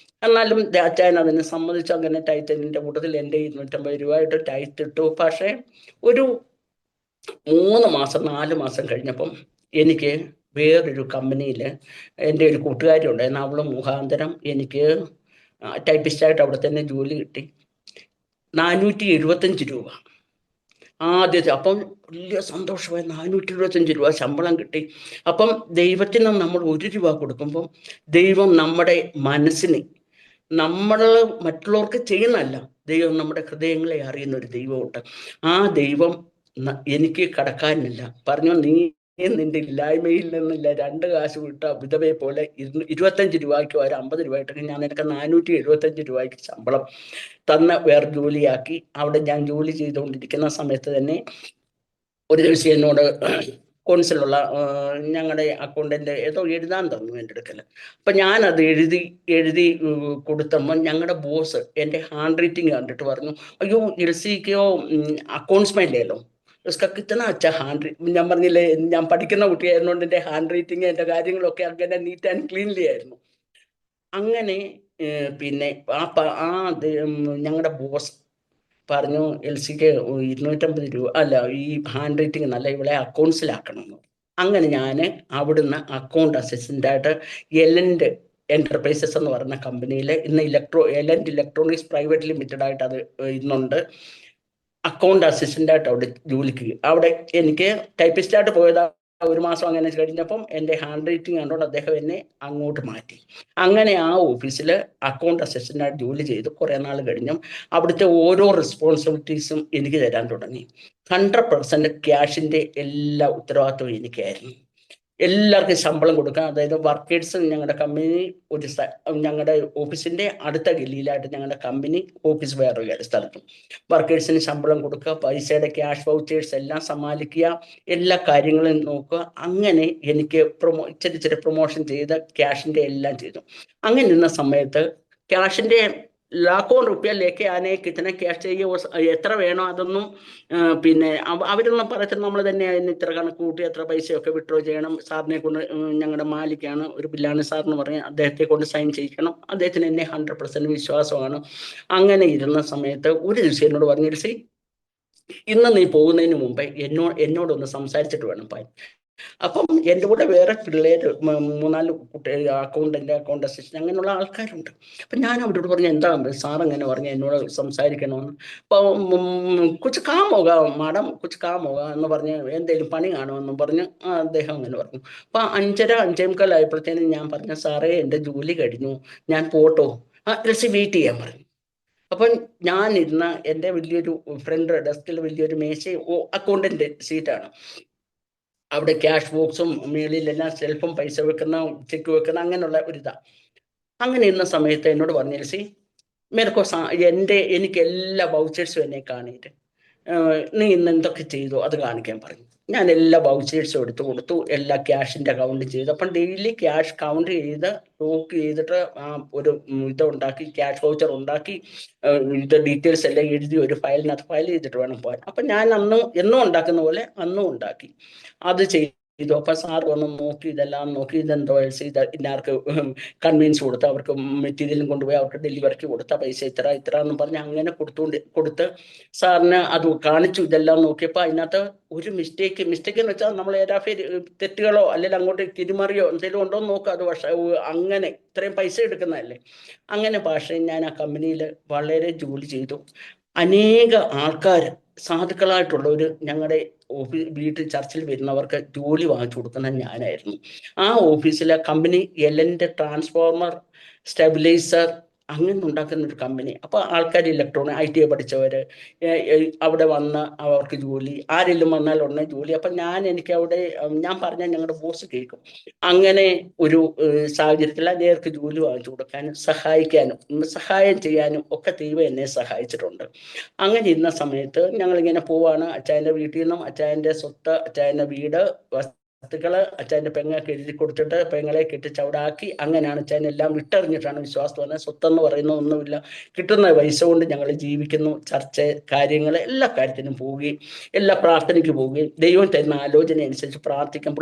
എന്നാലും അച്ചായൻ അതിനെ സമ്മതിച്ചു. അങ്ങനെ ടൈറ്റിന്റെ കൂട്ടത്തിൽ എൻ്റെ 250 രൂപ ആയിട്ട് ടൈറ്റ് ഇട്ടു. പക്ഷേ ഒരു 3 മാസം 4 മാസം കഴിഞ്ഞപ്പം എനിക്ക് വേറൊരു കമ്പനിയിൽ എൻ്റെ ഒരു കൂട്ടുകാരി ഉണ്ടായിരുന്നു. അവൾ മുഖാന്തരം എനിക്ക് ടൈപ്പിസ്റ്റായിട്ട് അവിടെ തന്നെ ജോലി കിട്ടി. 475 രൂപ ആദ്യത്തെ. അപ്പം വലിയ സന്തോഷമായി. 475 രൂപ ശമ്പളം കിട്ടി. അപ്പം ദൈവത്തിന് നമ്മൾ 1 രൂപ കൊടുക്കുമ്പം ദൈവം നമ്മുടെ മനസ്സിനെ, നമ്മൾ മറ്റുള്ളവർക്ക് ചെയ്യുന്നതല്ല, ദൈവം നമ്മുടെ ഹൃദയങ്ങളെ അറിയുന്ന ഒരു ദൈവമുണ്ട്. ആ ദൈവം എനിക്ക് കടക്കാരനില്ല. പറഞ്ഞു, നീ നിന്റെ ഇല്ലായ്മയിൽ നിന്നില്ല 2 കാശ് വിട്ട വിധവയെ പോലെ 25 രൂപയ്ക്ക് ഒരു 50 രൂപ ഇട്ടെങ്കിൽ ഞാൻ നിനക്ക് 475 രൂപയ്ക്ക് ശമ്പളം തന്ന വേറെ ജോലിയാക്കി. അവിടെ ഞാൻ ജോലി ചെയ്തുകൊണ്ടിരിക്കുന്ന സമയത്ത് തന്നെ ഒരു ദിവസം എന്നോട് കോൺസിലുള്ള ഞങ്ങളുടെ അക്കൗണ്ടന്റ് ഏതോ എഴുതാൻ തന്നു എൻ്റെ അടുക്കൽ. അപ്പൊ ഞാനത് എഴുതി കൊടുത്തപ്പോൾ ഞങ്ങളുടെ ബോസ് എൻ്റെ ഹാൻഡ് റൈറ്റിംഗ് കണ്ടിട്ട് പറഞ്ഞു, അയ്യോ എൽസിക്കോ അക്കൗണ്ട്സ് മേലെയല്ലോ, उसका कितना अच्छा ഹാൻഡ് റൈറ്റിംഗ്. ഞാൻ പറഞ്ഞില്ലേ, ഞാൻ പഠിക്കുന്ന കുട്ടിയായിരുന്നുകൊണ്ട് എൻ്റെ ഹാൻഡ് റൈറ്റിംഗ് എൻ്റെ കാര്യങ്ങളൊക്കെ അങ്ങനെ നീറ്റ് ആൻഡ് ക്ലീൻലി ആയിരുന്നു. അങ്ങനെ പിന്നെ ഞങ്ങളുടെ ബോസ് പറഞ്ഞു, എൽസിക്ക് 250 രൂപ അല്ല, ഈ ഹാൻഡ് റൈറ്റിംഗ് നല്ല, ഇവിടെ അക്കൗണ്ട്സിലാക്കണം എന്ന്. അങ്ങനെ ഞാൻ അവിടുന്ന് അക്കൗണ്ട് അസിസ്റ്റൻ്റായിട്ട് എലൻഡ് എന്റർപ്രൈസസ് എന്ന് പറയുന്ന കമ്പനിയിൽ ഇന്ന് എലൻഡ് ഇലക്ട്രോണിക്സ് പ്രൈവറ്റ് ലിമിറ്റഡ് ആയിട്ട് അത് ഇന്നുണ്ട്, അക്കൗണ്ട് അസിസ്റ്റൻ്റായിട്ട് അവിടെ ജോലിക്ക്. അവിടെ എനിക്ക് ടൈപ്പിസ്റ്റായിട്ട് പോയതാ. 1 മാസം അങ്ങനെ കഴിഞ്ഞപ്പം എൻ്റെ ഹാൻഡ് റൈറ്റിംഗ് കണ്ടോണ്ട് അദ്ദേഹം എന്നെ അങ്ങോട്ട് മാറ്റി. അങ്ങനെ ആ ഓഫീസിൽ അക്കൗണ്ട് അസിസ്റ്റൻ്റായിട്ട് ജോലി ചെയ്ത് കുറേ നാൾ കഴിഞ്ഞും അവിടുത്തെ ഓരോ റെസ്പോൺസിബിലിറ്റീസും എനിക്ക് തരാൻ തുടങ്ങി. 100% ക്യാഷിൻ്റെ എല്ലാ ഉത്തരവാദിത്വവും എനിക്കായിരുന്നു. എല്ലാവർക്കും ശമ്പളം കൊടുക്കുക. അതായത് വർക്കേഴ്സ്, ഞങ്ങളുടെ കമ്പനി ഞങ്ങളുടെ ഓഫീസിന്റെ അടുത്ത ഗല്ലിയിലായിട്ട് ഞങ്ങളുടെ കമ്പനി ഓഫീസ് വേറൊരു സ്ഥലത്തും, വർക്കേഴ്സിന് ശമ്പളം കൊടുക്കുക, പൈസയുടെ ക്യാഷ് വൗച്ചേഴ്സ് എല്ലാം സമാലിക്കുക, എല്ലാ കാര്യങ്ങളും നോക്കുക. അങ്ങനെ എനിക്ക് ഇച്ചിരി പ്രൊമോഷൻ ചെയ്ത് ക്യാഷിന്റെ എല്ലാം ചെയ്തു. അങ്ങനെ ഇരുന്ന സമയത്ത് ക്യാഷിന്റെ लाखों रुपया लेके आने कितने कैश चाहिए, वो എത്ര വേണോ അതൊന്നും പിന്നെ അവരൊന്നും പറയത്തില്ല. നമ്മൾ തന്നെ അതിന് ഇത്ര കണക്ക് കൂട്ടി എത്ര പൈസയൊക്കെ വിഡ്രോ ചെയ്യണം. സാറിനെ കൊണ്ട്, ഞങ്ങളുടെ മാലിക്കാണ്, ഒരു ബില്ലാണി സാറിന് പറഞ്ഞ് അദ്ദേഹത്തെ കൊണ്ട് സൈൻ ചെയ്യിക്കണം. അദ്ദേഹത്തിന് എന്നെ 100% വിശ്വാസമാണ്. അങ്ങനെ ഇരുന്ന സമയത്ത് ഒരു ദിവസം എന്നോട് പറഞ്ഞു, ഇന്ന് നീ പോകുന്നതിന് മുമ്പേ എന്നോടൊന്ന് സംസാരിച്ചിട്ട് വേണം പോയി. അപ്പം എൻ്റെ കൂടെ വേറെ പിള്ളേര് 3-4 കുട്ടികൾ, അക്കൗണ്ട് അസിസ്റ്റന്റ് അങ്ങനെയുള്ള ആൾക്കാരുണ്ട്. അപ്പം ഞാൻ അവരോട് പറഞ്ഞു, എന്താ സാർ അങ്ങനെ പറഞ്ഞു എന്നോട് സംസാരിക്കണമെന്ന്. അപ്പം കുച്ച് കാം ഹോഗ മാഡം, കുച്ച് കാം ഹോഗ എന്ന് പറഞ്ഞ് എന്തെങ്കിലും പണി കാണുമെന്നും പറഞ്ഞ് അദ്ദേഹം അങ്ങനെ പറഞ്ഞു. അപ്പം 5:30-5:45 ആയപ്പോഴത്തേനും ഞാൻ പറഞ്ഞു, സാറേ എൻ്റെ ജോലി കഴിഞ്ഞു, ഞാൻ പോട്ടോ. വെയിറ്റ് ചെയ്യാൻ പറഞ്ഞു. അപ്പം ഞാൻ ഇരുന്ന എൻ്റെ വലിയൊരു ഫ്രണ്ട് ഡെസ്കിൽ വലിയൊരു മേശയും അക്കൗണ്ടന്റ് സീറ്റാണ്. അവിടെ ക്യാഷ് ബോക്സും മേളിലെല്ലാം സെൽഫും പൈസ വെക്കുന്ന ചെക്ക് വെക്കുന്ന അങ്ങനെയുള്ള ഒരിതാ. അങ്ങനെ ഇരുന്ന സമയത്ത് എന്നോട് പറഞ്ഞു, മേരക്കോ എനിക്ക് എല്ലാ വൗച്ചേഴ്സും എന്നെ കാണിയിട്ട് നീ ഇന്ന് എന്തൊക്കെ ചെയ്തു അത് കാണിക്കാൻ പറഞ്ഞു. ഞാൻ എല്ലാ വൗച്ചേഴ്സും എടുത്തു കൊടുത്തു, എല്ലാ ക്യാഷിൻ്റെ കൗണ്ട് ചെയ്തു. അപ്പം ഡെയിലി ക്യാഷ് കൗണ്ട് ചെയ്ത് ലോക്ക് ചെയ്തിട്ട് ഒരു ഇതുണ്ടാക്കി, ക്യാഷ് വൗച്ചർ ഉണ്ടാക്കി, ഇത് ഡീറ്റെയിൽസ് എല്ലാം എഴുതി ഒരു ഫയലിനകത്ത് ഫയൽ ചെയ്തിട്ട് വേണം പോകാൻ. അപ്പം ഞാൻ എന്നും ഉണ്ടാക്കുന്ന പോലെ അന്നും ഉണ്ടാക്കി. അത് ചെയ്തു. ചെയ്തു. അപ്പൊ സാർ വന്ന് നോക്കി, ഇതെല്ലാം നോക്കി, ഇതെന്തോ ഇത് ഇന്നാർക്ക് കൺവീൻസ് കൊടുത്ത് അവർക്ക് മെറ്റീരിയലും കൊണ്ടുപോയി അവർക്ക് ഡെലിവറിക്ക് കൊടുത്ത പൈസ ഇത്ര ഇത്ര എന്ന് പറഞ്ഞ് അങ്ങനെ കൊടുത്ത് സാറിന് അത് കാണിച്ചു. ഇതെല്ലാം നോക്കിയപ്പോൾ അതിനകത്ത് ഒരു മിസ്റ്റേക്ക് എന്ന് വെച്ചാൽ നമ്മൾ ഏതാഫേ തെറ്റുകളോ അല്ലെങ്കിൽ അങ്ങോട്ട് തിരിമറിയോ എന്തെങ്കിലും ഉണ്ടോ എന്ന് നോക്കുക. അത് പക്ഷേ അങ്ങനെ ഇത്രയും പൈസ എടുക്കുന്നതല്ലേ. അങ്ങനെ പക്ഷേ ഞാൻ ആ കമ്പനിയിൽ വളരെ ജോലി ചെയ്തു. അനേക ആൾക്കാർ സാധുക്കളായിട്ടുള്ളവർ ഞങ്ങളുടെ വീട്ടിൽ ചർച്ചിൽ വരുന്നവർക്ക് ജോലി വാങ്ങിച്ചു കൊടുക്കുന്നത് ഞാനായിരുന്നു. ആ ഓഫീസിലെ കമ്പനി എലൻ്റെ ട്രാൻസ്ഫോർമർ സ്റ്റെബിലൈസർ അങ്ങനെ ഉണ്ടാക്കുന്ന ഒരു കമ്പനി. അപ്പോൾ ആൾക്കാർ ഇലക്ട്രോണിക് IT പഠിച്ചവർ അവിടെ വന്ന് അവർക്ക് ജോലി, ആരെങ്കിലും വന്നാൽ ഉടനെ ജോലി. അപ്പം എനിക്ക് അവിടെ ഞാൻ പറഞ്ഞാൽ ഞങ്ങളുടെ ബോസ് കേൾക്കും. അങ്ങനെ ഒരു സാഹചര്യത്തിൽ നേർക്ക് ജോലി വാങ്ങിച്ചു കൊടുക്കാനും സഹായം ചെയ്യാനും ഒക്കെ ദൈവം എന്നെ സഹായിച്ചിട്ടുണ്ട്. അങ്ങനെ ഇരുന്ന സമയത്ത് ഞങ്ങളിങ്ങനെ പോവാണ്. അച്ചായൻ്റെ വീട്ടിൽ നിന്നും അച്ചായൻ്റെ സ്വത്ത്, അച്ചായൻ്റെ വീട്, വസ്തുക്കള് അച്ചായൻ്റെ പെങ്ങൾക്ക് എഴുതി കൊടുത്തിട്ട് പെങ്ങളെ കെട്ടിച്ചവിടാക്കി. അങ്ങനെയാണ് അച്ചായൻ എല്ലാം വിട്ടെറിഞ്ഞിട്ടാണ് വിശ്വാസം വന്നത്. സ്വത്തെന്ന് പറയുന്ന ഒന്നുമില്ല, കിട്ടുന്ന പൈസ കൊണ്ട് ഞങ്ങൾ ജീവിക്കുന്നു. ചർച്ച കാര്യങ്ങൾ എല്ലാ കാര്യത്തിനും പോവുകയും എല്ലാ പ്രാർത്ഥനയ്ക്ക് പോവുകയും ദൈവം തരുന്ന ആലോചന അനുസരിച്ച് പ്രാർത്ഥിക്കും.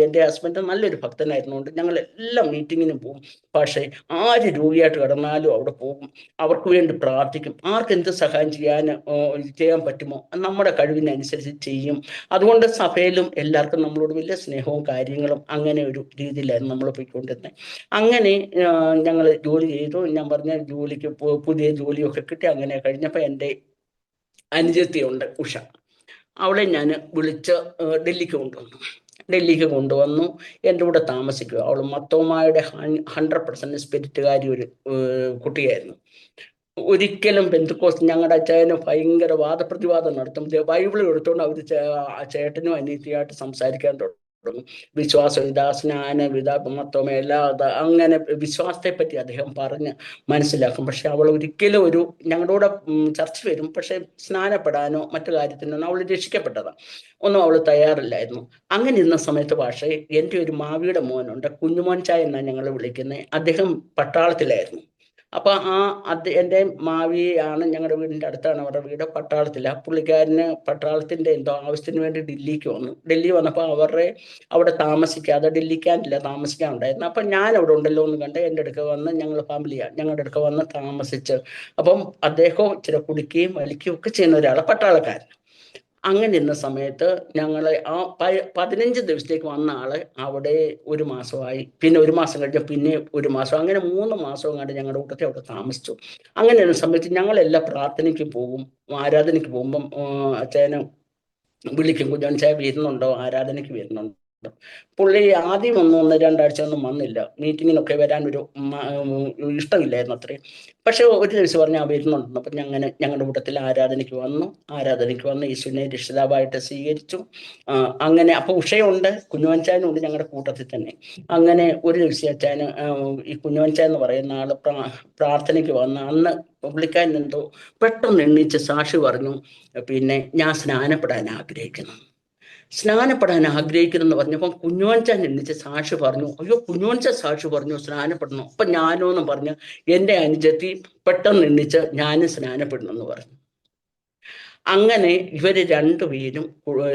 എൻ്റെ ഹസ്ബൻഡ് നല്ലൊരു ഭക്തനായിരുന്നുകൊണ്ട് ഞങ്ങൾ എല്ലാ മീറ്റിങ്ങിനും പോകും. പക്ഷേ ആര് രോഗിയായിട്ട് കിടന്നാലും അവിടെ പോകും, അവർക്ക് വേണ്ടി പ്രാർത്ഥിക്കും. ആർക്കെന്ത് സഹായം ചെയ്യാൻ പറ്റുമോ നമ്മുടെ കഴിവിനനുസരിച്ച് ചെയ്യും. അതുകൊണ്ട് സഭയിലും എല്ലാവർക്കും നമ്മളോട് വലിയ സ്നേഹവും കാര്യങ്ങളും അങ്ങനെ ഒരു രീതിയിലായിരുന്നു നമ്മൾ പോയിക്കൊണ്ടിരുന്നത്. അങ്ങനെ ഞങ്ങൾ ജോലി ചെയ്തു. ഞാൻ പറഞ്ഞ ജോലിക്ക് പുതിയ ജോലിയൊക്കെ കിട്ടി. അങ്ങനെ കഴിഞ്ഞപ്പോൾ എൻ്റെ അനുജത്തിയുണ്ട് ഉഷ, അവളെ ഞാൻ വിളിച്ച് ഡൽഹിക്ക് കൊണ്ടുവന്നു എൻ്റെ കൂടെ താമസിക്കുക. അവൾ മത്തോമായുടെ 100% സ്പിരിറ്റുകാരി ഒരു കുട്ടിയായിരുന്നു. ഒരിക്കലും പെന്തക്കോസ്ത് ഞങ്ങളുടെ അച്ചായന് ഭയങ്കര വാദപ്രതിവാദം നടത്തും. ബൈബിൾ എടുത്തുകൊണ്ട് അവർ ചേട്ടനും അനിയത്തിയായിട്ട് സംസാരിക്കാൻ തുടങ്ങും. വിശ്വാസം ഇതാ, സ്നാനം ഇതാ, മൊത്തം എല്ലാം അങ്ങനെ വിശ്വാസത്തെ പറ്റി അദ്ദേഹം പറഞ്ഞ് മനസ്സിലാക്കും. പക്ഷെ അവൾ ഒരിക്കലും ഞങ്ങളുടെ കൂടെ ചർച്ച വരും, പക്ഷെ സ്നാനപ്പെടാനോ മറ്റു കാര്യത്തിനോ അവൾ രക്ഷിക്കപ്പെട്ടതാണ് ഒന്നും അവൾ തയ്യാറില്ലായിരുന്നു. അങ്ങനെ ഇരുന്ന സമയത്ത് പക്ഷേ എൻ്റെ ഒരു മാവിയുടെ മോനുണ്ട്, കുഞ്ഞുമോൻ ചായ എന്നാണ് ഞങ്ങൾ വിളിക്കുന്നത്. അദ്ദേഹം പട്ടാളത്തിലായിരുന്നു. അപ്പൊ എൻ്റെ മാവിയാണ്, ഞങ്ങളുടെ വീടിൻ്റെ അടുത്താണ് അവരുടെ വീട്, പട്ടാളത്തില്ല. പുള്ളിക്കാരന് പട്ടാളത്തിന്റെ എന്തോ ആവശ്യത്തിന് വേണ്ടി ഡൽഹി വന്നപ്പോൾ അവിടെ താമസിക്കാതെ, ഡൽഹിക്കാനില്ല താമസിക്കാൻ ഉണ്ടായിരുന്നു. അപ്പൊ ഞാൻ അവിടെ ഉണ്ടല്ലോ എന്ന് കണ്ട് എൻ്റെ അടുക്ക വന്ന്, ഞങ്ങളുടെ അടുക്ക വന്ന് താമസിച്ച്. അപ്പം അദ്ദേഹം ഇച്ചിരി കുടിക്കുകയും വലിക്കുകയും ഒക്കെ ചെയ്യുന്ന ഒരാളെ, പട്ടാളക്കാരൻ. അങ്ങനെ ഇരുന്ന സമയത്ത് ഞങ്ങൾ 15 ദിവസത്തേക്ക് വന്ന ആള് അവിടെ 1 മാസമായി. പിന്നെ 1 മാസം കഴിഞ്ഞ പിന്നെ 1 മാസം, അങ്ങനെ 3 മാസവും കണ്ട് ഞങ്ങളുടെ കൂട്ടത്തിൽ അവിടെ താമസിച്ചു. അങ്ങനെ ഇരുന്ന സമയത്ത് ഞങ്ങളെല്ലാം പ്രാർത്ഥനയ്ക്ക് പോകും. ആരാധനയ്ക്ക് പോകുമ്പം അച്ഛനെ വിളിക്കും, കുഞ്ഞോൻചായ വരുന്നുണ്ടോ, ആരാധനയ്ക്ക് വരുന്നുണ്ടോ. പുള്ളി ആദ്യം 1-2 ആഴ്ച ഒന്നും വന്നില്ല. മീറ്റിങ്ങിനൊക്കെ വരാൻ ഒരു ഇഷ്ടമില്ലായിരുന്നു അത്രയും. പക്ഷെ ഒരു ദിവസം പറഞ്ഞാൽ വരുന്നുണ്ടെന്ന്. അപ്പം ഞങ്ങളുടെ കൂട്ടത്തിൽ ആരാധനയ്ക്ക് വന്ന് യേശുവിനെ രക്ഷിതാവായിട്ട് സ്വീകരിച്ചു. അങ്ങനെ അപ്പോൾ ഉഷയുണ്ട്, കുഞ്ഞുവൻചായനും ഉണ്ട് ഞങ്ങളുടെ കൂട്ടത്തിൽ തന്നെ. അങ്ങനെ ഒരു ദിവസം അച്ചായന് ഈ കുഞ്ഞുവൻചായ എന്ന് പറയുന്ന ആള് പ്രാർത്ഥനയ്ക്ക് വന്ന് അന്ന് പുള്ളിക്കാരൻ എന്തോ പെട്ടെന്ന് എണ്ണീച്ച് സാക്ഷി പറഞ്ഞു, പിന്നെ ഞാൻ സ്നാനപ്പെടാൻ ആഗ്രഹിക്കുന്നു എന്ന് പറഞ്ഞപ്പോൾ കുഞ്ഞോൻചാൻ എണ്ണിച്ച് സാക്ഷി പറഞ്ഞു. അയ്യോ, കുഞ്ഞോൻചാൻ സാക്ഷി പറഞ്ഞു സ്നാനപ്പെടണം. അപ്പൊ ഞാനോ എന്ന് പറഞ്ഞ് എൻ്റെ അനുജത്തി പെട്ടെന്ന് എണ്ണിച്ച് ഞാനും സ്നാനപ്പെടണം എന്ന് പറഞ്ഞു. അങ്ങനെ ഇവർ രണ്ടുപേരും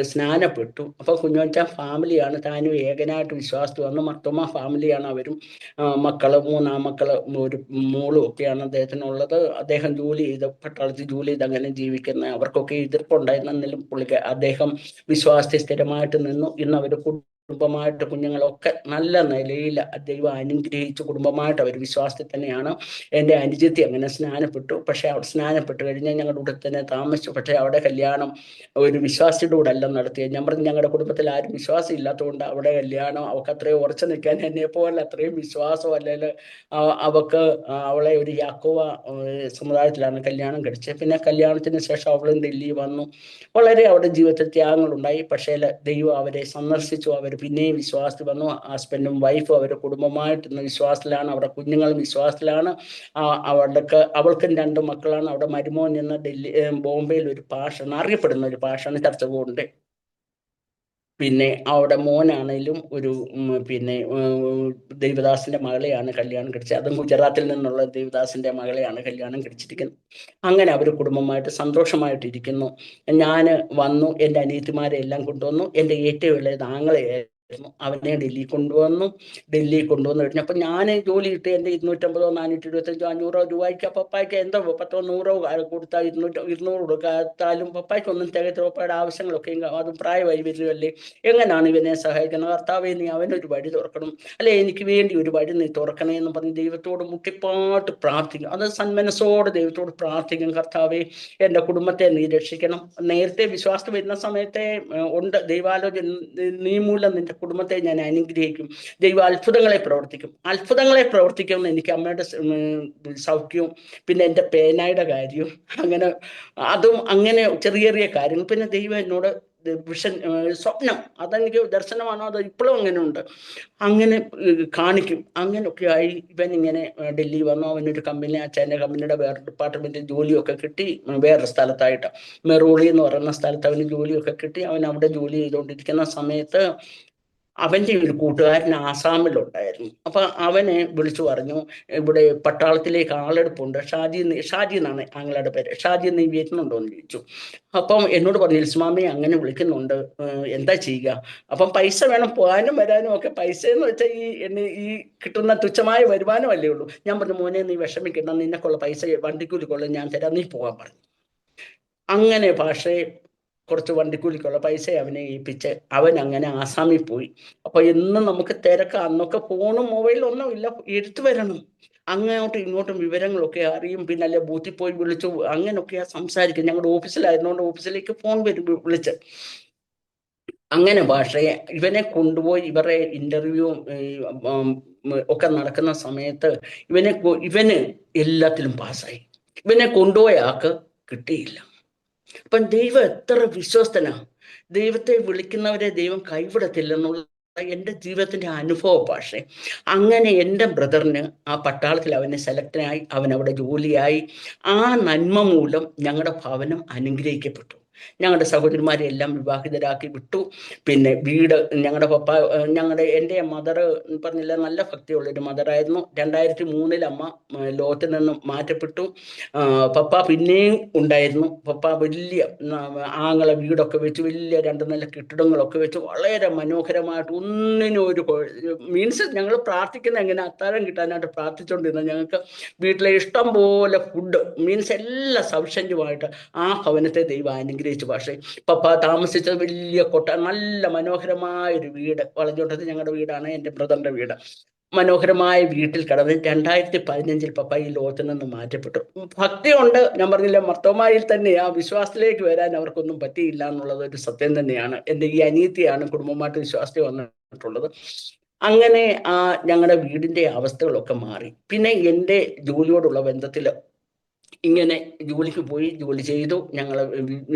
സ്നാനപ്പെട്ടു. അപ്പൊ കുഞ്ഞോൻചാൻ ഫാമിലിയാണ്, താനും ഏകനായിട്ട് വിശ്വാസത്തിൽ വന്നു. മർത്തോമ ഫാമിലിയാണ് അവരും. മക്കള് 3 ആൺമക്കള്, ഒരു മോളും ഒക്കെയാണ് അദ്ദേഹത്തിനുള്ളത്. അദ്ദേഹം പട്ടാളത്തിൽ ജോലി ചെയ്ത് അങ്ങനെ ജീവിക്കുന്ന, അവർക്കൊക്കെ എതിർപ്പുണ്ടായിരുന്നെങ്കിലും അദ്ദേഹം വിശ്വാസത്തിൽ സ്ഥിരമായിട്ട് നിന്നു. ഇന്ന് അവർ കുടുംബമായിട്ട് കുഞ്ഞുങ്ങളൊക്കെ നല്ല നിലയിൽ ദൈവം അനുഗ്രഹിച്ച് കുടുംബമായിട്ട് അവർ വിശ്വാസത്തിൽ തന്നെയാണ്. എൻ്റെ അനുജത്തി അങ്ങനെ സ്നാനപ്പെട്ടു. പക്ഷെ അവിടെ സ്നാനപ്പെട്ട് കഴിഞ്ഞാൽ ഞങ്ങളുടെ കൂടെ തന്നെ താമസിച്ചു. പക്ഷെ അവിടെ കല്യാണം ഒരു വിശ്വാസിയുടെ കൂടെ അല്ല നടത്തിയത്. ഞാൻ പറഞ്ഞു, ഞങ്ങളുടെ കുടുംബത്തിൽ ആരും വിശ്വാസം ഇല്ലാത്തതുകൊണ്ട് അവിടെ കല്യാണം അവൾക്ക് അത്രയും ഉറച്ചു നിൽക്കാൻ എന്നെ പോലെ അത്രയും വിശ്വാസം അല്ലെങ്കിൽ അവളെ ഒരു യാക്കോവ സമുദായത്തിലാണ് കല്യാണം കഴിച്ചത്. പിന്നെ കല്യാണത്തിന് ശേഷം അവളും ഡൽഹി വന്നു. വളരെ അവിടെ ജീവിതത്തിൽ ത്യാഗങ്ങളുണ്ടായി. പക്ഷേ ദൈവം അവരെ സന്ദർശിച്ചു. അവർ പിന്നെയും വിശ്വാസത്തിൽ വന്നു. ഹസ്ബൻഡും വൈഫും അവരുടെ കുടുംബമായിട്ട് വിശ്വാസത്തിലാണ്, അവരുടെ കുഞ്ഞുങ്ങളും വിശ്വാസത്തിലാണ്. അവൾക്കും 2 മക്കളാണ്. അവിടെ മരുമോൻ എന്ന ബോംബെയിൽ ഒരു പാഷാണ്, അറിയപ്പെടുന്ന ഒരു പാഷാണ്, ചർച്ച കൊണ്ട്. പിന്നെ അവിടെ മോനാണേലും ഒരു പിന്നെ ദേവദാസിന്റെ മകളെയാണ് കല്യാണം കഴിച്ചത്. അതും ഗുജറാത്തിൽ നിന്നുള്ള ദേവദാസിന്റെ മകളെയാണ് കല്യാണം കഴിച്ചിരിക്കുന്നത്. അങ്ങനെ അവർ കുടുംബമായിട്ട് സന്തോഷമായിട്ടിരിക്കുന്നു. ഞാൻ വന്നു, എൻ്റെ അനിയത്തിമാരെ എല്ലാം കൊണ്ടുവന്നു. എൻ്റെ ഏറ്റവും ഇളയത് ആങ്ങളെയായിരുന്നു, അവനെ ഡൽഹി കൊണ്ടുവന്ന് കഴിഞ്ഞപ്പോൾ ഞാൻ ജോലി കിട്ടി. എൻ്റെ 250 425 500 രൂപയ്ക്ക് പപ്പായ്ക്ക് എന്തോ 10 100 കൊടുത്താൽ 200 കൊടുക്കാത്താലും പപ്പായ്ക്കൊന്നും തികച്ച പപ്പായുടെ ആവശ്യങ്ങളൊക്കെ അതും പ്രായമായി വരുമല്ലേ, എങ്ങനെയാണ് ഇവനെ സഹായിക്കുന്നത്? കർത്താവേ, നീ അവനൊരു വഴി തുറക്കണം, അല്ലെ എനിക്ക് വേണ്ടി ഒരു വഴി നീ തുറക്കണേ എന്ന് പറഞ്ഞ് ദൈവത്തോട് മുട്ടിപ്പാട്ട് പ്രാർത്ഥിക്കും. അത് സന്മനസ്സോടെ ദൈവത്തോട് പ്രാർത്ഥിക്കും. കർത്താവേ, എൻ്റെ കുടുംബത്തെ നീ രക്ഷിക്കണം. നേരത്തെ വിശ്വാസത്തിൽ വരുന്ന സമയത്തെ ഉണ്ട് ദൈവാലോചന, നീ മൂലം നിന്റെ കുടുംബത്തെ ഞാൻ അനുഗ്രഹിക്കും, ദൈവം അത്ഭുതങ്ങളെ പ്രവർത്തിക്കുമെന്ന് എനിക്ക് അമ്മയുടെ സൗഖ്യവും പിന്നെ എൻ്റെ പേനായുടെ കാര്യവും അങ്ങനെ അതും അങ്ങനെ ചെറിയ ചെറിയ കാര്യങ്ങൾ. പിന്നെ ദൈവം എന്നോട് സ്വപ്നം, അതെനിക്ക് ദർശനമാണോ അതോ ഇപ്പോഴും അങ്ങനെ ഉണ്ട്, അങ്ങനെ കാണിക്കും. അങ്ങനെയൊക്കെ ആയി ഇവൻ ഇങ്ങനെ ഡൽഹി വന്നു. അവനൊരു കമ്പനി, അച്ഛൻ്റെ കമ്പനിയുടെ വേറെ ഡിപ്പാർട്ട്മെൻറ്റിൽ ജോലിയൊക്കെ കിട്ടി. വേറൊരു സ്ഥലത്തായിട്ട് മെറൂളി എന്ന് പറയുന്ന സ്ഥലത്ത് അവന് ജോലിയൊക്കെ കിട്ടി. അവൻ അവിടെ ജോലി ചെയ്തുകൊണ്ടിരിക്കുന്ന സമയത്ത് അവൻ്റെ ഒരു കൂട്ടുകാരൻ ആസാമിലുണ്ടായിരുന്നു. അപ്പൊ അവനെ വിളിച്ചു പറഞ്ഞു, ഇവിടെ പട്ടാളത്തിലേക്ക് ആളെടുപ്പുണ്ട്, ഷാജി എന്നാണ് ആങ്ങളുടെ പേര്, ഷാജി നീ വരുന്നുണ്ടോ എന്ന് ചോദിച്ചു. അപ്പം എന്നോട് പറഞ്ഞു, ഇസ്മാമി അങ്ങനെ വിളിക്കുന്നുണ്ട്, എന്താ ചെയ്യുക? അപ്പം പൈസ വേണം, പോകാനും വരാനും ഒക്കെ. പൈസ എന്ന് വെച്ചാൽ ഈ കിട്ടുന്ന തുച്ഛമായ വരുമാനമല്ലേ ഉള്ളൂ. ഞാൻ പറഞ്ഞു, മോനെ നീ വിഷമിക്കണ്ട, നിന്നെക്കുള്ള പൈസ വണ്ടിക്കൂലിക്കുള്ള ഞാൻ തരാം, നീ പോകാൻ പറഞ്ഞു. അങ്ങനെ പക്ഷേ കുറച്ച് വണ്ടിക്കൂലിക്കുള്ള പൈസ അവനെ ഏൽപ്പിച്ച് അവൻ അങ്ങനെ ആസാമിൽ പോയി. അപ്പൊ എന്നും നമുക്ക് തിരക്ക്, അന്നൊക്കെ ഫോണും മൊബൈലും ഒന്നും ഇല്ല, എടുത്തു വരണം, അങ്ങോട്ടും ഇങ്ങോട്ടും വിവരങ്ങളൊക്കെ അറിയും. പിന്നെ അല്ലെ ബൂത്തിൽ പോയി വിളിച്ചു അങ്ങനെയൊക്കെയാ സംസാരിക്കും. ഞങ്ങളുടെ ഓഫീസിലായിരുന്നുകൊണ്ട് ഓഫീസിലേക്ക് ഫോൺ വിളിച്ച് അങ്ങനെ. പക്ഷേ ഇവനെ കൊണ്ടുപോയി ഇവരെ ഇന്റർവ്യൂ ഒക്കെ നടക്കുന്ന സമയത്ത് ഇവന് എല്ലാത്തിലും പാസ്സായി. ഇവനെ കൊണ്ടുപോയ ആൾക്ക് കിട്ടിയില്ല. അപ്പം ദൈവം എത്ര വിശ്വസ്തനാ, ദൈവത്തെ വിളിക്കുന്നവരെ ദൈവം കൈവിടത്തില്ലെന്നുള്ള എൻ്റെ ജീവിതത്തിന്റെ അനുഭവം. പക്ഷേ അങ്ങനെ എൻ്റെ ബ്രദറിന് ആ പട്ടാളത്തിൽ അവനെ സെലക്ടനായി, അവൻ അവിടെ ജോലിയായി. ആ നന്മ മൂലം ഞങ്ങളുടെ ഭവനം അനുഗ്രഹിക്കപ്പെട്ടു. ഞങ്ങളുടെ സഹോദരിമാരെ എല്ലാം വിവാഹിതരാക്കി വിട്ടു. പിന്നെ വീട് എൻ്റെ മദർ പറഞ്ഞില്ല, നല്ല ഭക്തിയുള്ളൊരു മദറായിരുന്നു. 2003 അമ്മ ലോകത്തിൽ നിന്നും മാറ്റപ്പെട്ടു. പപ്പ പിന്നെയും ഉണ്ടായിരുന്നു. പപ്പ വലിയ ആങ്ങളെ വീടൊക്കെ വെച്ച്, വലിയ 2 നില കെട്ടിടങ്ങളൊക്കെ വെച്ച് വളരെ മനോഹരമായിട്ട്, ഒന്നിനും ഒരു മീൻസ് ഞങ്ങൾ പ്രാർത്ഥിക്കുന്ന എങ്ങനെ അത്താഴം കിട്ടാനായിട്ട് പ്രാർത്ഥിച്ചുകൊണ്ടിരുന്നത്. ഞങ്ങൾക്ക് വീട്ടിലെ ഇഷ്ടം പോലെ ഫുഡ് മീൻസ് എല്ലാം സഫിഷ്യൻറ്റുമായിട്ട് ആ ഭവനത്തെ ദൈവം അനുഗ്രഹിച്ചു. പക്ഷേ പപ്പ താമസിച്ചത് വലിയ നല്ല മനോഹരമായ ഒരു വീട്, വളഞ്ഞോട്ടത്ത് ഞങ്ങളുടെ വീടാണ്, എൻ്റെ ബ്രദറിന്റെ വീട്. മനോഹരമായ വീട്ടിൽ കടന്ന് 2015 പപ്പ ഈ ലോകത്തിൽ നിന്ന് മാറ്റപ്പെട്ടു. ഭക്തിയുണ്ട്, ഞാൻ പറഞ്ഞില്ല, മർത്തോമായിൽ തന്നെ ആ വിശ്വാസത്തിലേക്ക് വരാൻ അവർക്കൊന്നും പറ്റിയില്ല എന്നുള്ളത് ഒരു സത്യം തന്നെയാണ്. എൻ്റെ ഈ അനിയത്തിയാണ് കുടുംബമായിട്ട് വിശ്വാസത്തിൽ വന്നിട്ടുള്ളത്. അങ്ങനെ ഞങ്ങളുടെ വീടിന്റെ അവസ്ഥകളൊക്കെ മാറി. പിന്നെ എൻ്റെ ജോലിയോടുള്ള ബന്ധത്തിൽ ഇങ്ങനെ ജോലിക്ക് പോയി, ജോലി ചെയ്തു. ഞങ്ങൾ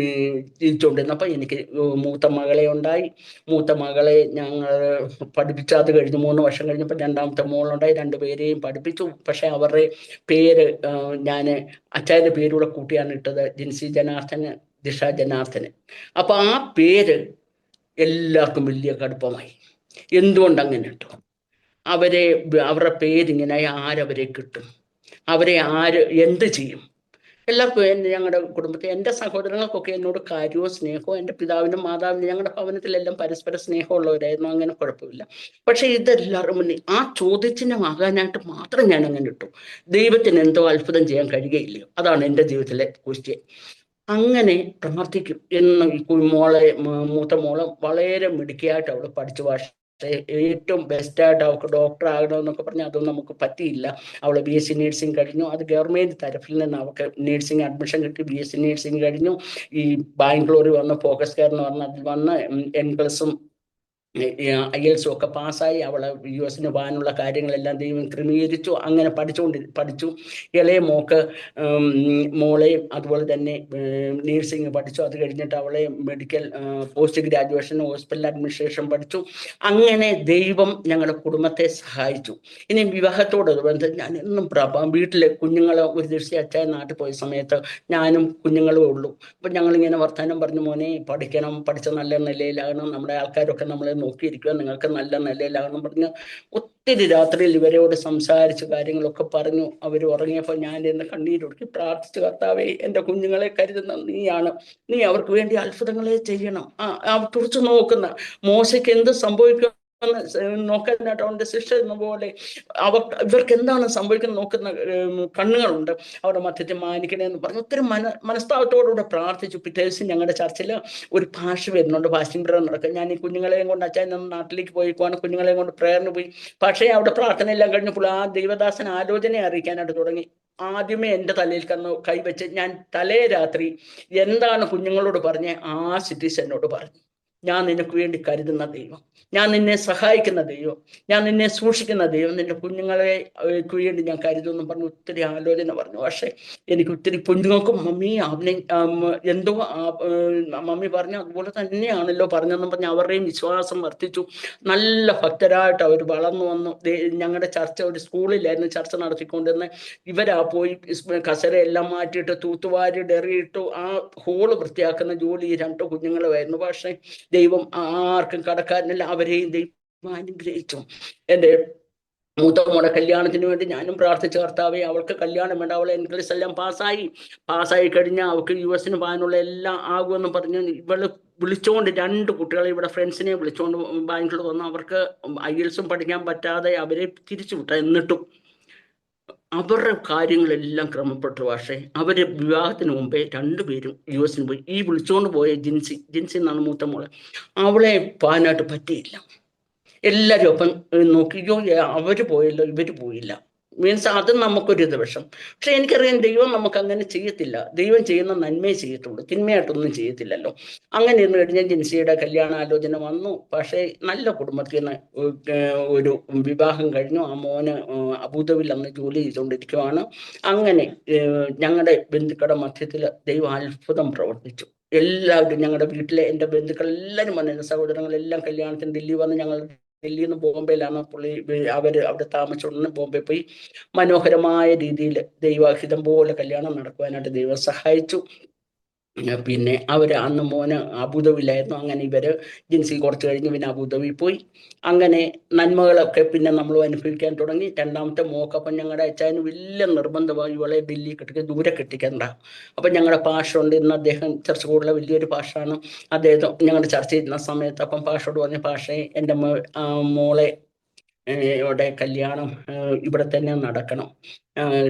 ജീവിച്ചുകൊണ്ടിരുന്നപ്പോൾ എനിക്ക് മൂത്ത മകളെ ഉണ്ടായി. മൂത്ത മകളെ ഞങ്ങൾ പഠിപ്പിച്ചു. അത് കഴിഞ്ഞ് 3 വർഷം കഴിഞ്ഞപ്പോൾ രണ്ടാമത്തെ മോളുണ്ടായി. 2 പേരെയും പഠിപ്പിച്ചു. പക്ഷെ അവരുടെ പേര് ഞാൻ അച്ചായൻ്റെ പേരൂടെ കൂട്ടിയാണ് ഇട്ടത്, ജിൻസി ജനാർദ്ദന്, ദിഷ ജനാർദ്ദന്. അപ്പൊ ആ പേര് എല്ലാവർക്കും വലിയ കടുപ്പമായി. എന്തുകൊണ്ട് അങ്ങനെ ഇട്ടു? അവരുടെ പേരിങ്ങനെ ആരവരെ കിട്ടും, അവരെ എന്ത് ചെയ്യും? എല്ലാവർക്കും, ഞങ്ങളുടെ കുടുംബത്തിൽ എൻ്റെ സഹോദരങ്ങൾക്കൊക്കെ എന്നോട് കാര്യവും സ്നേഹവും, എൻ്റെ പിതാവിനും മാതാവിനും ഞങ്ങളുടെ ഭവനത്തിലെല്ലാം പരസ്പര സ്നേഹമുള്ളവരായിരുന്നു, അങ്ങനെ കുഴപ്പമില്ല. പക്ഷെ ഇതെല്ലാവരും മുന്നിൽ ആ ചോദ്യചിഹ്നമാകാനായിട്ട് മാത്രം ഞാൻ അങ്ങനെ ഇട്ടു. ദൈവത്തിന് എന്തോ അത്ഭുതം ചെയ്യാൻ കഴിയുകയില്ലയോ? അതാണ് എൻ്റെ ജീവിതത്തിലെ ക്വസ്റ്റ്യൻ. അങ്ങനെ പ്രാർത്ഥിക്കും എന്ന്. ഈ മൂത്ത മോള് വളരെ മിടുക്കിയായിട്ട് അവൾ പഠിച്ചു. പക്ഷേ ഏറ്റവും ബെസ്റ്റായിട്ട് അവൾക്ക് ഡോക്ടർ ആകണമെന്നൊക്കെ പറഞ്ഞാൽ അതൊന്നും നമുക്ക് പറ്റിയില്ല. അവൾ BSc നേഴ്സിംഗ് കഴിഞ്ഞു. അത് ഗവൺമെന്റ് തരപ്പിൽ നിന്ന് അവൾക്ക് നേഴ്സിംഗ് അഡ്മിഷൻ കിട്ടി. BSc നേഴ്സിംഗ് കഴിഞ്ഞു. ഈ ബാംഗ്ലൂരിൽ വന്ന് ഫോക്കസ് കെയർ എന്ന് പറഞ്ഞാൽ അതിൽ വന്ന് N+ഉം IELTS ഒക്കെ പാസ്സായി. അവളെ US പോകാനുള്ള കാര്യങ്ങളെല്ലാം ദൈവം ക്രമീകരിച്ചു. അങ്ങനെ പഠിച്ചു. ഇളയ മോളെയും അതുപോലെ തന്നെ നേഴ്സിംഗ് പഠിച്ചു. അത് കഴിഞ്ഞിട്ട് അവളെ medical post graduation hospital administration പഠിച്ചു. അങ്ങനെ ദൈവം ഞങ്ങളുടെ കുടുംബത്തെ സഹായിച്ചു. ഇനി വിവാഹത്തോട് ബന്ധം ഞാൻ എന്നും വീട്ടിലെ കുഞ്ഞുങ്ങൾ ഒരു ദിവസം അച്ഛൻ നാട്ടിൽ പോയ സമയത്ത് ഞാനും കുഞ്ഞുങ്ങളും ഉള്ളൂ. അപ്പം ഞങ്ങളിങ്ങനെ വർത്തമാനം പറഞ്ഞു, മോനെ പഠിക്കണം, പഠിച്ച നല്ല നിലയിലാകണം, നമ്മുടെ ആൾക്കാരൊക്കെ നമ്മളെ നോക്കിയിരിക്കുക, നിങ്ങൾക്ക് നല്ല നിലയിലാകണം പറഞ്ഞ് ഒത്തിരി രാത്രിയിൽ ഇവരോട് സംസാരിച്ച് കാര്യങ്ങളൊക്കെ പറഞ്ഞു. അവർ ഉറങ്ങിയപ്പോൾ ഞാൻ എന്നെ കണ്ണീരൊടുക്കി പ്രാർത്ഥിച്ചു, കർത്താവേ എൻ്റെ കുഞ്ഞുങ്ങളെ കരുതുന്ന നീയാണ്, നീ അവർക്ക് വേണ്ടി അത്ഭുതങ്ങളെ ചെയ്യണം. തുറച്ചു നോക്കുന്ന മോശയ്ക്ക് എന്ത് സംഭവിക്കും നോക്കാനായിട്ട് അവന്റെ ശിക്ഷ എന്ന പോലെ ഇവർക്ക് എന്താണ് സംഭവിക്കുന്നത് നോക്കുന്ന കണ്ണുകളുണ്ട്. അവരുടെ മധ്യത്തെ മാനിക്കണേന്ന് പറഞ്ഞു ഒത്തിരി മനസ്താവത്തോടുകൂടെ പ്രാർത്ഥിച്ചു. പിറ്റേ ദിവസം ഞങ്ങളുടെ ചർച്ചിൽ ഒരു ഭാഷ വരുന്നുണ്ട്, ഫാസ്റ്റിംഗ് പ്രയർ നടക്കുക. ഞാൻ ഈ കുഞ്ഞുങ്ങളെയും കൊണ്ട് അച്ഛൻ നാട്ടിലേക്ക് പോയിക്കുവാണ്, കുഞ്ഞുങ്ങളെയും കൊണ്ട് പ്രയറിന് പോയി. പക്ഷേ അവിടെ പ്രാർത്ഥനയെല്ലാം കഴിഞ്ഞപ്പോൾ ആ ദൈവദാസൻ ആലോചനയെ അറിയിക്കാനായിട്ട് തുടങ്ങി. ആദ്യമേ എൻ്റെ തലയിൽ കൈവച്ച് ഞാൻ തലേ രാത്രി എന്താണ് കുഞ്ഞുങ്ങളോട് പറഞ്ഞ് ആ സിറ്റീസ് എന്നോട് പറഞ്ഞു, ഞാൻ നിനക്ക് വേണ്ടി കരുതുന്ന ദൈവം, ഞാൻ നിന്നെ സഹായിക്കുന്ന ദൈവം, ഞാൻ നിന്നെ സൂക്ഷിക്കുന്ന ദൈവം, നിന്റെ കുഞ്ഞുങ്ങളെ വേണ്ടി ഞാൻ കരുതുമെന്ന് പറഞ്ഞു ഒത്തിരി ആലോചന പറഞ്ഞു. പക്ഷെ എനിക്ക് ഒത്തിരി കുഞ്ഞുങ്ങൾക്കും മമ്മി അവനെ എന്തോ മമ്മി പറഞ്ഞു അതുപോലെ തന്നെയാണല്ലോ പറഞ്ഞതെന്ന് പറഞ്ഞ് അവരുടെയും വിശ്വാസം വർദ്ധിച്ചു. നല്ല ഭക്തരായിട്ട് അവർ വളർന്നു വന്നു. ഞങ്ങളുടെ ചർച്ച ഒരു സ്കൂളിലായിരുന്നു ചർച്ച നടത്തിക്കൊണ്ടിരുന്നത്. ഇവരാ പോയി കസരയെല്ലാം മാറ്റിയിട്ട് തൂത്തുവാരി ഡെറിയിട്ടു ആ ഹോള് വൃത്തിയാക്കുന്ന ജോലി ഈ 2 കുഞ്ഞുങ്ങളുമായിരുന്നു. പക്ഷെ ദൈവം ആർക്കും കടക്കാരനല്ല, അവരെയും ദൈവം അനുഗ്രഹിച്ചു. എൻ്റെ മൂത്ത മോളെ കല്യാണത്തിന് വേണ്ടി ഞാനും പ്രാർത്ഥിച്ച, കർത്താവേ അവൾക്ക് കല്യാണം വേണ്ട, അവളെ എൻട്രൻസ് എല്ലാം പാസ്സായി കഴിഞ്ഞാൽ അവൾക്ക് US പോകാനുള്ള എല്ലാം ആകുമെന്ന് പറഞ്ഞു. ഇവള് വിളിച്ചുകൊണ്ട് 2 കുട്ടികളെ ഇവിടെ ഫ്രണ്ട്സിനെ വിളിച്ചുകൊണ്ട് ബാങ്കിൽ വന്നു. അവർക്ക് IELTS പഠിക്കാൻ പറ്റാതെ അവരെ തിരിച്ചു വിട്ട. എന്നിട്ടും അവരുടെ കാര്യങ്ങളെല്ലാം ക്രമപ്പെട്ടു. പക്ഷേ അവര് വിവാഹത്തിന് മുമ്പേ 2 പേരും US പോയി. ഈ വിളിച്ചുകൊണ്ട് പോയ ജിൻസി എന്നാണ് മൂത്ത മോളെ, അവളെ പോകാനായിട്ട് പറ്റിയില്ല. എല്ലാവരും ഒപ്പം നോക്കിയോ അവര് പോയല്ലോ ഇവര് പോയില്ല. മീൻസ് അത് നമുക്കൊരു ദിവസം. പക്ഷെ എനിക്കറിയാം ദൈവം നമുക്ക് അങ്ങനെ ചെയ്യത്തില്ല. ദൈവം ചെയ്യുന്ന നന്മയെ ചെയ്യത്തുള്ളൂ, തിന്മയായിട്ടൊന്നും ചെയ്യത്തില്ലല്ലോ. അങ്ങനെ ഇരുന്ന് കഴിഞ്ഞ ജിൻസിയുടെ കല്യാണാലോചന വന്നു. പക്ഷേ നല്ല കുടുംബത്തിൽ നിന്ന് ഒരു വിവാഹം കഴിഞ്ഞു. ആ മോന് അബുദാബിയിൽ അന്ന് ജോലി ചെയ്തുകൊണ്ടിരിക്കുവാണ്. അങ്ങനെ ഞങ്ങളുടെ ബന്ധുക്കളുടെ മധ്യത്തിൽ ദൈവം അത്ഭുതം പ്രവർത്തിച്ചു. എല്ലാവരും ഞങ്ങളുടെ വീട്ടിലെ എൻ്റെ ബന്ധുക്കൾ എല്ലാവരും വന്നു. എൻ്റെ സഹോദരങ്ങളെല്ലാം കല്യാണത്തിന് ദില്ലി വന്ന്. ഞങ്ങൾ ദില്ലിയിൽ നിന്ന് ബോംബെയിലാണ് അവര് അവിടെ താമസിച്ചുകൊണ്ട് ബോംബെ പോയി. മനോഹരമായ രീതിയിൽ ദൈവാഹിതം പോലെ കല്യാണം നടക്കുവാനായിട്ട് ദൈവം സഹായിച്ചു. പിന്നെ അവര് അന്ന് മോന് അബുദാബിയിലായിരുന്നു. അങ്ങനെ ഇവര് ജിൻസി കുറച്ച് കഴിഞ്ഞ് പിന്നെ അബുദാബി പോയി. അങ്ങനെ നന്മകളൊക്കെ പിന്നെ നമ്മൾ അനുഭവിക്കാൻ തുടങ്ങി. 2ാമത്തെ മോക്കപ്പം ഞങ്ങളുടെ അച്ഛന് വലിയ നിർബന്ധമായി ഇവളെ ദില്ലി ദൂരെ കെട്ടിക്കണ്ട. അപ്പം ഞങ്ങളുടെ പാഷുണ്ട്, ഇന്ന് അദ്ദേഹം ചർച്ച കൂടുതലുള്ള വലിയൊരു പാഷാണ്. അദ്ദേഹം ഞങ്ങളുടെ ചർച്ച ചെയ്യുന്ന സമയത്ത് അപ്പം പാഷോട് പറഞ്ഞ, പാഷേ എൻ്റെ മോളെ ഇവിടെ കല്യാണം ഇവിടെ തന്നെ നടക്കണം,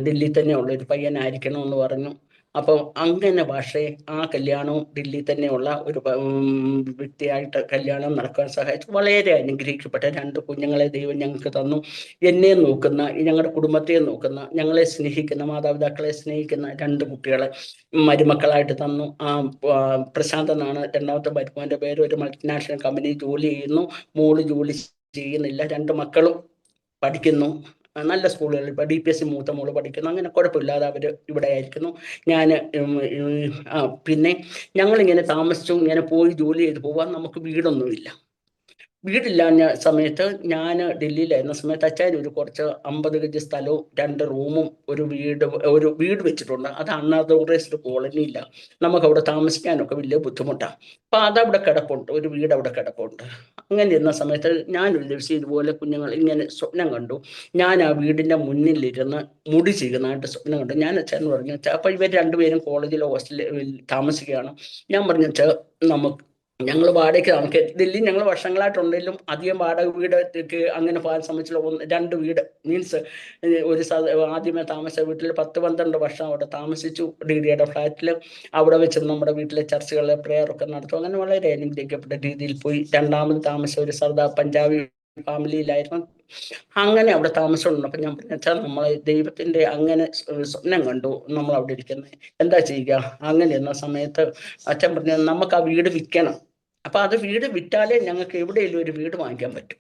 ദില്ലി തന്നെ ഉള്ളൊരു പയ്യനായിരിക്കണം എന്ന് പറഞ്ഞു. അപ്പം അങ്ങനെ പക്ഷേ ആ കല്യാണവും ദില്ലി തന്നെയുള്ള ഒരു വ്യക്തിയായിട്ട് കല്യാണം നടക്കാൻ സഹായിച്ചു. വളരെ അനുഗ്രഹിക്കപ്പെട്ട 2 കുഞ്ഞുങ്ങളെ ദൈവം ഞങ്ങൾക്ക് തന്നു. എന്നെ നോക്കുന്ന, ഞങ്ങളുടെ കുടുംബത്തെ നോക്കുന്ന, ഞങ്ങളെ സ്നേഹിക്കുന്ന, മാതാപിതാക്കളെ സ്നേഹിക്കുന്ന 2 കുട്ടികളെ മരുമക്കളായിട്ട് തന്നു. പ്രശാന്ത് എന്നാണ് 2ാമത്തെ മരുമകൻ്റെ പേര്. ഒരു മൾട്ടിനാഷണൽ കമ്പനി ജോലി ചെയ്യുന്നു. മോള് ജോലി ചെയ്യുന്നില്ല. 2 മക്കളും പഠിക്കുന്നു നല്ല സ്കൂളുകളിൽ. DPSC മൂത്ത മോള് പഠിക്കുന്നു. അങ്ങനെ കുഴപ്പമില്ലാതെ അവർ ഇവിടെ ആയിരിക്കുന്നു. ഞാൻ പിന്നെ ഞങ്ങളിങ്ങനെ താമസിച്ചു, ഇങ്ങനെ പോയി ജോലി ചെയ്ത് പോവാൻ. നമുക്ക് വീടൊന്നുമില്ല. വീടില്ലാഞ്ഞ സമയത്ത് ഞാൻ ഡൽഹിയിലായിരുന്ന സമയത്ത് അച്ഛൻ ഒരു കുറച്ച് 50 ഗജ സ്ഥലവും 2 റൂമും ഒരു വീട് വെച്ചിട്ടുണ്ട്. അത് അൺഓതറൈസ്ഡ് കോളനിയില്ല. നമുക്ക് അവിടെ താമസിക്കാനൊക്കെ വലിയ ബുദ്ധിമുട്ടാണ്. അപ്പം അതവിടെ കിടപ്പുണ്ട്, ഒരു വീട് അവിടെ കിടപ്പുണ്ട്. അങ്ങനെ ഇരുന്ന സമയത്ത് ഞാൻ ഒരു ദിവസം ഇതുപോലെ കുഞ്ഞുങ്ങൾ ഇങ്ങനെ സ്വപ്നം കണ്ടു. ഞാൻ ആ വീടിൻ്റെ മുന്നിലിരുന്ന് മുടി ചെയ്യുന്നതായിട്ട് സ്വപ്നം കണ്ടു. ഞാൻ അച്ഛൻ പറഞ്ഞു, അപ്പം ഇവർ 2 പേരും കോളേജിലോ ഹോസ്റ്റലിൽ താമസിക്കുകയാണ്. ഞാൻ പറഞ്ഞു, നമുക്ക് ഞങ്ങൾ വാടകയ്ക്ക് നമുക്ക് ദില്ലി ഞങ്ങൾ വർഷങ്ങളായിട്ടുണ്ടെങ്കിലും അധികം വാടക വീട് അങ്ങനെ പോകാൻ ശ്രമിച്ചില്ല. 2 വീട് മീൻസ് ആദ്യമേ താമസിച്ച വീട്ടിൽ 10-12 വർഷം അവിടെ താമസിച്ചു. DDയുടെ ഫ്ലാറ്റിൽ. അവിടെ വെച്ച് നമ്മുടെ വീട്ടിലെ ചർച്ചകളിലെ പ്രെയറൊക്കെ നടത്തും. അങ്ങനെ വളരെ അനുഗ്രഹിക്കപ്പെട്ട രീതിയിൽ പോയി. 2ാമത് താമസിച്ച ഒരു സർദാർ പഞ്ചാബി ഫാമിലിയിലായിരുന്നു. അങ്ങനെ അവിടെ താമസമുണ്ട്. അപ്പം ഞാൻ പറഞ്ഞാൽ നമ്മളെ ദൈവത്തിൻ്റെ അങ്ങനെ സ്വപ്നം കണ്ടു നമ്മൾ അവിടെ ഇരിക്കുന്നത്, എന്താ ചെയ്യുക? അങ്ങനെ എന്ന സമയത്ത് അച്ഛൻ പറഞ്ഞു, നമുക്ക് ആ വീട് വിൽക്കണം. അപ്പൊ അത് വീട് വിറ്റാലേ ഞങ്ങൾക്ക് എവിടെയെങ്കിലും ഒരു വീട് വാങ്ങിക്കാൻ പറ്റും.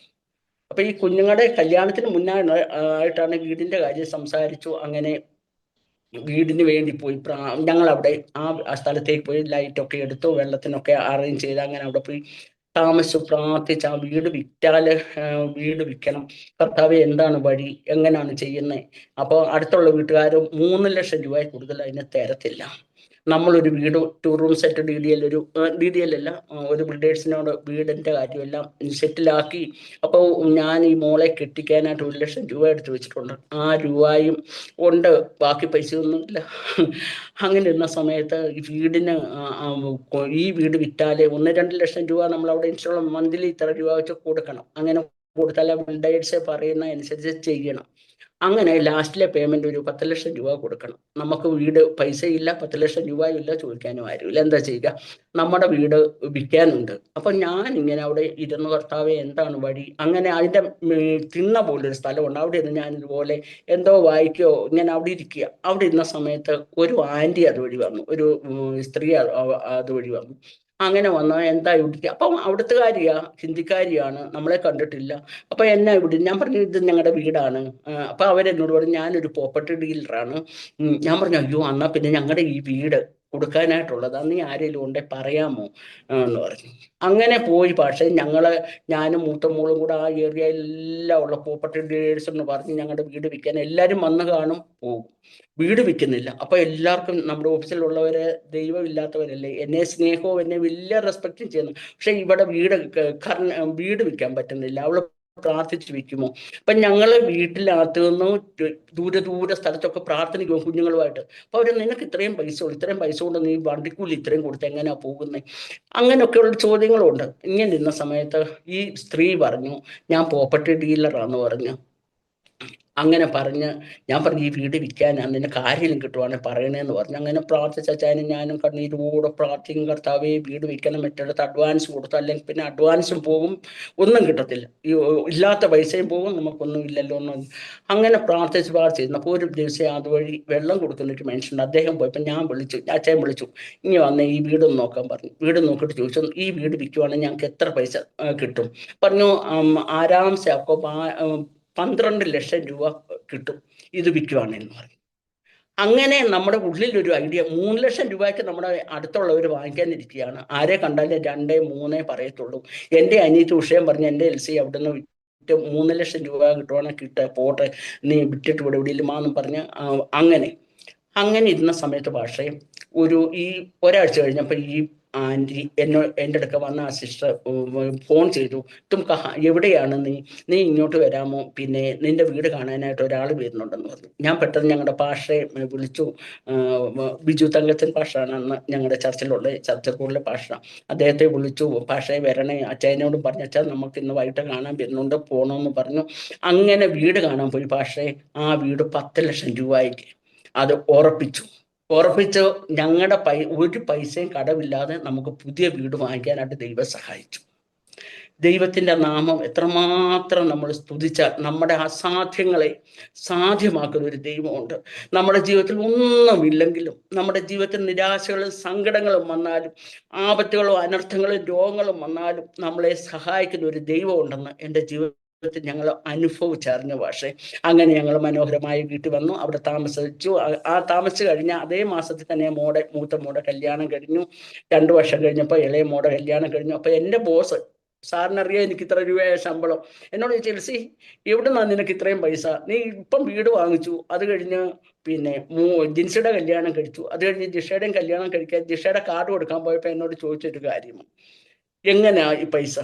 അപ്പൊ ഈ കുഞ്ഞുങ്ങളുടെ കല്യാണത്തിന് ആയിട്ടാണ് വീടിന്റെ കാര്യം സംസാരിച്ചു. അങ്ങനെ വീടിന് വേണ്ടി പോയി ഞങ്ങൾ അവിടെ ആ സ്ഥലത്തേക്ക് പോയി ലൈറ്റൊക്കെ എടുത്തു, വെള്ളത്തിനൊക്കെ അറേഞ്ച് ചെയ്ത് അങ്ങനെ അവിടെ പോയി താമസിച്ചു, പ്രാർത്ഥിച്ച് ആ വീട് വിറ്റാല് വീട് വിൽക്കണം, കർത്താവെ എന്താണ് വഴി, എങ്ങനെയാണ് ചെയ്യുന്നത്. അപ്പോൾ അടുത്തുള്ള വീട്ടുകാർ 3 ലക്ഷം രൂപ കൂടുതൽ അതിന് തരത്തില്ല. നമ്മളൊരു വീട് 2 റൂം സെറ്റ് DDL അല്ല, ഒരു ബിൽഡേഴ്സിനോട് വീടിന്റെ കാര്യമെല്ലാം സെറ്റിലാക്കി. അപ്പോൾ ഞാൻ ഈ മോളെ കെട്ടിക്കാനായിട്ട് 1 ലക്ഷം രൂപ എടുത്ത് വെച്ചിട്ടുണ്ട്. ആ രൂപയും കൊണ്ട് ബാക്കി പൈസയൊന്നുമില്ല. അങ്ങനെ ഇരുന്ന സമയത്ത് ഈ വീടിന് ഈ വീട് വിറ്റാലേ 1-2 ലക്ഷം രൂപ നമ്മൾ അവിടെ ഇൻസ്റ്റോൾ മന്ത്ലി ഇത്ര രൂപ വെച്ച് കൊടുക്കണം. അങ്ങനെ കൊടുത്താൽ ബിൽഡേഴ്സ് പറയുന്ന അനുസരിച്ച് ചെയ്യണം. അങ്ങനെ ലാസ്റ്റിലെ പേയ്മെന്റ് ഒരു 10 ലക്ഷം രൂപ കൊടുക്കണം. നമുക്ക് വീട് പൈസയില്ല, 10 ലക്ഷം രൂപയും ഇല്ല, ചോദിക്കാനും ആരുമില്ല. എന്താ ചെയ്യുക? നമ്മുടെ വീട് വിൽക്കാനുണ്ട്. അപ്പൊ ഞാൻ ഇങ്ങനെ അവിടെ ഇരുന്ന്, കർത്താവെ എന്താണ് വഴി. അങ്ങനെ അതിന്റെ തിണ്ണ പോലൊരു സ്ഥലമുണ്ട്, അവിടെ ഇരുന്ന് ഞാൻ ഇതുപോലെ എന്തോ വായിക്കോ ഇങ്ങനെ അവിടെ ഇരിക്കുക. അവിടെ ഇരുന്ന സമയത്ത് ഒരു ആന്റി അതുവഴി വന്നു, ഒരു സ്ത്രീ അതുവഴി വന്നു. അങ്ങനെ വന്നാൽ എന്താ ഇവിടുത്തെ, അപ്പം അവിടുത്തുകാരിയാ, ഹിന്ദിക്കാരിയാണ്, നമ്മളെ കണ്ടിട്ടില്ല. അപ്പൊ എന്നാ ഇവിടെ, ഞാൻ പറഞ്ഞു ഇത് ഞങ്ങളുടെ വീടാണ്. അപ്പൊ അവരെന്നോട് പറഞ്ഞു ഞാനൊരു പ്രോപ്പർട്ടി ഡീലറാണ്. ഞാൻ പറഞ്ഞു അയ്യോ എന്നാ പിന്നെ ഞങ്ങളുടെ ഈ വീട് കൊടുക്കാനായിട്ടുള്ളതാ, നീ ആരെങ്കിലും ഉണ്ടെ പറയാമോ എന്ന് പറഞ്ഞു. അങ്ങനെ പോയി. പക്ഷേ ഞാനും മൂത്ത മോളും കൂടെ ആ ഏരിയയിലെല്ലാം ഉള്ള പ്രോപ്പർട്ടി ഡീലേഴ്സ് എന്ന് പറഞ്ഞ് ഞങ്ങളുടെ വീട് വിൽക്കാൻ എല്ലാവരും വന്ന് കാണും, പോകും. വീട് വിൽക്കുന്നില്ല. അപ്പൊ എല്ലാവർക്കും, നമ്മുടെ ഓഫീസിലുള്ളവരെ ദൈവമില്ലാത്തവരല്ലേ, എന്നെ സ്നേഹവും എന്നെ വലിയ റെസ്പെക്റ്റും ചെയ്യുന്നു. പക്ഷെ ഇവിടെ വീട് വിൽക്കാൻ പറ്റുന്നില്ല. അവള് പ്രാർത്ഥിച്ചു വെക്കുമോ. അപ്പൊ ഞങ്ങള് വീട്ടിനകത്ത് നിന്ന് ദൂരെ സ്ഥലത്തൊക്കെ പ്രാർത്ഥനിക്കുമോ കുഞ്ഞുങ്ങളുമായിട്ട്. അപ്പൊ അവര് നിനക്ക് ഇത്രയും പൈസ കൊണ്ട് നീ വണ്ടിക്കൂലി ഇത്രയും കൊടുത്ത് എങ്ങനെയാ പോകുന്നത്, അങ്ങനെയൊക്കെയുള്ള ചോദ്യങ്ങളുണ്ട്. ഇങ്ങനെ ഇരുന്ന സമയത്ത് ഈ സ്ത്രീ പറഞ്ഞു ഞാൻ പ്രോപ്പർട്ടി ഡീലറാന്ന് പറഞ്ഞു. അങ്ങനെ പറഞ്ഞ് ഞാൻ പറഞ്ഞു ഈ വീട് വിൽക്കാനാണ്, നിനക്ക് ആരെങ്കിലും കിട്ടുവാണെങ്കിൽ പറയണേന്ന് പറഞ്ഞു. അങ്ങനെ പ്രാർത്ഥിച്ചാനും ഞാനും കണ്ണീരോടെ പ്രാർത്ഥിക്കും, കർത്താവേ വീട് വിൽക്കണം, മറ്റടുത്ത് അഡ്വാൻസ് കൊടുത്തു, അല്ലെങ്കിൽ പിന്നെ അഡ്വാൻസും പോകും, ഒന്നും കിട്ടത്തില്ല, ഈ ഇല്ലാത്ത പൈസയും പോകും, നമുക്കൊന്നും ഇല്ലല്ലോ എന്ന്. അങ്ങനെ പ്രാർത്ഥിച്ചിരുന്നപ്പോൾ ഒരു ദിവസം അതുവഴി വെള്ളം കൊടുക്കുന്നൊരു മനുഷ്യനുണ്ട്. അദ്ദേഹം പോയപ്പോൾ ഞാൻ അച്ഛൻ വിളിച്ചു, ഇനി വന്നേ ഈ വീടൊന്ന് നോക്കാൻ പറഞ്ഞു. വീട് നോക്കിയിട്ട് ചോദിച്ചു ഈ വീട് വിൽക്കുവാണെങ്കിൽ ഞങ്ങൾക്ക് എത്ര പൈസ കിട്ടും. പറഞ്ഞു ആരാംസെ അപ്പോൾ 12 ലക്ഷം രൂപ കിട്ടും ഇത് വിൽക്കുവാണെന്ന് പറഞ്ഞു. അങ്ങനെ നമ്മുടെ ഉള്ളിലൊരു ഐഡിയ, 3 ലക്ഷം രൂപയ്ക്ക് നമ്മുടെ അടുത്തുള്ളവർ വാങ്ങിക്കാനിരിക്കുകയാണ്. ആരെ കണ്ടാലും 2, 3 പറയത്തുള്ളൂ. എൻ്റെ അനിയത്തി ഉഷയം പറഞ്ഞ് എൻ്റെ LC അവിടെ നിന്ന് വിറ്റ് 3 ലക്ഷം രൂപ കിട്ടുവാണെങ്കിൽ പോട്ടെ, നീ വിട്ടിട്ട് ഇവിടെ എവിടെയില്ലുമാന്നും പറഞ്ഞ് അങ്ങനെ ഇരുന്ന സമയത്ത് പക്ഷേ ഈ ഒരാഴ്ച കഴിഞ്ഞപ്പോൾ ഈ ആൻറ്റി എൻ്റെ അടുക്ക വന്ന ആ സിസ്റ്റർ ഫോൺ ചെയ്തു, എവിടെയാണ് നീ ഇങ്ങോട്ട് വരാമോ, പിന്നെ നിന്റെ വീട് കാണാനായിട്ട് ഒരാൾ വരുന്നുണ്ടെന്ന് പറഞ്ഞു. ഞാൻ പെട്ടെന്ന് ഞങ്ങളുടെ പാഷയെ വിളിച്ചു. ബിജു തങ്കച്ചൻ പാഷാണ് അന്ന് ഞങ്ങളുടെ ചർച്ചിലുള്ള പാഷ. അദ്ദേഹത്തെ വിളിച്ചു, പാഷയെ വരണേ, അച്ഛനോടും പറഞ്ഞു അച്ഛാ നമുക്ക് ഇന്ന് വൈകിട്ട് കാണാൻ വരുന്നുണ്ട്, പോകണമെന്ന് പറഞ്ഞു. അങ്ങനെ വീട് കാണാൻ പോയി. പാഷയെ ആ വീട് 10 ലക്ഷം രൂപയ്ക്ക് അത് ഉറപ്പിച്ചു. ഞങ്ങളുടെ ഒരു പൈസയും കടമില്ലാതെ നമുക്ക് പുതിയ വീട് വാങ്ങിക്കാനായിട്ട് ദൈവം സഹായിച്ചു. ദൈവത്തിന്റെ നാമം എത്രമാത്രം നമ്മൾ സ്തുതിച്ചാൽ നമ്മുടെ അസാധ്യങ്ങളെ സാധ്യമാക്കുന്ന ഒരു ദൈവമുണ്ട്. നമ്മുടെ ജീവിതത്തിൽ ഒന്നുമില്ലെങ്കിലും, നമ്മുടെ ജീവിതത്തിൽ നിരാശകളും സങ്കടങ്ങളും വന്നാലും, ആപത്തുകളും അനർത്ഥങ്ങളും രോഗങ്ങളും വന്നാലും നമ്മളെ സഹായിക്കുന്ന ഒരു ദൈവമുണ്ടെന്ന് എൻ്റെ ജീവിതത്തിൽ ഞങ്ങൾ അനുഭവിച്ചറിഞ്ഞ. പക്ഷേ അങ്ങനെ ഞങ്ങൾ മനോഹരമായി വീട്ടിൽ വന്നു, അവിടെ താമസിച്ചു. താമസിച്ചു കഴിഞ്ഞ അതേ മാസത്തിൽ തന്നെ മൂത്ത മോടെ കല്യാണം കഴിഞ്ഞു. 2 വർഷം കഴിഞ്ഞപ്പോൾ ഇളയ മോടെ കല്യാണം കഴിഞ്ഞു. അപ്പൊ എൻ്റെ ബോസ്, സാറിനറിയാം എനിക്ക് ഇത്ര രൂപയായ ശമ്പളം, എന്നോട് ചോദിച്ചു എവിടെ നിന്നാ നിനക്ക് ഇത്രയും പൈസ, നീ ഇപ്പം വീട് വാങ്ങിച്ചു, അത് കഴിഞ്ഞ് പിന്നെ ജിൻസിയുടെ കല്യാണം കഴിച്ചു, അത് കഴിഞ്ഞ് ജിഷയുടെയും കല്യാണം കഴിക്കാൻ ജിഷയുടെ കാർഡ് കൊടുക്കാൻ പോയപ്പോൾ എന്നോട് ചോദിച്ചൊരു കാര്യം, എങ്ങനെയാ ഈ പൈസ.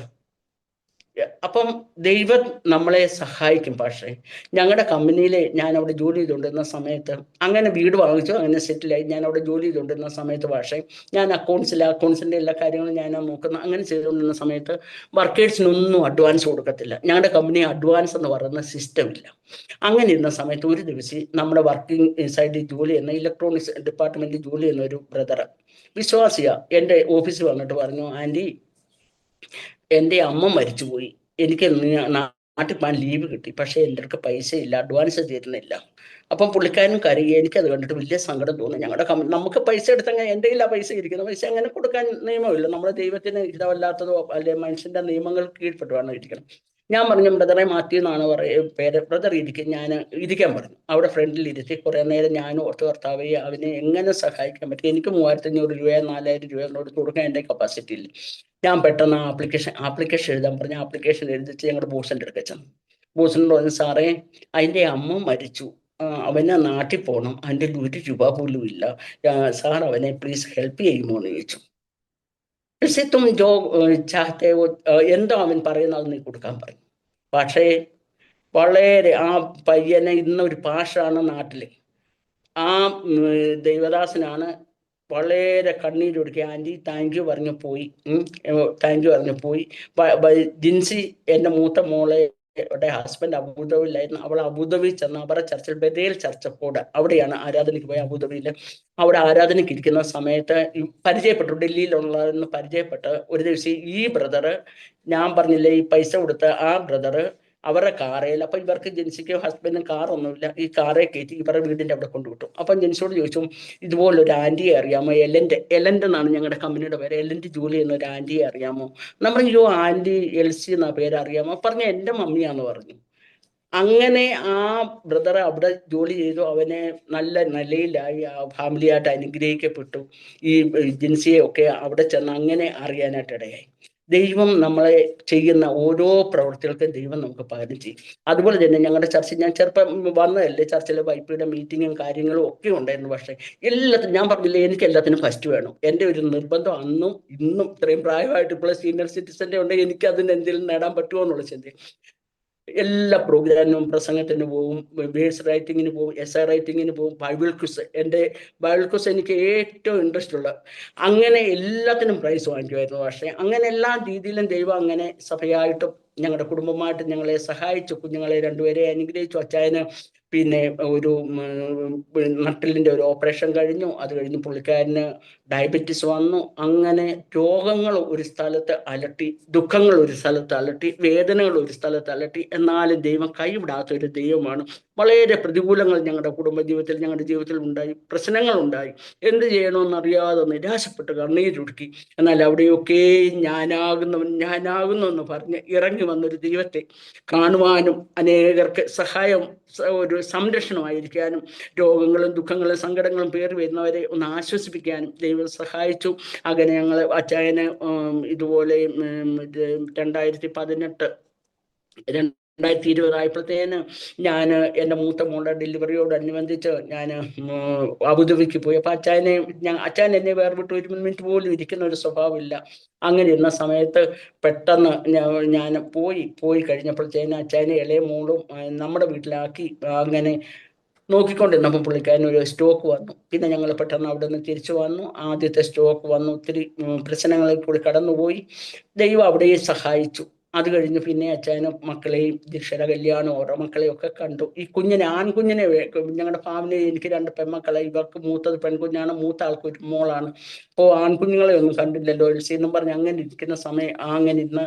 അപ്പം ദൈവം നമ്മളെ സഹായിക്കും. പക്ഷേ ഞങ്ങളുടെ കമ്പനിയിൽ ഞാൻ അവിടെ ജോലി ചെയ്തുകൊണ്ടിരുന്ന സമയത്ത് അങ്ങനെ വീട് വാങ്ങിച്ചു, അങ്ങനെ സെറ്റിലായി. ഞാൻ അവിടെ ജോലി ചെയ്തുകൊണ്ടിരുന്ന സമയത്ത് പക്ഷേ ഞാൻ അക്കൗണ്ട്സിൻ്റെ എല്ലാ കാര്യങ്ങളും ഞാൻ നോക്കുന്ന. അങ്ങനെ ചെയ്തുകൊണ്ടിരുന്ന സമയത്ത് വർക്കേഴ്സിനൊന്നും അഡ്വാൻസ് കൊടുക്കത്തില്ല. ഞങ്ങളുടെ കമ്പനി അഡ്വാൻസ് എന്ന് പറയുന്ന സിസ്റ്റം ഇല്ല. അങ്ങനെ ഇരുന്ന സമയത്ത് ഒരു ദിവസം നമ്മുടെ വർക്കിംഗ് സൈഡിൽ ജോലി ചെയ്യുന്ന ഇലക്ട്രോണിക്സ് ഡിപ്പാർട്ട്മെന്റിൽ ജോലി ചെയ്യുന്ന ഒരു ബ്രദർ, വിശ്വാസിയാ, എൻ്റെ ഓഫീസിൽ വന്നിട്ട് പറഞ്ഞു, ആൻറ്റി എൻ്റെ അമ്മ മരിച്ചുപോയി, എനിക്ക് നാട്ടിൽ പോകാൻ ലീവ് കിട്ടി. പക്ഷേ എൻ്റെ അടുത്ത് പൈസ ഇല്ല, അഡ്വാൻസ് തരുന്നില്ല. അപ്പം പുള്ളിക്കാരൻ കരയുക. എനിക്കത് കണ്ടിട്ട് വലിയ സങ്കടം തോന്നി. ഞങ്ങളുടെ നമുക്ക് പൈസ എടുത്തങ്ങനെ എൻ്റെ കയ്യിൽ ആ പൈസ ഇരിക്കുന്ന പൈസ അങ്ങനെ കൊടുക്കാൻ നിയമമില്ല. നമ്മുടെ ദൈവത്തിന് ഹിതമല്ലാത്തതോ അല്ലെ മനുഷ്യന്റെ നിയമങ്ങൾ കീഴ്പ്പെട്ട് വേണം ഇരിക്കണം. ഞാൻ പറഞ്ഞു, ബ്രദറെ മാത്യു എന്നാണ് പേര്, ബ്രദർ ഇരിക്കും, ഞാൻ ഇരിക്കാൻ പറഞ്ഞു. അവിടെ ഫ്രണ്ടിൽ ഇരുത്തി കുറേ നേരം ഞാൻ ഓർത്ത്, കർത്താവേ അവനെ എങ്ങനെ സഹായിക്കാൻ പറ്റും, എനിക്ക് 3500 രൂപയോ 4000 രൂപയോ കൊടുത്ത് കൊടുക്കാൻ എൻ്റെ കപ്പാസിറ്റി ഇല്ല. ഞാൻ പെട്ടെന്ന് ആപ്ലിക്കേഷൻ എഴുതാൻ പറഞ്ഞു. ആപ്ലിക്കേഷൻ എഴുതിച്ച് ഞങ്ങളുടെ ബോസിൻ്റെ അടുക്ക ചെന്നു. ബോസിനോട് പറഞ്ഞു, സാറേ അതിൻ്റെ അമ്മ മരിച്ചു, അവനെ നാട്ടിൽ പോകണം, അതിൻ്റെ 1 രൂപ പോലും ഇല്ല, സാർ അവനെ പ്ലീസ് ഹെൽപ്പ് ചെയ്യുമോ എന്ന് ചോദിച്ചു. പക്ഷേ തും ജോ ചാഹത്തെ എന്തോ അവൻ പറയുന്നത് നീ കൊടുക്കാൻ പറഞ്ഞു. പക്ഷേ വളരെ ആ പയ്യനെ ഇന്നൊരു പാഷാണ് നാട്ടിൽ. ആ ദൈവദാസനാണ് വളരെ കണ്ണീരൊടുക്കി, ആൻറ്റി താങ്ക് യു പറഞ്ഞു പോയി. താങ്ക് യു പറഞ്ഞു പോയി. ജിൻസി എൻ്റെ മൂത്ത മോളെ ഹസ്ബൻഡ് അബുദാബിയിലായിരുന്നു. അവൾ അബുദാബി ചെന്ന് അവരുടെ ചർച്ചിൽ, ബദേൽ ചർച്ച് കൂടെ അവിടെയാണ് ആരാധനയ്ക്ക് പോയി അബുദാബിയിൽ. അവിടെ ആരാധനയ്ക്ക് ഇരിക്കുന്ന സമയത്ത് പരിചയപ്പെട്ടു, ഡൽഹിയിലുള്ളതെന്ന് പരിചയപ്പെട്ട് ഒരു ദിവസം ഈ ബ്രദറ്, ഞാൻ പറഞ്ഞില്ലേ ഈ പൈസ കൊടുത്ത ആ ബ്രദറ് അവരുടെ കാറയിൽ, അപ്പൊ ഇവർക്ക് ജെൻസിക്കോ ഹസ്ബൻഡിനും കാറൊന്നുമില്ല, ഈ കാറെ കയറ്റി ഇവരുടെ വീടിന്റെ അവിടെ കൊണ്ടുവിട്ടു. അപ്പം ജെൻസിയോട് ചോദിച്ചു, ഇതുപോലൊരു ആന്റിയെ അറിയാമോ, എലന്റ് എന്നാണ് ഞങ്ങളുടെ കമ്പനിയുടെ പേര്, എലന്റ് ജോലി ചെയ്യുന്ന ഒരു ആന്റിയെ അറിയാമോ? നമ്മൾ ഈ ആന്റി എൽസി എന്ന പേര് അറിയാമോ? പറഞ്ഞ എൻ്റെ മമ്മിയാന്ന് പറഞ്ഞു. അങ്ങനെ ആ ബ്രദർ അവിടെ ജോലി ചെയ്തു. അവനെ നല്ല നിലയിലായി, ആ ഫാമിലിയായിട്ട് അനുഗ്രഹിക്കപ്പെട്ടു. ഈ ജിൻസിയെ ഒക്കെ അവിടെ ചെന്ന് അങ്ങനെ അറിയാനായിട്ട് ഇടയായി. ദൈവം നമ്മളെ ചെയ്യുന്ന ഓരോ പ്രവൃത്തികൾക്കും ദൈവം നമുക്ക് പകരം ചെയ്യും. അതുപോലെ തന്നെ ഞങ്ങളുടെ ചർച്ച, ഞാൻ ചെറുപ്പം വന്നതല്ലേ, ചർച്ചിലെ വൈപ്പിയുടെ മീറ്റിങ്ങും കാര്യങ്ങളും ഒക്കെ ഉണ്ടായിരുന്നു. പക്ഷേ എല്ലാത്തിനും ഞാൻ പറഞ്ഞില്ലേ, എനിക്ക് എല്ലാത്തിനും ഫസ്റ്റ് വേണം. എൻ്റെ ഒരു നിർബന്ധം അന്നും ഇന്നും, ഇത്രയും പ്രായമായിട്ട് ഇപ്പോൾ സീനിയർ സിറ്റിസൻ്റെ ഉണ്ടെങ്കിൽ എനിക്ക് അതിന് എന്തെങ്കിലും നേടാൻ പറ്റുമോ എന്നുള്ള ചിന്ത. എല്ലാ പ്രോഗ്രാമിനും പ്രസംഗത്തിന് പോവും, വേഴ്സ് റൈറ്റിങ്ങിന് പോവും, എസ്ഐ റൈറ്റിങ്ങിന് പോവും, ബൈബിൾ ക്വിസ്. എൻ്റെ ബൈബിൾ ക്വിസ് എനിക്ക് ഏറ്റവും ഇൻട്രസ്റ്റ് ഉള്ള, അങ്ങനെ എല്ലാത്തിനും പ്രൈസ് വാങ്ങിക്കുമായിരുന്നു. പക്ഷേ അങ്ങനെ എല്ലാ രീതിയിലും ദൈവം അങ്ങനെ സഭയായിട്ടും ഞങ്ങളുടെ കുടുംബമായിട്ട് ഞങ്ങളെ സഹായിച്ചു. കുഞ്ഞുങ്ങളെ 2 പേരെ അനുഗ്രഹിച്ചു. അച്ചായന് പിന്നെ ഒരു നട്ടലിൻ്റെ ഒരു ഓപ്പറേഷൻ കഴിഞ്ഞു. അത് കഴിഞ്ഞ് പുള്ളിക്കാരന് ഡയബറ്റീസ് വന്നു. അങ്ങനെ രോഗങ്ങൾ ഒരു സ്ഥലത്ത് അലട്ടി, ദുഃഖങ്ങൾ ഒരു സ്ഥലത്ത് അലട്ടി, വേദനകൾ ഒരു സ്ഥലത്ത് അലട്ടി. എന്നാലും ദൈവം കൈവിടാത്ത ഒരു ദൈവമാണ്. വളരെ പ്രതികൂലങ്ങൾ ഞങ്ങളുടെ കുടുംബജീവിതത്തിൽ, ഞങ്ങളുടെ ജീവിതത്തിൽ ഉണ്ടായി, പ്രശ്നങ്ങളുണ്ടായി. എന്ത് ചെയ്യണമെന്നറിയാതെ നിരാശപ്പെട്ട് കണ്ണീരൊടുക്കി. എന്നാൽ അവിടെയൊക്കെ ഞാനാകുന്നു എന്ന് പറഞ്ഞ് ഇറങ്ങി വന്നൊരു ദൈവത്തെ കാണുവാനും അനേകർക്ക് സഹായം, ഒരു സംരക്ഷണമായിരിക്കാനും, രോഗങ്ങളും ദുഃഖങ്ങളും സങ്കടങ്ങളും പേറി വരുന്നവരെ ഒന്ന് ആശ്വസിപ്പിക്കാനും ദൈവം സഹായിച്ചു. അങ്ങനെ ഞങ്ങൾ അച്ചായന് ഇതുപോലെ 2018 2020 ആയപ്പോഴത്തേന് ഞാൻ എൻ്റെ മൂത്ത മോളുടെ ഡെലിവറിയോടനുബന്ധിച്ച് ഞാൻ അബുദാബിക്ക് പോയി. അപ്പോൾ അച്ചായൻ എന്നെ വേർവിട്ട് 1 മിനിറ്റ് പോലും ഇരിക്കുന്ന ഒരു സ്വഭാവമില്ല. അങ്ങനെ ഇരുന്ന സമയത്ത് പെട്ടെന്ന് ഞാൻ പോയി കഴിഞ്ഞപ്പോഴത്തേന് അച്ചായനെ ഇളയ മോളും നമ്മുടെ വീട്ടിലാക്കി. അങ്ങനെ നോക്കിക്കൊണ്ടിരുന്നപ്പോൾ പുള്ളിക്കാരന് ഒരു സ്റ്റോക്ക് വന്നു. പിന്നെ ഞങ്ങൾ പെട്ടെന്ന് അവിടെ നിന്ന് തിരിച്ചു വന്നു. ആദ്യത്തെ സ്റ്റോക്ക് വന്നു, ഒത്തിരി പ്രശ്നങ്ങളിൽ കൂടി കടന്നുപോയി. ദൈവം അവിടെയും സഹായിച്ചു. അത് കഴിഞ്ഞ് പിന്നെ അച്ചായന് മക്കളെയും ദീക്ഷയുടെ കല്യാണം ഓരോ മക്കളെയും ഒക്കെ കണ്ടു. ഈ ആൺകുഞ്ഞിനെ ഞങ്ങളുടെ ഫാമിലി, എനിക്ക് 2 പെൺമക്കളെ, ഇവർക്ക് മൂത്തത് പെൺകുഞ്ഞാണ്, മൂത്ത ആൾക്ക് ഒരു മോളാണ്. അപ്പോൾ ആൺകുഞ്ഞുങ്ങളെ ഒന്നും കണ്ടില്ലല്ലോ എൽസി എന്നും പറഞ്ഞ് അങ്ങനെ ഇരിക്കുന്ന അങ്ങനെ ഇരുന്ന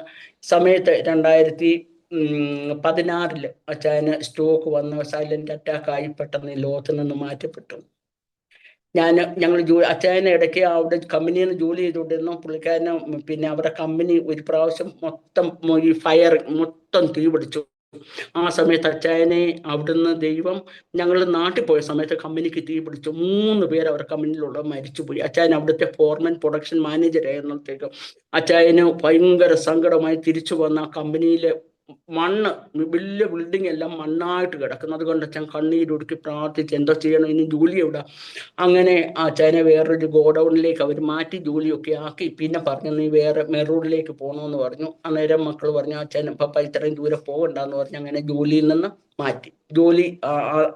സമയത്ത് 2016 അച്ചായന് സ്റ്റോക്ക് വന്ന് സൈലന്റ് അറ്റാക്കായി പെട്ടെന്ന് ലോകത്ത് നിന്ന് മാറ്റപ്പെട്ടു. ഞങ്ങൾ അച്ചായനെ ഇടയ്ക്ക് അവിടെ കമ്പനിയിൽ നിന്ന് ജോലി ചെയ്തുകൊണ്ടിരുന്നു. പുള്ളിക്കാരന് പിന്നെ അവരുടെ കമ്പനി ഒരു പ്രാവശ്യം മൊത്തം ഈ ഫയർ മൊത്തം തീ പിടിച്ചു. ആ സമയത്ത് അച്ചായനെ അവിടുന്ന് ദൈവം, ഞങ്ങൾ നാട്ടിൽ പോയ സമയത്ത് കമ്പനിക്ക് തീ പിടിച്ചു. 3 പേർ അവരുടെ കമ്പനിയിലുള്ള മരിച്ചുപോയി. അച്ചായൻ അവിടുത്തെ ഫോർമൻ പ്രൊഡക്ഷൻ മാനേജർ ആയിരുന്നത്തേക്ക് അച്ചായന് ഭയങ്കര സങ്കടമായി തിരിച്ചു വന്ന കമ്പനിയിലെ മണ്ണ്, വലിയ ബിൽഡിംഗ് എല്ലാം മണ്ണായിട്ട് കിടക്കുന്നത് കൊണ്ട് അച്ഛൻ കണ്ണീരൊടുക്കി പ്രാർത്ഥിച്ച് എന്തോ ചെയ്യണം, ഇനി ജോലി എവിടെ. അങ്ങനെ അച്ഛനെ വേറൊരു ഗോഡൗണിലേക്ക് അവർ മാറ്റി ജോലിയൊക്കെ ആക്കി. പിന്നെ പറഞ്ഞു, നീ വേറെ മെറൂണിലേക്ക് പോകണമെന്ന് പറഞ്ഞു. അന്നേരം മക്കൾ പറഞ്ഞു, അച്ഛൻ പപ്പ ഇത്രയും ദൂരെ പോകണ്ടെന്ന് പറഞ്ഞു. അങ്ങനെ ജോലിയിൽ നിന്ന് മാറ്റി. ജോലി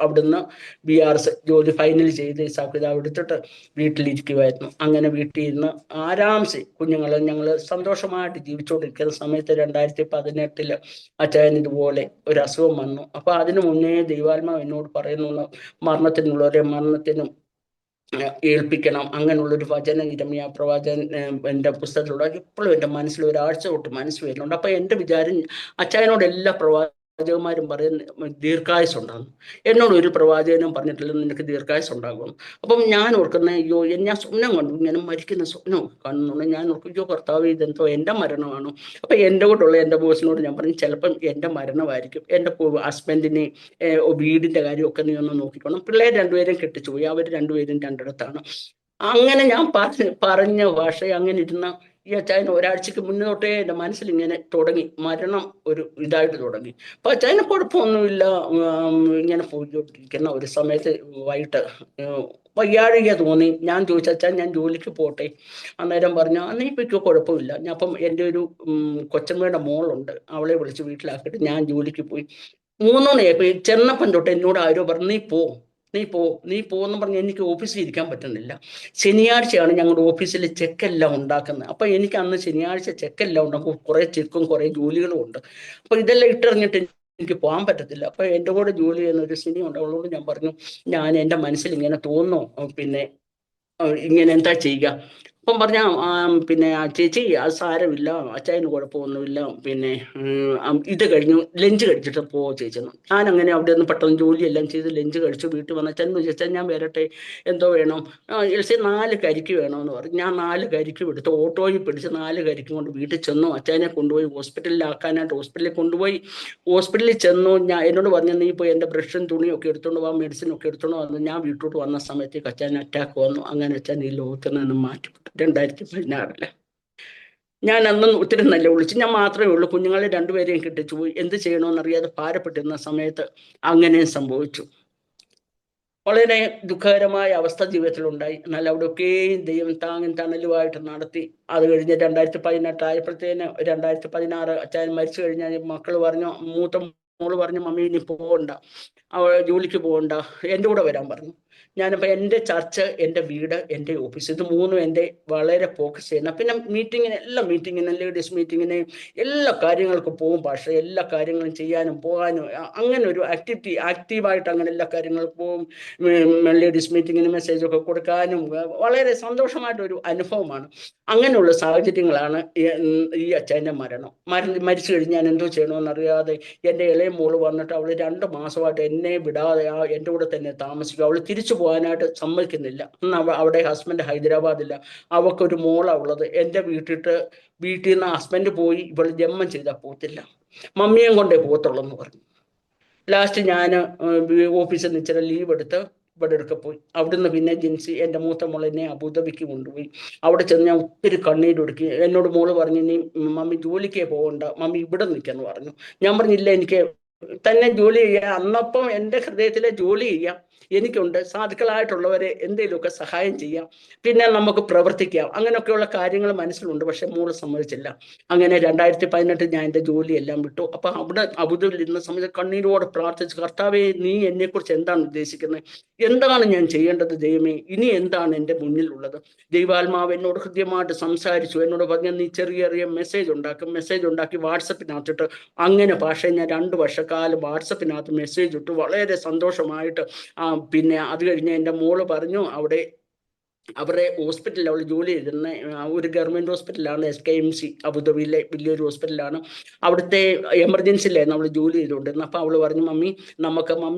അവിടുന്ന് BRS ജോലി ഫൈനൽ ചെയ്ത് സാക്ഷിതാവ് എടുത്തിട്ട് വീട്ടിലിരിക്കുമായിരുന്നു. അങ്ങനെ വീട്ടിൽ ഇരുന്ന് ആരാംസെ കുഞ്ഞുങ്ങളെ ഞങ്ങൾ സന്തോഷമായിട്ട് ജീവിച്ചുകൊണ്ടിരിക്കുന്ന സമയത്ത് 2018 അച്ചായൻ ഇതുപോലെ ഒരു അസുഖം വന്നു. അപ്പൊ അതിനു മുന്നേ ദൈവാത്മാവ് എന്നോട് പറയുന്നു, മരണത്തിനുള്ളവരെ മരണത്തിനും ഏൽപ്പിക്കണം, അങ്ങനെയുള്ളൊരു വചനം ഇരമ്യാ പ്രവാചകൻ എൻ്റെ പുസ്തകത്തിലുള്ള ഇപ്പോഴും എൻ്റെ മനസ്സിൽ ഒരാഴ്ച തൊട്ട് മനസ്സ് വരുന്നുണ്ട്. അപ്പൊ എൻ്റെ വിചാരം, അച്ചായനോട് എല്ലാ പ്രവാചകന്മാരും പറയുന്ന ദീർഘായുസ് ഉണ്ടാകുന്നു. എന്നോട് ഒരു പ്രവാചകനും പറഞ്ഞിട്ടില്ല നിനക്ക് ദീർഘായുസ് ഉണ്ടാകുമെന്ന്. അപ്പം ഞാൻ ഓർക്കുന്ന അയ്യോ ഞാൻ സ്വപ്നം കണ്ടു, ഇങ്ങനെ മരിക്കുന്ന സ്വപ്നം കാണുന്നുണ്ട്. ഞാൻ ഓർക്കും അയ്യോ കർത്താവ് ഇതെന്തോ എൻ്റെ മരണമാണോ? അപ്പം എൻ്റെ കൂട്ടുള്ള എൻ്റെ ബോസിനോട് ഞാൻ പറഞ്ഞു ചിലപ്പം എൻ്റെ മരണമായിരിക്കും, എൻ്റെ ഹസ്ബൻഡിനെ വീടിൻ്റെ കാര്യമൊക്കെ നീ ഒന്ന് നോക്കിക്കോണം. പിള്ളേർ രണ്ടുപേരും കെട്ടിച്ചു പോയി, അവർ രണ്ടുപേരും രണ്ടിടത്താണ്. അങ്ങനെ ഞാൻ പറഞ്ഞ ഭാഷ അങ്ങനെ ഇരുന്ന ഈ അച്ചായന് ഒരാഴ്ചക്ക് മുന്നേ തൊട്ടേ എൻ്റെ മനസ്സിൽ ഇങ്ങനെ തുടങ്ങി, മരണം ഒരു ഇതായിട്ട് തുടങ്ങി. അപ്പൊ അച്ചായന് കുഴപ്പമൊന്നുമില്ല. ഇങ്ങനെ പോയിക്കൊണ്ടിരിക്കുന്ന ഒരു സമയത്ത് വൈകിട്ട് വയ്യാഴിക തോന്നി. ഞാൻ ചോദിച്ചു അച്ഛാ ഞാൻ ജോലിക്ക് പോട്ടെ. അന്നേരം പറഞ്ഞു അന്ന് ഇപ്പൊ കുഴപ്പമില്ല. ഞാൻ അപ്പം എൻ്റെ ഒരു കൊച്ചമ്മയുടെ മോളുണ്ട്, അവളെ വിളിച്ച് വീട്ടിലാക്കിയിട്ട് ഞാൻ ജോലിക്ക് പോയി. 3 മണിയായപ്പോൾ ചെന്നപ്പം തൊട്ട് എന്നോട് ആരോ പറഞ്ഞു നീ പോന്ന് പറഞ്ഞ് എനിക്ക് ഓഫീസിൽ ഇരിക്കാൻ പറ്റുന്നില്ല. ശനിയാഴ്ചയാണ് ഞങ്ങളുടെ ഓഫീസിൽ ചെക്കെല്ലാം ഉണ്ടാക്കുന്നത്. അപ്പൊ എനിക്ക് അന്ന് ശനിയാഴ്ച ചെക്കെല്ലാം ഉണ്ടാക്കും, കുറെ ചെക്കും കുറെ ജോലികളും ഉണ്ട്. അപ്പൊ ഇതെല്ലാം ഇട്ടെറിഞ്ഞിട്ട് എനിക്ക് പോകാൻ പറ്റത്തില്ല. അപ്പൊ എൻ്റെ കൂടെ ജോലി ചെയ്യുന്ന ഒരു സിനി ഉണ്ട്, അവളോട് ഞാൻ പറഞ്ഞു ഞാൻ എൻ്റെ മനസ്സിൽ ഇങ്ങനെ തോന്നുന്നു, പിന്നെ ഇങ്ങനെ എന്താ ചെയ്യുക. അപ്പം പറഞ്ഞ പിന്നെ ചേച്ചി അത് സാരമില്ല, അച്ചായന് കുഴപ്പമൊന്നുമില്ല, പിന്നെ ഇത് കഴിഞ്ഞു ലഞ്ച് കഴിച്ചിട്ട് പോവോ ചേച്ചെന്ന്. ഞാൻ അങ്ങനെ അവിടെ നിന്ന് പെട്ടെന്ന് ജോലിയെല്ലാം ചെയ്ത് ലഞ്ച് കഴിച്ചു വീട്ടിൽ വന്ന ചെന്ന് ചോദിച്ചാൽ ഞാൻ വരട്ടെ എന്തോ വേണം. എൽസി 4 കരിക്ക് വേണമെന്ന് പറഞ്ഞു. ഞാൻ 4 കരിക്ക് എടുത്ത് ഓട്ടോയിൽ പിടിച്ച് 4 കരിക്കും കൊണ്ട് വീട്ടിൽ ചെന്നു. അച്ചായനെ കൊണ്ടുപോയി ഹോസ്പിറ്റലിലാക്കാനായിട്ട് ഹോസ്പിറ്റലിൽ കൊണ്ടുപോയി. ഹോസ്പിറ്റലിൽ ചെന്നു. എന്നോട് പറഞ്ഞു നീ പോയി എൻ്റെ ബ്രഷും തുണിയൊക്കെ എടുത്തോണ്ട് പോകാൻ മെഡിസിനൊക്കെ എടുത്തോണ്ട് വന്നു. ഞാൻ വീട്ടിലോട്ട് വന്ന സമയത്തേക്ക് അച്ചായന് അറ്റാക്ക് വന്നു. അങ്ങനെ അച്ചാൻ ഈ ലോകത്തിൽ നിന്ന് മാറ്റപ്പെട്ടു 2016. ഞാൻ അന്ന് ഒത്തിരി നല്ല വിളിച്ചു. ഞാൻ മാത്രമേ ഉള്ളൂ, കുഞ്ഞുങ്ങളെ 2 പേരെയും കെട്ടിച്ചു പോയി. എന്ത് ചെയ്യണമെന്നറിയാതെ ഭാരപ്പെട്ടിരുന്ന സമയത്ത് അങ്ങനെ സംഭവിച്ചു. വളരെ ദുഃഖകരമായ അവസ്ഥ ജീവിതത്തിലുണ്ടായി. എന്നാൽ അവിടെയൊക്കെയും ദൈവം താങ്ങും തണലുമായിട്ട് നടത്തി. അത് കഴിഞ്ഞ് 2018 ആയപ്പോഴത്തേന് 2016 അച്ചായൻ മരിച്ചു കഴിഞ്ഞാൽ മക്കൾ പറഞ്ഞു, മൂത്ത മോള് പറഞ്ഞു മമ്മി ഇനി പോകണ്ട, അവൾ ജോലിക്ക് പോകണ്ട, എൻ്റെ കൂടെ വരാൻ പറഞ്ഞു. ഞാനിപ്പോൾ എൻ്റെ ചർച്ച്, എൻ്റെ വീട്, എൻ്റെ ഓഫീസ്, ഇത് 3 എൻ്റെ വളരെ ഫോക്കസ് ചെയ്യുന്ന. പിന്നെ എല്ലാ മീറ്റിങ്ങിനും ലേഡീസ് മീറ്റിങ്ങിന് എല്ലാ കാര്യങ്ങൾക്കും പോകും. പക്ഷേ എല്ലാ കാര്യങ്ങളും ചെയ്യാനും പോകാനും അങ്ങനെ ഒരു ആക്റ്റീവായിട്ട് അങ്ങനെ എല്ലാ കാര്യങ്ങളും പോകും. ലേഡീസ് മീറ്റിങ്ങിന് മെസ്സേജൊക്കെ കൊടുക്കാനും വളരെ സന്തോഷമായിട്ടൊരു അനുഭവമാണ്. അങ്ങനെയുള്ള സാഹചര്യങ്ങളാണ് ഈ അച്ഛൻ്റെ മരിച്ചു കഴിഞ്ഞ് ഞാൻ എന്തോ ചെയ്യണമെന്നറിയാതെ എൻ്റെ ഇളയ മോള് വന്നിട്ട് അവൾ 2 മാസമായിട്ട് എന്നെ വിടാതെ എൻ്റെ കൂടെ തന്നെ താമസിക്കും. അവൾ തിരിച്ചു പോകാനായിട്ട് സമ്മതിക്കുന്നില്ല. അവിടെ ഹസ്ബൻഡ് ഹൈദരാബാദില്ല, അവൾക്കൊരു മോളാണ് ഉള്ളത്. എൻ്റെ വീട്ടിൽ നിന്ന് ഹസ്ബൻഡ് പോയി ഇവൾ ജന്മം ചെയ്താൽ പോകത്തില്ല, മമ്മിയും കൊണ്ടേ പോകത്തുള്ളൂ എന്ന് പറഞ്ഞു. ലാസ്റ്റ് ഞാൻ ഓഫീസിൽ നിന്ന് ഇച്ചിരി ലീവ് എടുത്ത് ഇവിടെ എടുക്ക പോയി. അവിടുന്ന് പിന്നെ ജിൻസി എൻ്റെ മൂത്ത മോളെന്നെ അബുദാബിക്ക് കൊണ്ടുപോയി. അവിടെ ചെന്ന് ഞാൻ ഒത്തിരി കണ്ണീരൊടുക്കി. എന്നോട് മോള് പറഞ്ഞു നീ മമ്മി ജോലിക്കേ പോകണ്ട, മമ്മി ഇവിടെ നിൽക്കാന്ന് പറഞ്ഞു. ഞാൻ പറഞ്ഞില്ല, എനിക്ക് തന്നെ ജോലി ചെയ്യാം. അന്നപ്പം എൻ്റെ ഹൃദയത്തിലെ ജോലി ചെയ്യാം, എനിക്കുണ്ട്, സാധുക്കളായിട്ടുള്ളവരെ എന്തെങ്കിലുമൊക്കെ സഹായം ചെയ്യാം, പിന്നെ നമുക്ക് പ്രവർത്തിക്കാം, അങ്ങനെയൊക്കെയുള്ള കാര്യങ്ങൾ മനസ്സിലുണ്ട്. പക്ഷെ മോള് സമ്മതിച്ചില്ല. അങ്ങനെ 2018 ഞാൻ എൻ്റെ ജോലിയെല്ലാം വിട്ടു. അപ്പം അവിടെ അബുദാബിയിൽ ഇരുന്ന സമയത്ത് കണ്ണീരോടെ പ്രാർത്ഥിച്ചു, കർത്താവേ നീ എന്നെക്കുറിച്ച് എന്താണ് ഉദ്ദേശിക്കുന്നത്, എന്താണ് ഞാൻ ചെയ്യേണ്ടത് ദൈവമേ, ഇനി എന്താണ് എൻ്റെ മുന്നിലുള്ളത്. ദൈവാത്മാവ് എന്നോട് ഹൃദ്യമായിട്ട് സംസാരിച്ചു. എന്നോട് പറഞ്ഞ നീ ചെറിയ മെസ്സേജ് ഉണ്ടാക്കി വാട്സപ്പിനകത്തിട്ട്. അങ്ങനെ പക്ഷേ ഞാൻ 2 വർഷക്കാലം വാട്സപ്പിനകത്ത് മെസ്സേജ് ഇട്ടു, വളരെ സന്തോഷമായിട്ട്. പിന്നെ അത് കഴിഞ്ഞ് എൻ്റെ മോള് പറഞ്ഞു അവരുടെ ഹോസ്പിറ്റലിൽ അവൾ ജോലി ചെയ്തിരുന്ന ഒരു ഗവൺമെൻറ് ഹോസ്പിറ്റലാണ്, SKMC അബുദാബിയിലെ വലിയൊരു ഹോസ്പിറ്റലാണ്. അവിടുത്തെ എമർജൻസിയിലായിരുന്നു അവൾ ജോലി ചെയ്തുകൊണ്ടിരുന്നത്. അപ്പോൾ അവൾ പറഞ്ഞു മമ്മി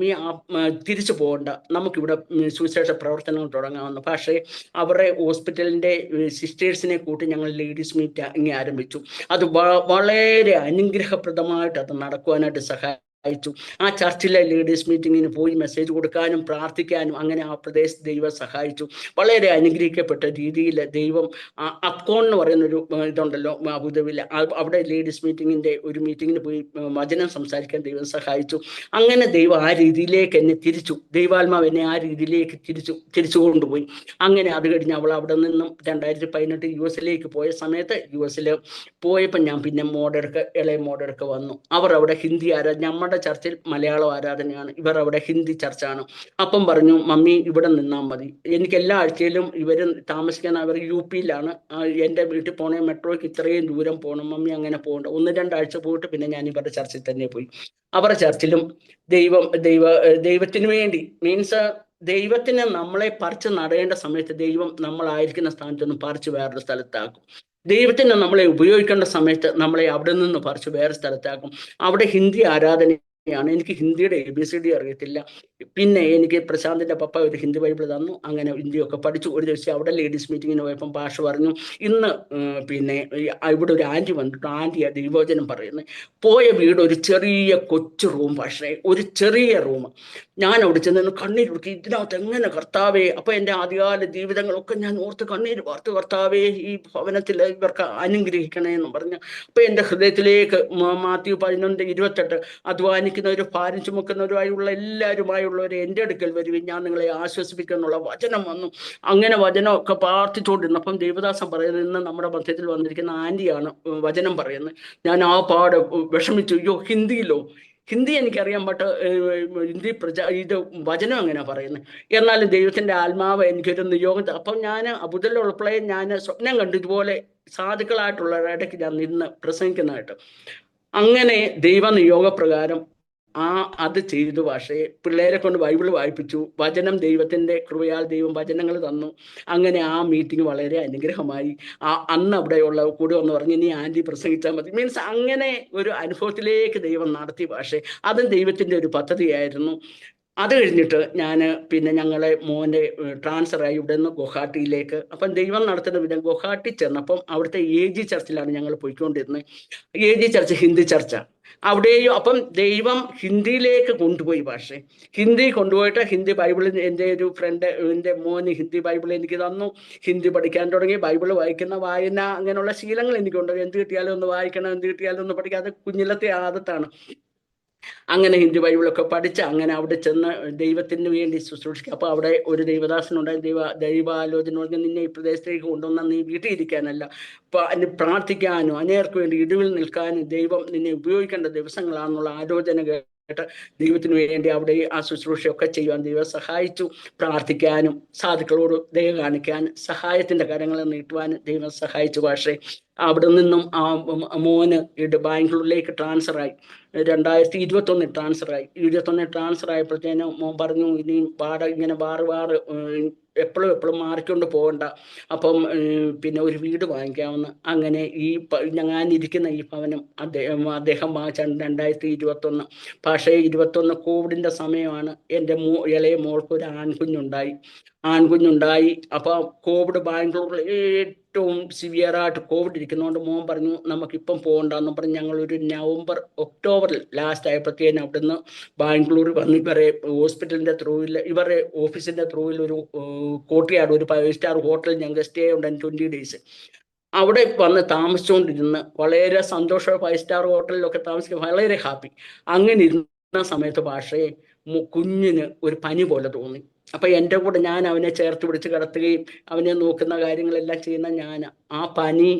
തിരിച്ചു പോകണ്ട, നമുക്കിവിടെ സുവിശേഷ പ്രവർത്തനങ്ങൾ തുടങ്ങാമെന്ന്. പക്ഷേ അവരുടെ ഹോസ്പിറ്റലിൻ്റെ സിസ്റ്റേഴ്സിനെ കൂട്ടി ഞങ്ങൾ ലേഡീസ് മീറ്റിംഗ് ആരംഭിച്ചു. അത് വളരെ അനുഗ്രഹപ്രദമായിട്ട് അത് നടക്കുവാനായിട്ട് അയച്ചു. ആ ചർച്ചിലെ ലേഡീസ് മീറ്റിങ്ങിന് പോയി മെസ്സേജ് കൊടുക്കാനും പ്രാർത്ഥിക്കാനും അങ്ങനെ ആ പ്രദേശത്ത് ദൈവം സഹായിച്ചു. വളരെ അനുഗ്രഹിക്കപ്പെട്ട രീതിയിൽ ദൈവം അപ്കോൺ എന്ന് പറയുന്നൊരു ഇതുണ്ടല്ലോ അബുദാബിയിൽ, അവിടെ ലേഡീസ് മീറ്റിങ്ങിന് പോയി വചനം സംസാരിക്കാൻ ദൈവം സഹായിച്ചു. അങ്ങനെ ദൈവം ആ രീതിയിലേക്ക് എന്നെ ദൈവാത്മാവ് എന്നെ ആ രീതിയിലേക്ക് തിരിച്ചു കൊണ്ടുപോയി. അങ്ങനെ അത് കഴിഞ്ഞ് അവൾ അവിടെ നിന്നും 2018 US പോയ സമയത്ത് US പോയപ്പോൾ ഞാൻ പിന്നെ ഇളയ മോഡർക്ക് വന്നു. അവർ അവിടെ ഹിന്ദി നമ്മുടെ ചർച്ചിൽ മലയാളം ആരാധനയാണ്, ഇവർ അവിടെ ഹിന്ദി ചർച്ചാണ്. അപ്പം പറഞ്ഞു മമ്മി ഇവിടെ നിന്നാൽ മതി, എനിക്ക് എല്ലാ ആഴ്ചയിലും ഇവർ താമസിക്കാൻ അവർ UP എൻ്റെ വീട്ടിൽ പോകണേ മെട്രോയ്ക്ക് ഇത്രയും ദൂരം പോകണം, മമ്മി അങ്ങനെ പോകണ്ട. 1-2 ആഴ്ച പോയിട്ട് പിന്നെ ഞാൻ ഇവരുടെ ചർച്ചിൽ തന്നെ പോയി. അവരുടെ ചർച്ചിലും ദൈവത്തിന് വേണ്ടി ദൈവത്തിന് നമ്മളെ പറിച്ച് നടേണ്ട സമയത്ത് ദൈവം നമ്മളായിരിക്കുന്ന സ്ഥാനത്ത് നിന്ന് പറിച്ച് വേറൊരു സ്ഥലത്താക്കും. ദൈവത്തിന് നമ്മളെ ഉപയോഗിക്കേണ്ട സമയത്ത് നമ്മളെ അവിടെ നിന്ന് പറിച്ച് വേറെ സ്ഥലത്താക്കും. അവിടെ ഹിന്ദി ആരാധന ാണ് എനിക്ക് ഹിന്ദിയുടെ ABCD അറിയത്തില്ല. പിന്നെ എനിക്ക് പ്രശാന്തിന്റെ പപ്പ ഒരു ഹിന്ദി ബൈബിൾ തന്നു. അങ്ങനെ ഹിന്ദിയൊക്കെ പഠിച്ചു. ഒരു ദിവസം അവിടെ ലേഡീസ് മീറ്റിങ്ങിന് പോയപ്പം ഭാഷ പറഞ്ഞു, ഇന്ന് പിന്നെ ഇവിടെ ഒരു ആന്റി വന്നിട്ട് ആന്റിയാ ദൈവവചനം പറയുന്നത്. പോയ വീട് ഒരു ചെറിയ കൊച്ചു റൂം, പക്ഷേ ഒരു ചെറിയ റൂം. ഞാൻ അവിടെ ചെന്ന് കണ്ണീരൊടുക്കി, ഇതിനകത്ത് എങ്ങനെ കർത്താവേ. അപ്പൊ എൻ്റെ ആദ്യകാല ജീവിതങ്ങളൊക്കെ ഞാൻ ഓർത്ത് കണ്ണീര് വാർത്ത്, കർത്താവേ ഈ ഭവനത്തിൽ ഇവർക്ക് അനുഗ്രഹിക്കണേ എന്ന് പറഞ്ഞു. അപ്പൊ എൻ്റെ ഹൃദയത്തിലേക്ക് മാത്യു 11:28, അധ്വാനിക്കുന്നവരും ഭാരം ചുമക്കുന്നവരുമായുള്ള എല്ലാവരുമായുള്ളവരെ എൻ്റെ അടുക്കൽ വരുവിൻ, ഞാൻ നിങ്ങളെ ആശ്വസിപ്പിക്കുന്നുള്ള വചനം വന്നു. അങ്ങനെ വചനമൊക്കെ പ്രാർത്ഥിച്ചുകൊണ്ടിരുന്നപ്പം ദേവദാസൻ പറയുന്നത്, ഇന്ന് നമ്മുടെ മധ്യത്തിൽ വന്നിരിക്കുന്ന ആന്റിയാണ് വചനം പറയുന്നത്. ഞാൻ ആ പാട് വിഷമിച്ചു. അയ്യോ, ഹിന്ദി എനിക്കറിയാം, ബട്ട് ഇത് വചനം എങ്ങനെയാ പറയുന്നത്. എന്നാലും ദൈവത്തിന്റെ ആത്മാവ് എനിക്കൊരു നിയോഗം. അപ്പം ഞാൻ അബുദാബിയിലുള്ളപ്പോഴേ ഞാൻ സ്വപ്നം കണ്ടു ഇതുപോലെ സാധുക്കളായിട്ടുള്ളവരുടെ ഇടയ്ക്ക് ഞാൻ നിന്ന് പ്രസംഗിക്കുന്നതായിട്ട്. അങ്ങനെ ദൈവ നിയോഗപ്രകാരം അത് ചെയ്തു. പക്ഷേ പിള്ളേരെ കൊണ്ട് ബൈബിൾ വായിപ്പിച്ചു. വചനം ദൈവത്തിന്റെ കൃപയാൽ ദൈവം വചനങ്ങൾ തന്നു. അങ്ങനെ ആ മീറ്റിംഗ് വളരെ അനുഗ്രഹമായി. അന്ന് അവിടെയുള്ള കൂടെ വന്ന് പറഞ്ഞു, ഇനി ആന്റി പ്രസംഗിച്ചാൽ മതി. മീൻസ് അങ്ങനെ ഒരു അനുഭവത്തിലേക്ക് ദൈവം നടത്തി. പക്ഷേ അതും ദൈവത്തിന്റെ ഒരു പദ്ധതിയായിരുന്നു. അത് കഴിഞ്ഞിട്ട് പിന്നെ ഞങ്ങളെ മോനെ ട്രാൻസ്ഫറായി ഇവിടെ നിന്ന് ഗുവാഹട്ടിയിലേക്ക്. അപ്പം ദൈവം നടത്തുന്ന വിധം ഗുവാഹട്ടി ചെന്നപ്പം അവിടുത്തെ AG ചർച്ചിലാണ് ഞങ്ങൾ പോയിക്കൊണ്ടിരുന്നത്. AG ചർച്ച് ഹിന്ദി ചർച്ച. അവിടെയും അപ്പം ദൈവം ഹിന്ദിയിലേക്ക് കൊണ്ടുപോയി. പക്ഷേ ഹിന്ദി കൊണ്ടുപോയിട്ട് ഹിന്ദി ബൈബിളിൽ എൻ്റെ ഒരു ഫ്രണ്ട്, എൻ്റെ മോന് ഹിന്ദി ബൈബിൾ എനിക്ക് തന്നു. ഹിന്ദി പഠിക്കാൻ തുടങ്ങി. ബൈബിൾ വായന അങ്ങനെയുള്ള ശീലങ്ങൾ എനിക്കുണ്ട്. എന്ത് കിട്ടിയാലും ഒന്ന് വായിക്കണം, എന്ത് കിട്ടിയാലും ഒന്ന് പഠിക്കാം. അത് കുഞ്ഞിലത്തെ ആദത്താണ്. അങ്ങനെ ഹിന്ദി ബൈബിളൊക്കെ പഠിച്ച് അങ്ങനെ അവിടെ ചെന്ന് ദൈവത്തിന് വേണ്ടി ശുശ്രൂഷിക്കുക. അപ്പോൾ അവിടെ ഒരു ദൈവദാസനുണ്ടായി. ദൈവാലോചന പറഞ്ഞ്, നിന്നെ ഈ പ്രദേശത്തേക്ക് കൊണ്ടുവന്നാൽ നീ വീട്ടിൽ ഇരിക്കാനല്ല, പ്രാർത്ഥിക്കാനും അനേർക്ക് വേണ്ടി ഇടിവിൽ നിൽക്കാനും ദൈവം നിന്നെ ഉപയോഗിക്കേണ്ട ദിവസങ്ങളാണെന്നുള്ള ആലോചന കേട്ട് ദൈവത്തിന് വേണ്ടി അവിടെ ആ ശുശ്രൂഷയൊക്കെ ചെയ്യുവാൻ ദൈവം സഹായിച്ചു. പ്രാർത്ഥിക്കാനും സാധുക്കളോട് ദയ കാണിക്കാനും സഹായത്തിന്റെ കരങ്ങൾ നീട്ടുവാനും ദൈവം സഹായിച്ചു. പക്ഷേ അവിടെ നിന്നും ആ മോന് ബാംഗ്ലൂരിലേക്ക് ട്രാൻസ്ഫറായി. 2021 ട്രാൻസ്ഫർ ആയപ്പോഴത്തേനും മോൻ പറഞ്ഞു, ഇനിയും ഇങ്ങനെ എപ്പോഴും മാറിക്കൊണ്ട് പോകണ്ട, അപ്പം പിന്നെ ഒരു വീട് വാങ്ങിക്കാമെന്ന്. അങ്ങനെ ഞാനിരിക്കുന്ന ഈ ഭവനം അദ്ദേഹം വാങ്ങിച്ചാണ് 2021. പക്ഷേ 21 കോവിഡിന്റെ സമയമാണ്. എൻ്റെ ഇളയ മോൾക്ക് ഒരു ആൺകുഞ്ഞുണ്ടായി. അപ്പൊ കോവിഡ് ബാംഗ്ലൂരിൽ ഏറ്റവും സിവിയറായിട്ട് കോവിഡ് ഇരിക്കുന്നതുകൊണ്ട് മോൻ പറഞ്ഞു, നമുക്കിപ്പം പോകണ്ടെന്ന് പറഞ്ഞ് ഞങ്ങളൊരു ഒക്ടോബറിൽ ലാസ്റ്റ് ആയപ്പോഴത്തേനും അവിടുന്ന് ബാംഗ്ലൂർ വന്ന് ഇവരെ ഹോസ്പിറ്റലിന്റെ ത്രൂവിൽ, ഇവരുടെ ഓഫീസിന്റെ ത്രൂവിൽ ഒരു കോട്ടയാട് ഒരു 5 സ്റ്റാർ ഹോട്ടലിൽ ഞങ്ങൾക്ക് സ്റ്റേ ഉണ്ടായിരുന്നു 20 days. അവിടെ വന്ന് താമസിച്ചുകൊണ്ടിരുന്ന് വളരെ സന്തോഷം. 5 സ്റ്റാർ ഹോട്ടലിലൊക്കെ താമസിക്കാൻ വളരെ ഹാപ്പി. അങ്ങനെ ഇരുന്ന സമയത്ത് പക്ഷേ കുഞ്ഞിന് ഒരു പനി പോലെ തോന്നി. അപ്പൊ എൻ്റെ കൂടെ ഞാൻ അവനെ ചേർത്ത് പിടിച്ച് കിടത്തുകയും അവനെ നോക്കുന്ന കാര്യങ്ങളെല്ലാം ചെയ്യുന്ന ആ പനി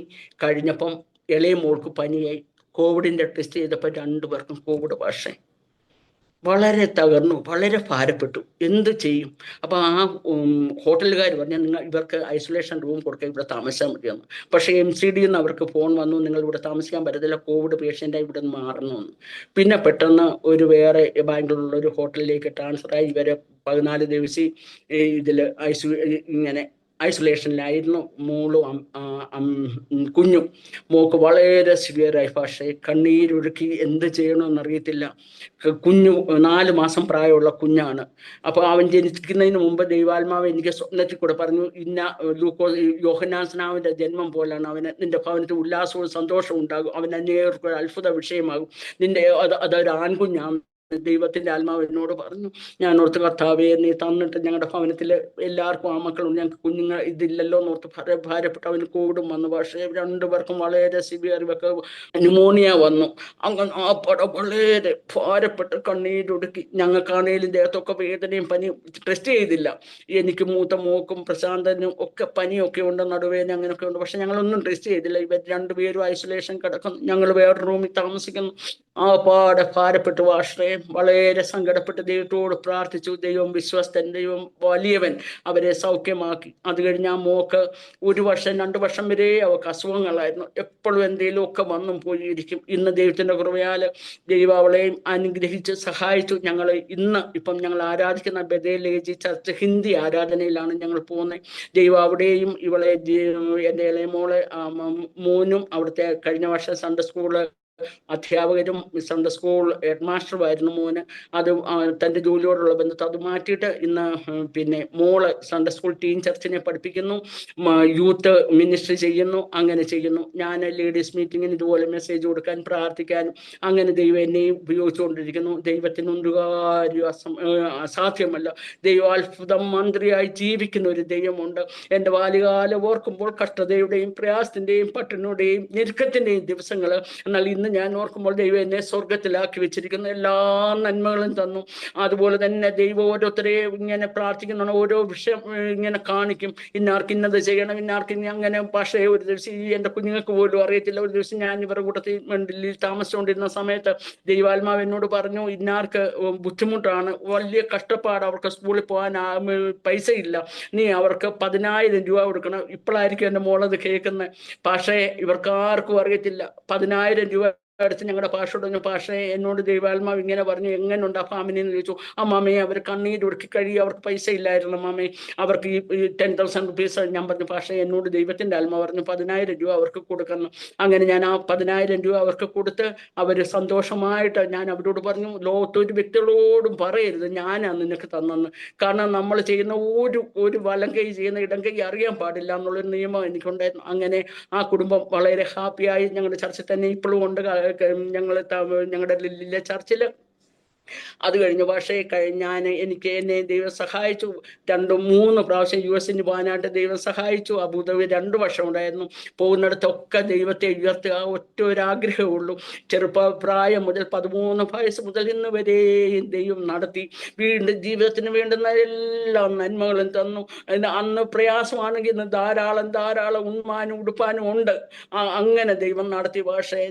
കഴിഞ്ഞപ്പം ഇളയ മോൾക്ക് പനിയായി. കോവിഡിന്റെ ടെസ്റ്റ് ചെയ്തപ്പോൾ 2 പേർക്കും കോവിഡ്. പക്ഷേ വളരെ തകർന്നു, വളരെ ഭാരപ്പെട്ടു. എന്ത് ചെയ്യും? അപ്പൊ ആ ഹോട്ടലുകാർ പറഞ്ഞാൽ, നിങ്ങൾ ഇവർക്ക് ഐസൊലേഷൻ റൂം കൊടുക്കുക, ഇവിടെ താമസിച്ചാൽ മതിയെന്ന്. പക്ഷേ MCD നിന്ന് അവർക്ക് ഫോൺ വന്നു, നിങ്ങൾ ഇവിടെ താമസിക്കാൻ പറ്റത്തില്ല, കോവിഡ് പേഷ്യൻ്റായി ഇവിടെ നിന്ന് മാറുന്നു എന്ന്. പിന്നെ പെട്ടെന്ന് ഒരു വേറെ ബാംഗ്ലൂരിലുള്ള ഒരു ഹോട്ടലിലേക്ക് ട്രാൻസ്ഫറായി. ഇവരെ 14 ദിവസം ഇങ്ങനെ ഐസൊലേഷനിലായിരുന്നു. മോളും കുഞ്ഞും. മോക്ക് വളരെ സിവിയറായി. പക്ഷേ കണ്ണീരൊഴുക്കി എന്ത് ചെയ്യണമെന്നറിയത്തില്ല. കുഞ്ഞു 4 മാസം പ്രായമുള്ള കുഞ്ഞാണ്. അപ്പോൾ അവൻ ജനിക്കുന്നതിന് മുമ്പ് ദൈവാത്മാവ് എനിക്ക് സ്വപ്നത്തിൽ കൂടെ പറഞ്ഞു, യോഹന്നാസ്നാവിന്റെ ജന്മം പോലാണ് അവന്. നിന്റെ ഭവനത്തിൽ ഉല്ലാസവും സന്തോഷവും ഉണ്ടാകും, അവൻ അനേകർക്ക് അത്ഭുത വിഷയമാകും. അതൊരു ആൺകുഞ്ഞാണ്. ദൈവത്തിന്റെ ആത്മാവ് എന്നോട് പറഞ്ഞു. ഞാൻ ഓർത്ത്, കർത്താവേ, നീ തന്നിട്ട് ഞങ്ങളുടെ ഭവനത്തിൽ എല്ലാവർക്കും ആ മക്കളും, ഞങ്ങൾക്ക് കുഞ്ഞുങ്ങൾ ഇതില്ലല്ലോ എന്നോർത്ത് ഭാരപ്പെട്ട അവന് കോവിഡും വന്നു. പക്ഷേ 2 പേർക്കും വളരെ സിവിയർ ന്യൂമോണിയ വന്നു. അങ്ങനെ ആ പടം വളരെ ഭാരപ്പെട്ട് കണ്ണീരൊടുക്കി. ഞങ്ങൾക്കാണേലും ദേഹത്തൊക്കെ വേദനയും പനിയും. ടെസ്റ്റ് ചെയ്തില്ല. എനിക്ക് മൂത്ത മോക്കും പ്രശാന്തനും ഒക്കെ പനിയൊക്കെ ഉണ്ട്, നടുവേദന അങ്ങനെയൊക്കെ ഉണ്ട്. പക്ഷെ ഞങ്ങളൊന്നും ടെസ്റ്റ് ചെയ്തില്ല. ഇവർ 2 പേരും ഐസൊലേഷൻ കിടക്കുന്നു, ഞങ്ങൾ വേറെ റൂമിൽ താമസിക്കുന്നു. ആ പാടെ ഭാരപ്പെട്ടു. വാഷേ വളരെ സങ്കടപ്പെട്ട് ദൈവത്തോട് പ്രാർത്ഥിച്ചു. ദൈവം വിശ്വസ്തൻ, ദൈവം വലിയവൻ, അവരെ സൗഖ്യമാക്കി. അത് കഴിഞ്ഞ് ആ മോക്ക് 1 വർഷം 2 വർഷം വരെ അവർക്ക് അസുഖങ്ങളായിരുന്നു. എപ്പോഴും എന്തെങ്കിലും ഒക്കെ വന്നും പോയിരിക്കും. ഇന്ന് ദൈവത്തിന്റെ കൃപയാൽ ദൈവം അവളെയും അനുഗ്രഹിച്ച് സഹായിച്ചു. ഇപ്പം ഞങ്ങൾ ആരാധിക്കുന്ന ബഥേൽ AG ചർച്ച് ഹിന്ദി ആരാധനയിലാണ് ഞങ്ങൾ പോകുന്നത്. ദൈവം അവിടെയും ഇവളെ, എൻ്റെ ഇളയ മോളെ മോനും അവിടുത്തെ കഴിഞ്ഞ വർഷം സൺഡേ സ്കൂള് അധ്യാപകരും സൺഡേ സ്കൂൾ ഹെഡ് മാസ്റ്ററുമായിരുന്നു മോന്. അത് തൻ്റെ ജോലിയോടുള്ള ബന്ധത്തിൽ അത് മാറ്റിയിട്ട് ഇന്ന് പിന്നെ മോള് സൺഡേ സ്കൂൾ ടീൻ ചർച്ചിനെ പഠിപ്പിക്കുന്നു, യൂത്ത് മിനിസ്ട്രി ചെയ്യുന്നു, അങ്ങനെ ചെയ്യുന്നു. ഞാൻ ലേഡീസ് മീറ്റിങ്ങിന് ഇതുപോലെ മെസ്സേജ് കൊടുക്കാൻ, പ്രാർത്ഥിക്കാനും അങ്ങനെ ദൈവം എന്നെയും ഉപയോഗിച്ചുകൊണ്ടിരിക്കുന്നു. ദൈവത്തിനൊരു കാര്യം അസാധ്യമല്ല. ദൈവാത്ഭുതം മന്ത്രിയായി ജീവിക്കുന്ന ഒരു ദൈവമുണ്ട്. എൻ്റെ ബാല്യകാലം ഓർക്കുമ്പോൾ കഷ്ടതയുടെയും പ്രയാസത്തിൻ്റെയും പട്ടിണിയുടെയും ഞെരുക്കത്തിൻ്റെയും ദിവസങ്ങൾ, എന്നാൽ ഇന്ന് ഞാൻ ഓർക്കുമ്പോൾ ദൈവം എന്നെ സ്വർഗത്തിലാക്കി വെച്ചിരിക്കുന്ന എല്ലാ നന്മകളും തന്നു. അതുപോലെ തന്നെ ദൈവം ഓരോരുത്തരെയും ഇങ്ങനെ പ്രാർത്ഥിക്കുന്ന ഓരോ വിഷയം ഇങ്ങനെ കാണിക്കും. ഇന്നാർക്ക് ഇന്നത് ചെയ്യണം, ഇന്നാർക്ക് അങ്ങനെ. പക്ഷേ ഒരു ദിവസം ഈ എൻ്റെ കുഞ്ഞുങ്ങൾക്ക് പോലും അറിയത്തില്ല. ഒരു ദിവസം ഞാൻ ഇവരുടെ കൂട്ടത്തിൽ ഡൽഹിയിൽ താമസിച്ചുകൊണ്ടിരുന്ന സമയത്ത് ദൈവാത്മാവ് എന്നോട് പറഞ്ഞു, ഇന്നാർക്ക് ബുദ്ധിമുട്ടാണ്, വലിയ കഷ്ടപ്പാട്, അവർക്ക് സ്കൂളിൽ പോകാൻ പൈസ ഇല്ല, നീ അവർക്ക് 10,000 രൂപ കൊടുക്കണം. ഇപ്പോഴായിരിക്കും എൻ്റെ മോളത് കേൾക്കുന്നത്. പക്ഷേ ഇവർക്കാർക്കും അറിയത്തില്ല. 10,000 രൂപ അടുത്ത് ഞങ്ങളുടെ പാഷയോട് പാഷയെ എന്നോട് ദൈവാത്മാവ് ഇങ്ങനെ പറഞ്ഞു, എങ്ങനെയുണ്ട് ആ ഫാമിലി എന്ന് ചോദിച്ചു. അമ്മാമയെ അവർ കണ്ണീരൊടുക്കി കഴിയും, അവർക്ക് പൈസ ഇല്ലായിരുന്നു അമ്മാമേ, അവർക്ക് ഈ 10,000 റുപ്പീസ്. ഞാൻ പറഞ്ഞു, പാഷയെ എന്നോട് ദൈവത്തിൻ്റെ ആത്മാവ് പറഞ്ഞു 10,000 രൂപ അവർക്ക് കൊടുക്കണം. അങ്ങനെ ഞാൻ ആ 10,000 രൂപ അവർക്ക് കൊടുത്ത് അവർ സന്തോഷമായിട്ട്, ഞാൻ അവരോട് പറഞ്ഞു, ലോകത്തൊരു വ്യക്തികളോടും പറയരുത് ഞാനാണ് നിനക്ക് തന്നെന്ന്. കാരണം നമ്മൾ ചെയ്യുന്ന ഒരു വലം കൈ ചെയ്യുന്ന ഇടം കൈ അറിയാൻ പാടില്ല എന്നുള്ളൊരു നിയമം എനിക്കുണ്ടായിരുന്നു. അങ്ങനെ ആ കുടുംബം വളരെ ഹാപ്പിയായി ഞങ്ങളുടെ ചർച്ചിൽ തന്നെ ഇപ്പോഴും ഉണ്ട്. ഞങ്ങളുടെ ലില്ലിലെ ചർച്ചിൽ. അത് കഴിഞ്ഞ പക്ഷേ എന്നെ ദൈവം സഹായിച്ചു. 2-3 പ്രാവശ്യം US പോകാനായിട്ട് ദൈവം സഹായിച്ചു. അബുദാബി 2 വർഷം ഉണ്ടായിരുന്നു. പോകുന്നിടത്തൊക്കെ ദൈവത്തെ ഉയർത്തുക, ഒറ്റ ഒരാഗ്രഹമേ ഉള്ളൂ. പ്രായം മുതൽ 13 വയസ്സ് മുതൽ ഇന്ന് വരെയും ദൈവം നടത്തി. വീണ്ടും ജീവിതത്തിന് വേണ്ടുന്ന എല്ലാ നന്മകളും തന്നു. അന്ന് പ്രയാസമാണെങ്കിൽ ഇന്ന് ധാരാളം ഉണ്മാനും ഉടുപ്പാനും ഉണ്ട്. അങ്ങനെ ദൈവം നടത്തി. പക്ഷേ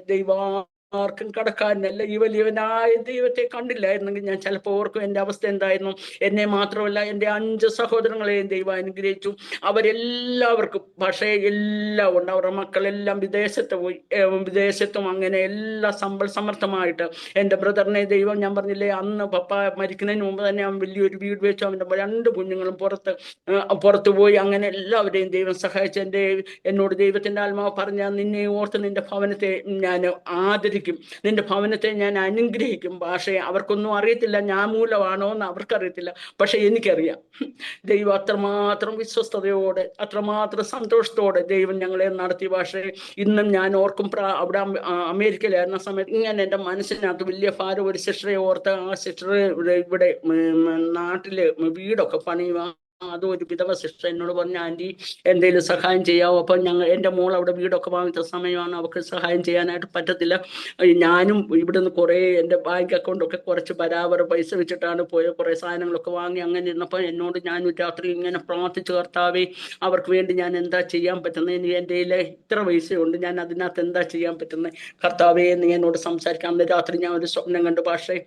ആർക്കും കടക്കാരനല്ല. ഈ വലിയവനായ ദൈവത്തെ കണ്ടില്ലായിരുന്നെങ്കിൽ ഞാൻ ചിലപ്പോൾ ഓർക്കും എൻ്റെ അവസ്ഥ എന്തായിരുന്നു. എന്നെ മാത്രമല്ല എൻ്റെ 5 സഹോദരങ്ങളെയും ദൈവം അനുഗ്രഹിച്ചു. അവരെല്ലാവർക്കും പക്ഷേ എല്ലാം ഉണ്ട്. അവരുടെ മക്കളെല്ലാം വിദേശത്ത് പോയി, വിദേശത്തും അങ്ങനെ എല്ലാ സമർത്ഥമായിട്ട്. എൻ്റെ ബ്രദറിനെ ദൈവം, ഞാൻ പറഞ്ഞില്ലേ അന്ന് പപ്പ മരിക്കുന്നതിന് മുമ്പ് തന്നെ അവൻ വലിയൊരു വീട് വെച്ചു. അവൻ്റെ 2 കുഞ്ഞുങ്ങളും പുറത്തു പോയി. അങ്ങനെ എല്ലാവരെയും ദൈവം സഹായിച്ചു. എന്നോട് ദൈവത്തിൻ്റെ ആത്മാവ് പറഞ്ഞ, നിന്നെ ഓർത്ത് നിന്റെ ഭവനത്തെ ഞാൻ ആദരിക്കും, നിന്റെ ഭവനത്തെ ഞാൻ അനുഗ്രഹിക്കും. പക്ഷേ അവർക്കൊന്നും അറിയത്തില്ല, ഞാൻ മൂലമാണോ എന്ന് അവർക്കറിയത്തില്ല. പക്ഷെ എനിക്കറിയാം. ദൈവം അത്രമാത്രം വിശ്വസ്തയോടെ, അത്രമാത്രം സന്തോഷത്തോടെ ദൈവം ഞങ്ങളെ നടത്തി. പക്ഷേ ഇന്നും ഞാൻ ഓർക്കും, അവിടെ അമേരിക്കയിലായിരുന്ന സമയത്ത് ഇങ്ങനെ എൻ്റെ മനസ്സിനകത്ത് വലിയ ഭാരം. ഒരു സിസ്റ്ററെ ഓർത്ത്, ആ സിസ്റ്റർ ഇവിടെ നാട്ടില് വീടൊക്കെ പണിയുക. അതും ഒരു വിധവ സിസ്റ്റർ എന്നോട് പറഞ്ഞു, ആൻറ്റി എന്തെങ്കിലും സഹായം ചെയ്യാമോ? അപ്പം എൻ്റെ മോൾ അവിടെ വീടൊക്കെ വാങ്ങിച്ച സമയമാണ്, അവർക്ക് സഹായം ചെയ്യാനായിട്ട് പറ്റത്തില്ല. ഞാനും ഇവിടുന്ന് കുറേ എൻ്റെ ബാങ്ക് അക്കൗണ്ടൊക്കെ കുറച്ച് ബരാബർ പൈസ വെച്ചിട്ടാണ് പോയത്. കുറേ സാധനങ്ങളൊക്കെ വാങ്ങി. അങ്ങനെ ഇരുന്നപ്പോൾ എന്നോട് ഞാൻ രാത്രി ഇങ്ങനെ പ്രാർത്ഥിച്ചു, കർത്താവേ അവർക്ക് വേണ്ടി ഞാൻ എന്താ ചെയ്യാൻ പറ്റുന്നത്? എനിക്ക് എൻ്റെ കയ്യിൽ ഇത്ര പൈസയുണ്ട്, ഞാൻ അതിനകത്ത് എന്താ ചെയ്യാൻ പറ്റുന്നത്? കർത്താവേ നീ എന്നോട് സംസാരിക്കാം. അന്ന് രാത്രി ഞാൻ ഒരു സ്വപ്നം കണ്ടു. പക്ഷേ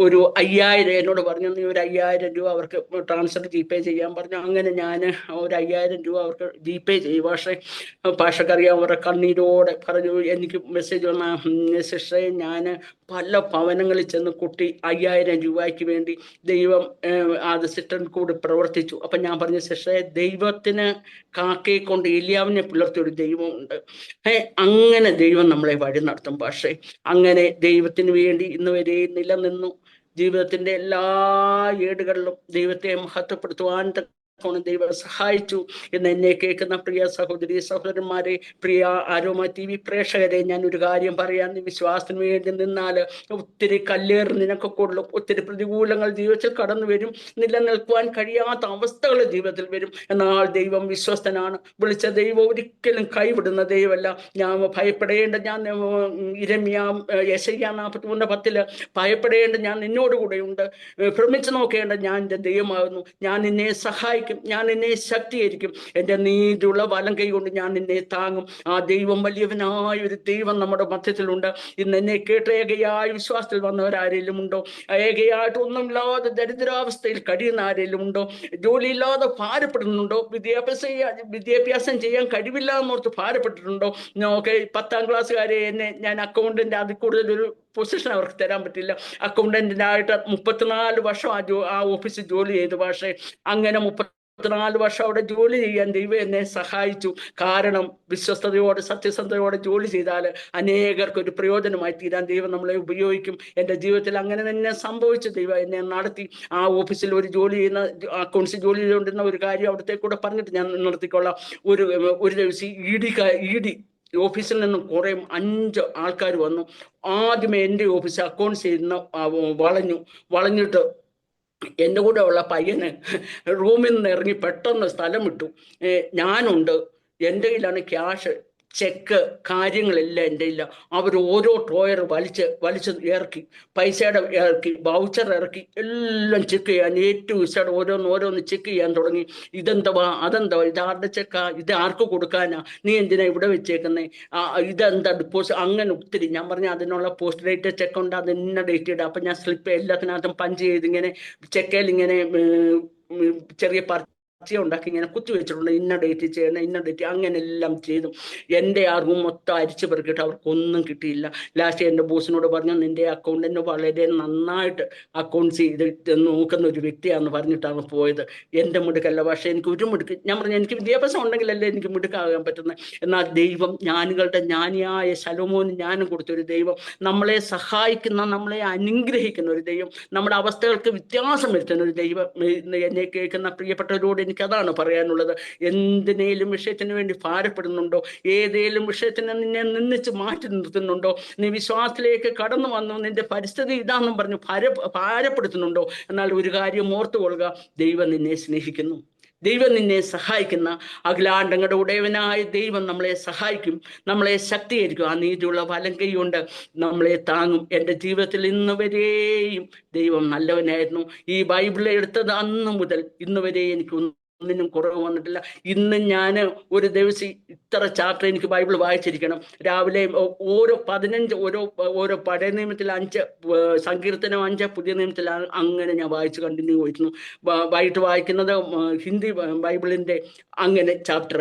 ഒരു 5,000 എന്നോട് പറഞ്ഞു, നീ ഒരു 5,000 രൂപ അവർക്ക് ട്രാൻസ്ഫർ GPay ചെയ്യാൻ പറഞ്ഞു. അങ്ങനെ ഞാൻ ഒരു 5,000 രൂപ അവർക്ക് GPay ചെയ്യും. പക്ഷേ പാഷക്കറിയാൻ അവരുടെ കണ്ണീരോടെ പറഞ്ഞു, എനിക്ക് മെസ്സേജ് വന്ന, സിസ്റ്ററെ ഞാൻ പല ഭവനങ്ങളിൽ ചെന്ന് കുട്ടി 5,000 രൂപയ്ക്ക് വേണ്ടി ദൈവം അത് സിസ്റ്ററിന് കൂടി പ്രവർത്തിച്ചു. അപ്പം ഞാൻ പറഞ്ഞു, സിസ്റ്ററെ ദൈവത്തിന് കാക്കയെ കൊണ്ട് ഏലിയാവിനെ പുലർത്തിയൊരു ദൈവമുണ്ട്. അങ്ങനെ ദൈവം നമ്മളെ വഴി നടത്തും. പക്ഷേ അങ്ങനെ ദൈവത്തിന് വേണ്ടി ഇന്ന് വരെ നിലനിന്നു. ജീവിതത്തിന്റെ എല്ലാ ഏടുകളിലും ദൈവത്തെ മഹത്വപ്പെടുത്തുവാൻ ദൈവം സഹായിച്ചു. എന്ന് എന്നെ കേൾക്കുന്ന പ്രിയ സഹോദരി സഹോദരന്മാരെ, പ്രിയ അരോമ TV പ്രേക്ഷകരെ, ഞാൻ ഒരു കാര്യം പറയാൻ, വിശ്വാസത്തിന് വേണ്ടി നിന്നാൽ ഒത്തിരി കല്ലേറ് നിനക്ക് കൊള്ളും. ഒത്തിരി പ്രതികൂലങ്ങൾ ജീവിതത്തിൽ കടന്നു വരും. നിലനിൽക്കുവാൻ കഴിയാത്ത അവസ്ഥകൾ ജീവിതത്തിൽ വരും. എന്നാൽ ദൈവം വിശ്വസ്തനാണ്. വിളിച്ച ദൈവം ഒരിക്കലും കൈവിടുന്ന ദൈവമല്ല. ഞാൻ ഭയപ്പെടേണ്ട, ഞാൻ യെശയ്യാ 43:10 ഭയപ്പെടേണ്ട, ഞാൻ നിന്നോടുകൂടെയുണ്ട്. ഭ്രമിച്ചു നോക്കേണ്ട, ഞാൻ എൻ്റെ ദൈവമാകുന്നു. ഞാൻ നിന്നെ സഹായിക്കും, ഞാൻ നിന്നെ ശക്തീകരിക്കും. എൻ്റെ നീതിയുള്ള വലം കൈ കൊണ്ട് ഞാൻ നിന്നെ താങ്ങും. ആ ദൈവം വലിയവനായ ഒരു ദൈവം നമ്മുടെ മധ്യത്തിലുണ്ട്. ഇന്ന് എന്നെ കേട്ട ഏകയായ വിശ്വാസത്തിൽ വന്നവരാരെങ്കിലും ഉണ്ടോ? ഏകയായിട്ട് ഒന്നുമില്ലാതെ ദരിദ്രാവസ്ഥയിൽ കഴിയുന്ന ആരെങ്കിലും ഉണ്ടോ? ജോലിയില്ലാതെ ഭാരപ്പെടുന്നുണ്ടോ? വിദ്യാഭ്യാസം ചെയ്യാൻ കഴിവില്ല എന്നോർത്ത് ഭാരപ്പെട്ടിട്ടുണ്ടോ? നോക്കെ 10ാം ക്ലാസ്സുകാരെ ഞാൻ അക്കൗണ്ടിൻ്റെ അതിൽ കൂടുതലൊരു പൊസിഷൻ അവർക്ക് തരാൻ പറ്റില്ല. അക്കൗണ്ടന്റിനായിട്ട് 34 വർഷം ആ ഓഫീസിൽ ജോലി ചെയ്തു. പക്ഷേ അങ്ങനെ 24 വർഷം അവിടെ ജോലി ചെയ്യാൻ ദൈവം എന്നെ സഹായിച്ചു. കാരണം വിശ്വസ്തയോടെ സത്യസന്ധതയോടെ ജോലി ചെയ്താൽ അനേകർക്ക് ഒരു പ്രയോജനമായി തീരാൻ ദൈവം നമ്മളെ ഉപയോഗിക്കും. എൻ്റെ ജീവിതത്തിൽ അങ്ങനെ തന്നെ സംഭവിച്ചു. ദൈവം എന്നെ നടത്തി. ആ ഓഫീസിൽ ഒരു ജോലി ചെയ്യുന്ന അക്കൗണ്ട്സ് ജോലി ചെയ്തുകൊണ്ടിരുന്ന ഒരു കാര്യം അവിടത്തെ കൂടെ പറഞ്ഞിട്ട് ഞാൻ നിർത്തിക്കൊള്ളാം. ഒരു ദിവസം ഇ ഡി ഓഫീസിൽ നിന്നും കുറെ 5 ആൾക്കാർ വന്നു. ആദ്യമേ എൻ്റെ ഓഫീസ് അക്കൗണ്ട്സ് ചെയ്യുന്ന വളഞ്ഞിട്ട് എൻ്റെ കൂടെ ഉള്ള പയ്യന് റൂമിൽ നിന്ന് ഇറങ്ങി പെട്ടെന്ന് സ്ഥലം വിട്ടു. ഞാനുണ്ട്, എൻ്റെ കയ്യിലാണ് ക്യാഷ്, ചെക്ക്, കാര്യങ്ങളെല്ലാം എൻ്റെ ഇല്ല. അവർ ഓരോ ഡ്രോയർ വലിച്ച് ഇറക്കി, പൈസയുടെ ഇറക്കി, വൗച്ചർ ഇറക്കി, എല്ലാം ചെക്ക് ചെയ്യാൻ A to Z ഓരോന്ന് ചെക്ക് ചെയ്യാൻ തുടങ്ങി. ഇതെന്തവാ, അതെന്തവാ, ഇതാരുടെ ചെക്കാ, ഇത് ആർക്ക് കൊടുക്കാനാ, നീ എന്തിനാ ഇവിടെ വെച്ചേക്കുന്നേ, ഇതെന്താ ഡിപ്പോസിറ്റ്, അങ്ങനെ ഒത്തിരി. ഞാൻ പറഞ്ഞ അതിനുള്ള പോസ്റ്റ് ഡേറ്റ് ചെക്ക് ഉണ്ട്, അത് ഇന്ന ഡേറ്റ് ഇടുക. അപ്പം ഞാൻ സ്ലിപ്പ് എല്ലാത്തിനകത്തും പഞ്ച് ചെയ്ത് ഇങ്ങനെ ചെക്കയിൽ ഇങ്ങനെ ചെറിയ ഉണ്ടാക്കി ഇങ്ങനെ കുത്തി വെച്ചിട്ടുണ്ട്, ഇന്ന ഡേറ്റ് ചെയ്യണം, ഇന്ന ഡേറ്റ്, അങ്ങനെ എല്ലാം ചെയ്തു. എൻ്റെ ആ റൂം മൊത്തം അരിച്ചു പെറുക്കിയിട്ട് അവർക്കൊന്നും കിട്ടിയില്ല. ലാസ്റ്റ് എൻ്റെ ബോസിനോട് പറഞ്ഞു, നിന്റെ അക്കൗണ്ടിന് വളരെ നന്നായിട്ട് അക്കൗണ്ട്സ് ചെയ്ത് നോക്കുന്ന ഒരു വ്യക്തിയാണെന്ന് പറഞ്ഞിട്ടാണ് പോയത്. എൻ്റെ മിടുക്കല്ല, പക്ഷേ എനിക്ക് ഒരു മിടുക്ക്. ഞാൻ പറഞ്ഞു, എനിക്ക് വിദ്യാഭ്യാസം ഉണ്ടെങ്കിലല്ലേ എനിക്ക് മിടുക്കാകാൻ പറ്റുന്നത്. എന്നാൽ ദൈവം, ജ്ഞാനികളുടെ ജ്ഞാനിയായ ശലോമോന് ജ്ഞാനം കൊടുത്തൊരു ദൈവം, നമ്മളെ സഹായിക്കുന്ന, നമ്മളെ അനുഗ്രഹിക്കുന്ന ഒരു ദൈവം, നമ്മുടെ അവസ്ഥകൾക്ക് വ്യത്യാസം വരുത്തുന്ന ഒരു ദൈവം. എന്നെ കേൾക്കുന്ന പ്രിയപ്പെട്ടവരോട് എനിക്കതാണ് പറയാനുള്ളത്. എന്തിനേലും വിഷയത്തിന് വേണ്ടി ഭാരപ്പെടുന്നുണ്ടോ? ഏതേലും വിഷയത്തിന് നിന്നെ നിന്നിച്ച് മാറ്റി നിർത്തുന്നുണ്ടോ? നീ വിശ്വാസത്തിലേക്ക് കടന്നു വന്നു, നിന്റെ പരിസ്ഥിതി ഇതാണെന്നും പറഞ്ഞു ഭാരപ്പെടുത്തുന്നുണ്ടോ? എന്നാൽ ഒരു കാര്യം ഓർത്തുകൊള്ളുക, ദൈവം നിന്നെ സ്നേഹിക്കുന്നു, ദൈവം നിന്നെ സഹായിക്കുന്ന അഖിലാണ്ടങ്ങളുടെ ഉടയവനായ ദൈവം നമ്മളെ സഹായിക്കും, നമ്മളെ ശക്തീകരിക്കും. ആ നീതിയുള്ള വലം കൈ കൊണ്ട് നമ്മളെ താങ്ങും. എൻ്റെ ജീവിതത്തിൽ ഇന്ന് വരെയും ദൈവം നല്ലവനായിരുന്നു. ഈ ബൈബിൾ എടുത്തത് അന്ന് മുതൽ ഇന്ന് വരെ എനിക്ക് ഒന്നിനും കുറവ് വന്നിട്ടില്ല. ഇന്ന് ഞാൻ ഒരു ദിവസം ഇത്ര ചാപ്റ്റർ എനിക്ക് ബൈബിൾ വായിച്ചിരിക്കണം. രാവിലെ ഓരോ 15 ഓരോ പഴയ നിയമത്തിൽ 5, സങ്കീർത്തനം 5, പുതിയ നിയമത്തിൽ അങ്ങനെ ഞാൻ വായിച്ച് കണ്ടിന്യൂ പോയിരുന്നു. വൈകിട്ട് വായിക്കുന്നത് ഹിന്ദി ബൈബിളിൻ്റെ അങ്ങനെ ചാപ്റ്റർ.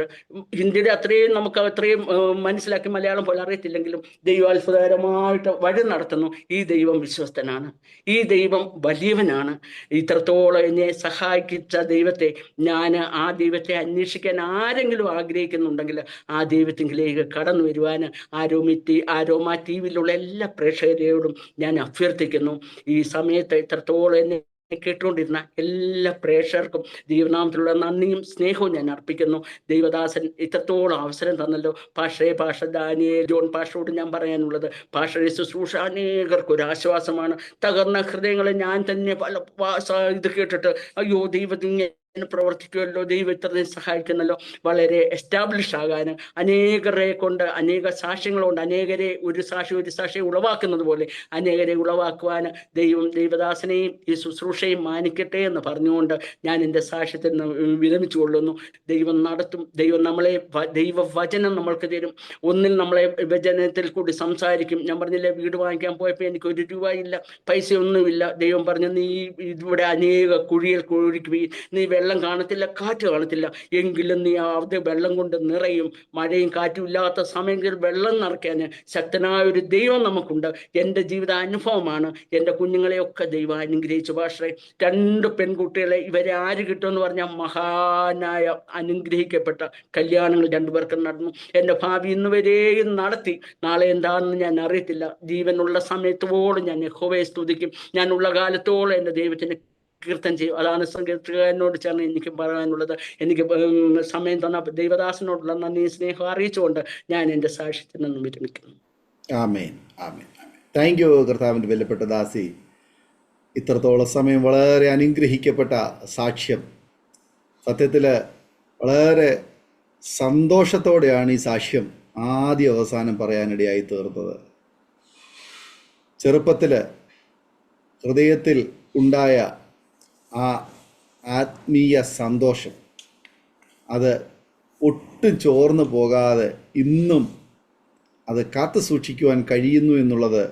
ഹിന്ദിയുടെ അത്രയും മനസ്സിലാക്കി മലയാളം പോലെ അറിയത്തില്ലെങ്കിലും ദൈവം അത്ഭുതകരമായിട്ട് വഴി നടത്തുന്നു. ഈ ദൈവം വിശ്വസ്തനാണ്, ഈ ദൈവം വലിയവനാണ്. ഇത്രത്തോളം എന്നെ സഹായിച്ച ദൈവത്തെ, ഞാൻ ആ ദൈവത്തെ അന്വേഷിക്കാൻ ആരെങ്കിലും ആഗ്രഹിക്കുന്നുണ്ടെങ്കിൽ ആ ദൈവത്തിലേക്ക് കടന്നു വരുവാൻ ആരോമ TV-യിലുള്ള എല്ലാ പ്രേക്ഷകരോടും ഞാൻ അഭ്യർത്ഥിക്കുന്നു. ഈ സമയത്ത് ഇത്രത്തോളം എന്നെ കേട്ടുകൊണ്ടിരുന്ന എല്ലാ പ്രേക്ഷകർക്കും ദൈവനാമത്തിലുള്ള നന്ദിയും സ്നേഹവും ഞാൻ അർപ്പിക്കുന്നു. ദൈവദാസൻ ഇത്രത്തോളം അവസരം തന്നല്ലോ. പാഷ ദാനിയേൽ ജോൺ പാഷയോട് ഞാൻ പറയാനുള്ളത്, പാഷയുടെ ശുശ്രൂഷ അനേകർക്കൊരാശ്വാസമാണ്. തകർന്ന ഹൃദയങ്ങളെ ഞാൻ തന്നെ ഇത് കേട്ടിട്ട്, അയ്യോ ദൈവത്തിങ്ങനെ പ്രവർത്തിക്കുമല്ലോ, ദൈവം ഇത്രയും സഹായിക്കുന്നല്ലോ, വളരെ എസ്റ്റാബ്ലിഷ് ആകാൻ, അനേകരെ കൊണ്ട്, അനേക സാക്ഷ്യങ്ങൾ കൊണ്ട്, അനേകരെ ഒരു സാക്ഷിയെ ഉളവാക്കുന്നത് പോലെ അനേകരെ ഉളവാക്കുവാൻ ദൈവദാസനെയും ഈ ശുശ്രൂഷയും മാനിക്കട്ടെ എന്ന് പറഞ്ഞുകൊണ്ട് ഞാൻ എൻ്റെ സാക്ഷ്യത്തിൽ നിന്ന് വിരമിച്ചു കൊള്ളുന്നു. ദൈവം നടത്തും. ദൈവവചനം നമ്മൾക്ക് തരും. ഒന്നിൽ നമ്മളെ വചനത്തിൽ കൂടി സംസാരിക്കും. ഞാൻ പറഞ്ഞില്ലേ, വീട് വാങ്ങിക്കാൻ പോയപ്പോൾ എനിക്ക് 1 രൂപ ഇല്ല, പൈസ ഒന്നുമില്ല. ദൈവം പറഞ്ഞു, നീ ഇവിടെ അനേക കുഴികൾ കുഴിക്കുകയും, നീ വെള്ളം കാണത്തില്ല, കാറ്റ് കാണത്തില്ല, എങ്കിലും നീ അത് വെള്ളം കൊണ്ട് നിറയും. മഴയും കാറ്റും ഇല്ലാത്ത സമയങ്ങളിൽ വെള്ളം നിറയ്ക്കാൻ ശക്തനായ ഒരു ദൈവം നമുക്കുണ്ട്. എൻ്റെ ജീവിത അനുഭവമാണ്. എൻ്റെ കുഞ്ഞുങ്ങളെയൊക്കെ ദൈവം അനുഗ്രഹിച്ചു. ഭാഷയെ 2 പെൺകുട്ടികളെ, ഇവരെ ആര് കിട്ടുമെന്ന് പറഞ്ഞാൽ മഹാനായ അനുഗ്രഹിക്കപ്പെട്ട കല്യാണങ്ങൾ 2 പേർക്കും നടന്നു. എൻ്റെ ഭാവി ഇന്ന് വരെയും നടത്തി. നാളെ എന്താണെന്ന് ഞാൻ അറിയത്തില്ല. ജീവനുള്ള സമയത്തോളം ഞാൻ യഹോവയെ സ്തുതിക്കും. ഞാനുള്ള കാലത്തോളം എൻ്റെ ദൈവത്തിന് കീർത്തനം ചെയ്യും. അതാണ് സങ്കീർത്തകനോട് ചേർന്ന് എനിക്ക് പറയാനുള്ളത്. എനിക്ക് സമയം തന്ന ദൈവദാസനോടുള്ള നന്ദി സ്നേഹം അറിയിച്ചുകൊണ്ട് ഞാൻ എൻ്റെ സാക്ഷ്യത്തിൽ നിന്നും വിരമിക്കുന്നു. ആമേൻ, ആമേൻ, ആമേൻ. താങ്ക് യു കർത്താവിൻ്റെ വിലപ്പെട്ട ദാസി. ഇത്രത്തോളം സമയം വളരെ അനുഗ്രഹിക്കപ്പെട്ട സാക്ഷ്യം. സത്യത്തിൽ വളരെ സന്തോഷത്തോടെയാണ് ഈ സാക്ഷ്യം ആദ്യ അവസാനം പറയാനിടയായി തീർന്നത്. ചെറുപ്പത്തിൽ ഹൃദയത്തിൽ ഉണ്ടായ ആ ആത്മീയ സന്തോഷം, അത് ഒട്ടും ചോർന്നു പോകാതെ ഇന്നും അത് കാത്തു സൂക്ഷിക്കുവാൻ കഴിയുന്നു എന്നുള്ളത്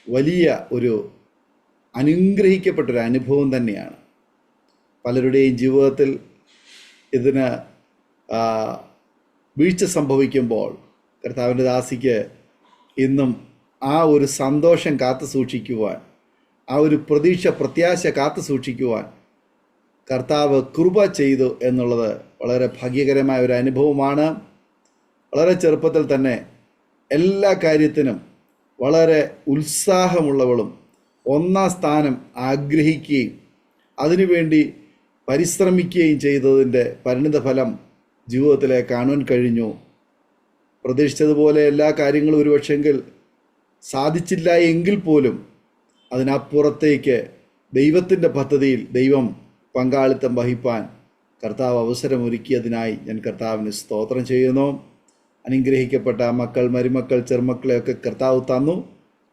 വലിയ ഒരു അനുഗ്രഹിക്കപ്പെട്ടൊരു അനുഭവം തന്നെയാണ്. പലരുടെയും ജീവിതത്തിൽ ഇതിന് വീഴ്ച സംഭവിക്കുമ്പോൾ കർത്താവിൻ്റെ ദാസിക്ക് ഇന്നും ആ ഒരു സന്തോഷം കാത്തു സൂക്ഷിക്കുവാൻ, ആ ഒരു പ്രത്യാശ കാത്തു സൂക്ഷിക്കുവാൻ കർത്താവ് കൃപ ചെയ്തു എന്നുള്ളത് വളരെ ഭാഗ്യകരമായ ഒരു അനുഭവമാണ്. വളരെ ചെറുപ്പത്തിൽ തന്നെ എല്ലാ കാര്യത്തിനും വളരെ ഉത്സാഹമുള്ളവളും ഒന്നാം സ്ഥാനം ആഗ്രഹിക്കുകയും അതിനുവേണ്ടി പരിശ്രമിക്കുകയും ചെയ്തതിൻ്റെ പരിണിതഫലം ജീവിതത്തിലെ കാണുവാൻ കഴിഞ്ഞു. പ്രതീക്ഷിച്ചതുപോലെ എല്ലാ കാര്യങ്ങളും ഒരുപക്ഷെങ്കിൽ സാധിച്ചില്ല എങ്കിൽ പോലും അതിനപ്പുറത്തേക്ക് ദൈവത്തിൻ്റെ പദ്ധതിയിൽ ദൈവം പങ്കാളിത്തം വഹിപ്പാൻ കർത്താവ് അവസരമൊരുക്കിയതിനായി ഞാൻ കർത്താവിന് സ്തോത്രം ചെയ്യുന്നു. അനുഗ്രഹിക്കപ്പെട്ട മക്കൾ, മരുമക്കൾ, ചെറുമക്കളെയൊക്കെ കർത്താവ് തന്നു,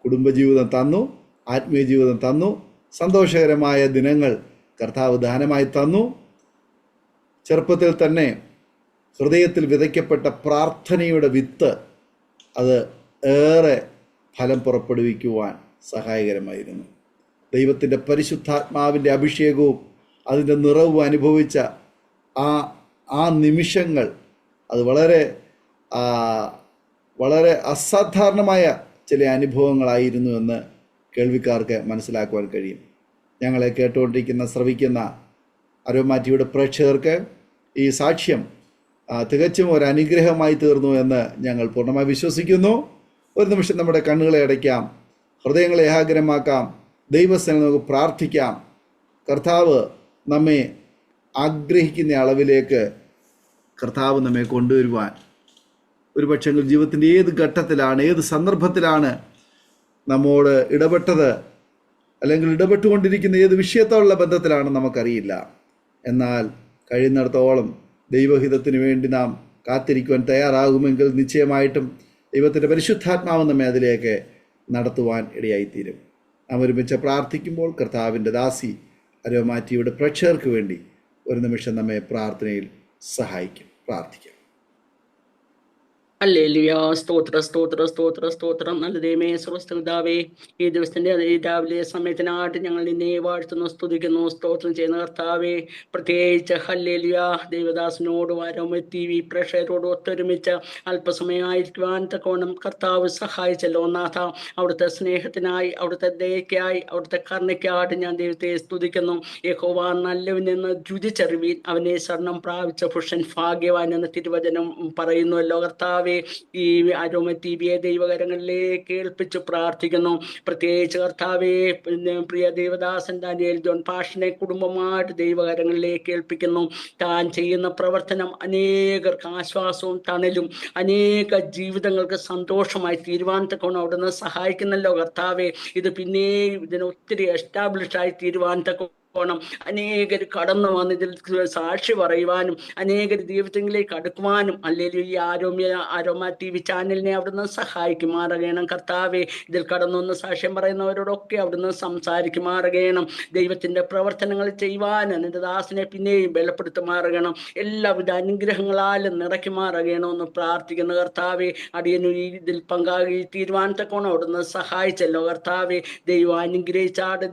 കുടുംബജീവിതം തന്നു, ആത്മീയ ജീവിതം തന്നു, സന്തോഷകരമായ ദിനങ്ങൾ കർത്താവ് ദാനമായി തന്നു. ചെറുപ്പത്തിൽ തന്നെ ഹൃദയത്തിൽ വിതയ്ക്കപ്പെട്ട പ്രാർത്ഥനയുടെ വിത്ത് അത് ഏറെ ഫലം പുറപ്പെടുവിക്കുവാൻ സഹായകരമായിരുന്നു. ദൈവത്തിൻ്റെ പരിശുദ്ധാത്മാവിൻ്റെ അഭിഷേകവും അതിൻ്റെ നിറവും അനുഭവിച്ച ആ നിമിഷങ്ങൾ അത് വളരെ അസാധാരണമായ ചില അനുഭവങ്ങളായിരുന്നു എന്ന് കേൾവിക്കാർക്ക് മനസ്സിലാക്കുവാൻ കഴിയും. ഞങ്ങളെ കേട്ടുകൊണ്ടിരിക്കുന്ന, ശ്രവിക്കുന്ന അരോമാറ്റിയുടെ പ്രേക്ഷകർക്ക് ഈ സാക്ഷ്യം തികച്ചും ഒരു അനുഗ്രഹമായി തീർന്നു എന്ന് ഞങ്ങൾ പൂർണ്ണമായി വിശ്വസിക്കുന്നു. ഒരു നിമിഷം നമ്മുടെ കണ്ണുകളെ അടയ്ക്കാം, ഹൃദയങ്ങളെ ഏകാഗ്രമാക്കാം, ദൈവസേന നമുക്ക് പ്രാർത്ഥിക്കാം. കർത്താവ് നമ്മെ ആഗ്രഹിക്കുന്ന അളവിലേക്ക് കർത്താവ് നമ്മെ കൊണ്ടുവരുവാൻ ഒരുപക്ഷെ ജീവിതത്തിൻ്റെ ഏത് ഘട്ടത്തിലാണ്, ഏത് സന്ദർഭത്തിലാണ് നമ്മോട് ഇടപെട്ടത്, അല്ലെങ്കിൽ ഇടപെട്ടുകൊണ്ടിരിക്കുന്ന ഏത് വിഷയത്തോടുള്ള ബന്ധത്തിലാണ് നമുക്കറിയില്ല. എന്നാൽ കഴിയുന്നിടത്തോളം ദൈവഹിതത്തിന് വേണ്ടി നാം കാത്തിരിക്കുവാൻ തയ്യാറാകുമെങ്കിൽ നിശ്ചയമായിട്ടും ദൈവത്തിൻ്റെ പരിശുദ്ധാത്മാവ് നമ്മെ അതിലേക്ക് നടത്തുവാൻ ഇടയായിത്തീരും. നാം ഒരുമിച്ച് പ്രാർത്ഥിക്കുമ്പോൾ കർത്താവിൻ്റെ ദാസി അരോമാറ്റിയുടെ പ്രേക്ഷകർക്ക് വേണ്ടി ഒരു നിമിഷം നമ്മെ പ്രാർത്ഥനയിൽ സഹായിക്കും. പ്രാർത്ഥിക്കാം. ഹല്ലേലൂയ. സ്തോത്രം, സ്തോത്രം, സ്തോത്രം, സ്തോത്രം. നല്ല ദൈവമേ, സ്വർഗ്ഗസ്ഥപിതാവേ, ഈ ദിവസത്തിന്റെ ഈ രാവിലെ സമയത്തിനായിട്ട് ഞങ്ങൾ നിന്നെ വാഴ്ത്തുന്നു, സ്തുതിക്കുന്നു, സ്തോത്രം ചെയ്യുന്ന കർത്താവേ. പ്രത്യേകിച്ച് ഹല്ലേലൂയ ദൈവദാസനോടും അരോമ TV പ്രേക്ഷകരോടും ഒത്തൊരുമിച്ച് അല്പസമയമായിരിക്കുവാൻ തക്കവണ്ണം കർത്താവ് സഹായിച്ചല്ലോ നാഥ. അവിടുത്തെ സ്നേഹത്തിനായി, അവിടുത്തെ ദയയ്ക്കായി, അവിടുത്തെ കരുണയ്ക്കായിട്ട് ഞാൻ ദൈവത്തെ സ്തുതിക്കുന്നു. യഹോവ നല്ലവനെന്ന് രുചിച്ചറിവീൻ, അവനെ ശരണം പ്രാപിച്ച പുരുഷൻ ഭാഗ്യവാൻ എന്ന് തിരുവചനം പറയുന്നുവല്ലോ കർത്താവേ. ഈ അരോമ TV ദൈവകരങ്ങളിലേക്ക് ഏൽപ്പിച്ച് പ്രാർത്ഥിക്കുന്നു. പ്രത്യേകിച്ച് കർത്താവേ, പ്രിയ ദേവദാസൻ ഡാനിയേൽ ജോൺ പാഷനെ കുടുംബമായിട്ട് ദൈവകരങ്ങളിലേക്ക് ഏൽപ്പിക്കുന്നു. താൻ ചെയ്യുന്ന പ്രവർത്തനം അനേകർക്ക് ആശ്വാസവും തണലും അനേക ജീവിതങ്ങൾക്ക് സന്തോഷമായി തീരുവാനത്തക്കോണം അവിടുന്ന് സഹായിക്കുന്നല്ലോ കർത്താവേ. ഇത് പിന്നെയും ഇതിന് ഒത്തിരി എസ്റ്റാബ്ലിഷായി തീരുവാനത്തക്കോണം അനേകർ കടന്നു വന്ന് ഇതിൽ സാക്ഷി പറയുവാനും അനേകർ ദൈവത്തിലേക്ക് അടുക്കുവാനും അല്ലെങ്കിൽ ഈ അരോമ TV ചാനലിനെ അവിടുന്ന് സഹായിക്കുമാറകണം കർത്താവെ. ഇതിൽ കടന്നു വന്ന് സാക്ഷ്യം പറയുന്നവരോടൊക്കെ അവിടുന്ന് സംസാരിക്കുമാറകണം. ദൈവത്തിന്റെ പ്രവർത്തനങ്ങൾ ചെയ്യുവാൻ എൻ്റെ ദാസനെ പിന്നെയും ബലപ്പെടുത്തുമാറകണം. എല്ലാവിധ അനുഗ്രഹങ്ങളാലും നിറയ്ക്കുമാറകണമെന്ന് പ്രാർത്ഥിക്കുന്ന കർത്താവെ. അടിയനു ഇതിൽ പങ്കാളി തീരുമാനത്തെക്കോണം അവിടുന്ന് സഹായിച്ചല്ലോ കർത്താവെ. ദൈവം അനുഗ്രഹിച്ചാട്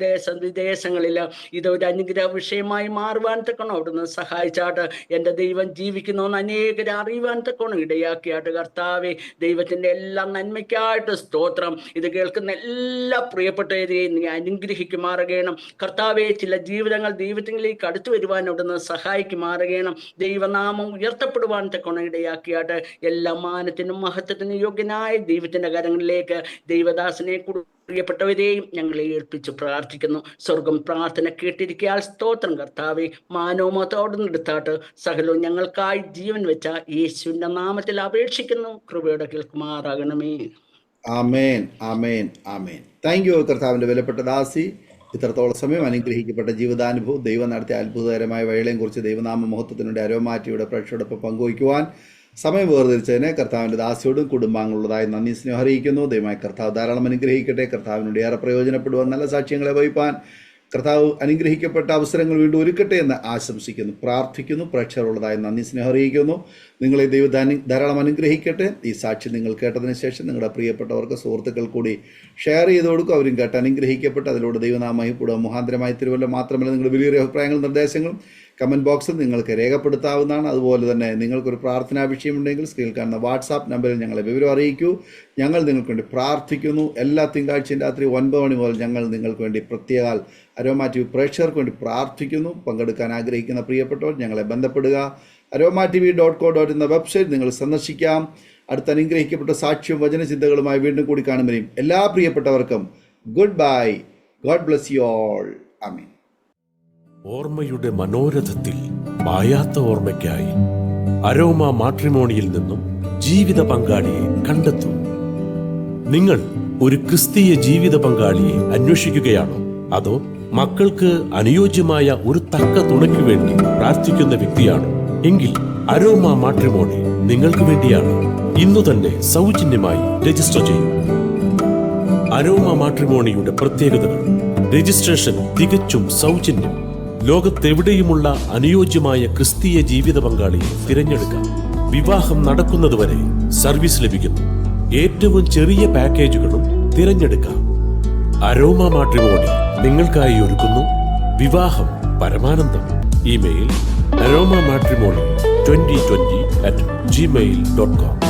വിദേശങ്ങളിൽ ഇതൊരു അനുഗ്രഹ വിഷയമായി മാറുവാൻ തക്കണം അവിടുന്ന് സഹായിച്ചാട്ട്. എൻ്റെ ദൈവം ജീവിക്കുന്നവന്ന് അനേകരെ അറിയുവാൻ തക്കണം ഇടയാക്കിയാട്ട് കർത്താവെ. ദൈവത്തിൻ്റെ എല്ലാ നന്മയ്ക്കായിട്ട് സ്തോത്രം. ഇത് കേൾക്കുന്ന എല്ലാ പ്രിയപ്പെട്ടവരെയും നീ അനുഗ്രഹിക്കുമാറകണം കർത്താവെ. ചില ജീവിതങ്ങൾ ദൈവത്തിലേക്ക് അടുത്തു വരുവാൻ അവിടുന്ന് സഹായിക്കുമാറകണം. ദൈവനാമം ഉയർത്തപ്പെടുവാൻ തക്കണം ഇടയാക്കിയാട്ട്. എല്ലാ മാനത്തിനും മഹത്വത്തിനും യോഗ്യനായ ദൈവത്തിൻ്റെ കരങ്ങളിലേക്ക് ദൈവദാസനെ പ്രിയപ്പെട്ടവരെയും ഞങ്ങളെ ഏൽപ്പിച്ച് പ്രാർത്ഥിക്കുന്നു. സ്വർഗം പ്രാർത്ഥന കേട്ടിരിക്കയാൽ സ്തോത്രം കർത്താവെ. മാനോമത്തോടെ എടുത്താട്ട് സകലവും ഞങ്ങൾക്കായി ജീവൻ വെച്ച യേശുവിന്റെ നാമത്തിൽ അപേക്ഷിക്കുന്നു. കൃപയുടെ കേൾക്കുമാറാകണമേ. ആമേൻ, ആമേൻ, ആമേൻ. താങ്ക് യു കർത്താവിൻ്റെ വിലപ്പെട്ട ദാസി. ഇത്രത്തോളം സമയം അനുഗ്രഹിക്കപ്പെട്ട ജീവിതാനുഭവം, ദൈവം നടത്തിയ അത്ഭുതകരമായ വഴികളെയും കുറിച്ച് ദൈവനാമ മഹത്വത്തിനുടെ അരോമാറ്റിയുടെ പ്രേക്ഷകരോടൊപ്പം പങ്കുവയ്ക്കുവാൻ സമയം വേർതിരിച്ചതിന് കർത്താവിൻ്റെ ദാസിയോടും കുടുംബാംഗങ്ങളുടേതായി നന്ദി സ്നേഹം അറിയിക്കുന്നു. ദൈവമായി കർത്താവ് ധാരാളം അനുഗ്രഹിക്കട്ടെ. കർത്താവിനോട് ഏറെ പ്രയോജനപ്പെടുവാൻ, നല്ല സാക്ഷ്യങ്ങളെ വഹിപ്പാൻ കർത്താവ് അനുഗ്രഹിക്കപ്പെട്ട അവസരങ്ങൾ വീണ്ടും ഒരുക്കട്ടെ എന്ന് ആശംസിക്കുന്നു, പ്രാർത്ഥിക്കുന്നു. പ്രേക്ഷകരുള്ളതായി നന്ദി സ്നേഹം അറിയിക്കുന്നു. നിങ്ങളെ ദൈവം ധാരാളം അനുഗ്രഹിക്കട്ടെ. ഈ സാക്ഷി നിങ്ങൾ കേട്ടതിന് ശേഷം നിങ്ങളുടെ പ്രിയപ്പെട്ടവർക്ക്, സുഹൃത്തുക്കൾ കൂടി ഷെയർ ചെയ്ത് കൊടുക്കും. അവരും കേട്ട് അനുഗ്രഹിക്കപ്പെട്ട് അതിലൂടെ ദൈവനാമം മഹിപ്പെടുക മുഖാന്തരമായി തിരുവല്ല. മാത്രമല്ല നിങ്ങളുടെ വലിയ അഭിപ്രായങ്ങളും നിർദ്ദേശങ്ങളും കമൻറ്റ് ബോക്സിൽ നിങ്ങൾക്ക് രേഖപ്പെടുത്താവുന്നതാണ്. അതുപോലെ തന്നെ നിങ്ങൾക്കൊരു പ്രാർത്ഥനാ വിഷയമുണ്ടെങ്കിൽ സ്ക്രീനിൽ കാണുന്ന വാട്സാപ്പ് നമ്പറിൽ ഞങ്ങളെ വിവരം അറിയിക്കൂ. ഞങ്ങൾ നിങ്ങൾക്ക് വേണ്ടി പ്രാർത്ഥിക്കുന്നു. എല്ലാ തിങ്കളാഴ്ചയും രാത്രി 9 മണി മുതൽ ഞങ്ങൾ നിങ്ങൾക്ക് വേണ്ടി പ്രത്യേക അരോമ TV പ്രേക്ഷകർക്ക് വേണ്ടി പ്രാർത്ഥിക്കുന്നു. പങ്കെടുക്കാൻ ആഗ്രഹിക്കുന്ന പ്രിയപ്പെട്ടവർ ഞങ്ങളെ ബന്ധപ്പെടുക. aroma.tv.co.in എന്ന വെബ്സൈറ്റ് നിങ്ങൾ സന്ദർശിക്കാം. അടുത്ത അനുഗ്രഹിക്കപ്പെട്ട സാക്ഷ്യം വചനചിന്തകളുമായി വീണ്ടും കൂടി കാണുമ്പോഴും എല്ലാ പ്രിയപ്പെട്ടവർക്കും goodbye. God bless you all. ആമീൻ. ഓർമ്മയുടെ മനോരഥത്തിൽ മായാത്ത ഓർമ്മയ്ക്കായി അരോമ മാട്രിമോണിയിൽ നിന്നും ജീവിത പങ്കാളിയെ കണ്ടെത്തൂ. നിങ്ങൾ ഒരു ക്രിസ്തീയ ജീവിത പങ്കാളിയെ അന്വേഷിക്കുകയാണോ? അതോ മക്കൾക്ക് അനുയോജ്യമായ ഒരു തക്ക തുണയ്ക്കു വേണ്ടി പ്രാർത്ഥിക്കുന്ന വ്യക്തിയാണോ? എങ്കിൽ അരോമ മാട്രിമോണി നിങ്ങൾക്ക് വേണ്ടിയാണ്. ഇന്നു തന്നെ സൗജന്യമായി രജിസ്റ്റർ ചെയ്യൂ. അരോമ മാട്രിമോണിയുടെ പ്രത്യേകതകൾ: രജിസ്ട്രേഷൻ തികച്ചും സൗജന്യം. ലോകത്തെവിടെയുമുള്ള അനുയോജ്യമായ ക്രിസ്തീയ ജീവിത പങ്കാളിയെ തിരഞ്ഞെടുക്കാം. വിവാഹം നടക്കുന്നതുവരെ സർവീസ് ലഭിക്കുന്നു. ഏറ്റവും ചെറിയ പാക്കേജുകളും തിരഞ്ഞെടുക്കാം. അരോമ മാട്രിമോണി നിങ്ങൾക്കായി ഒരുക്കുന്നു വിവാഹം പരമാനന്ദം. Email aroma matrimony2020@gmail.com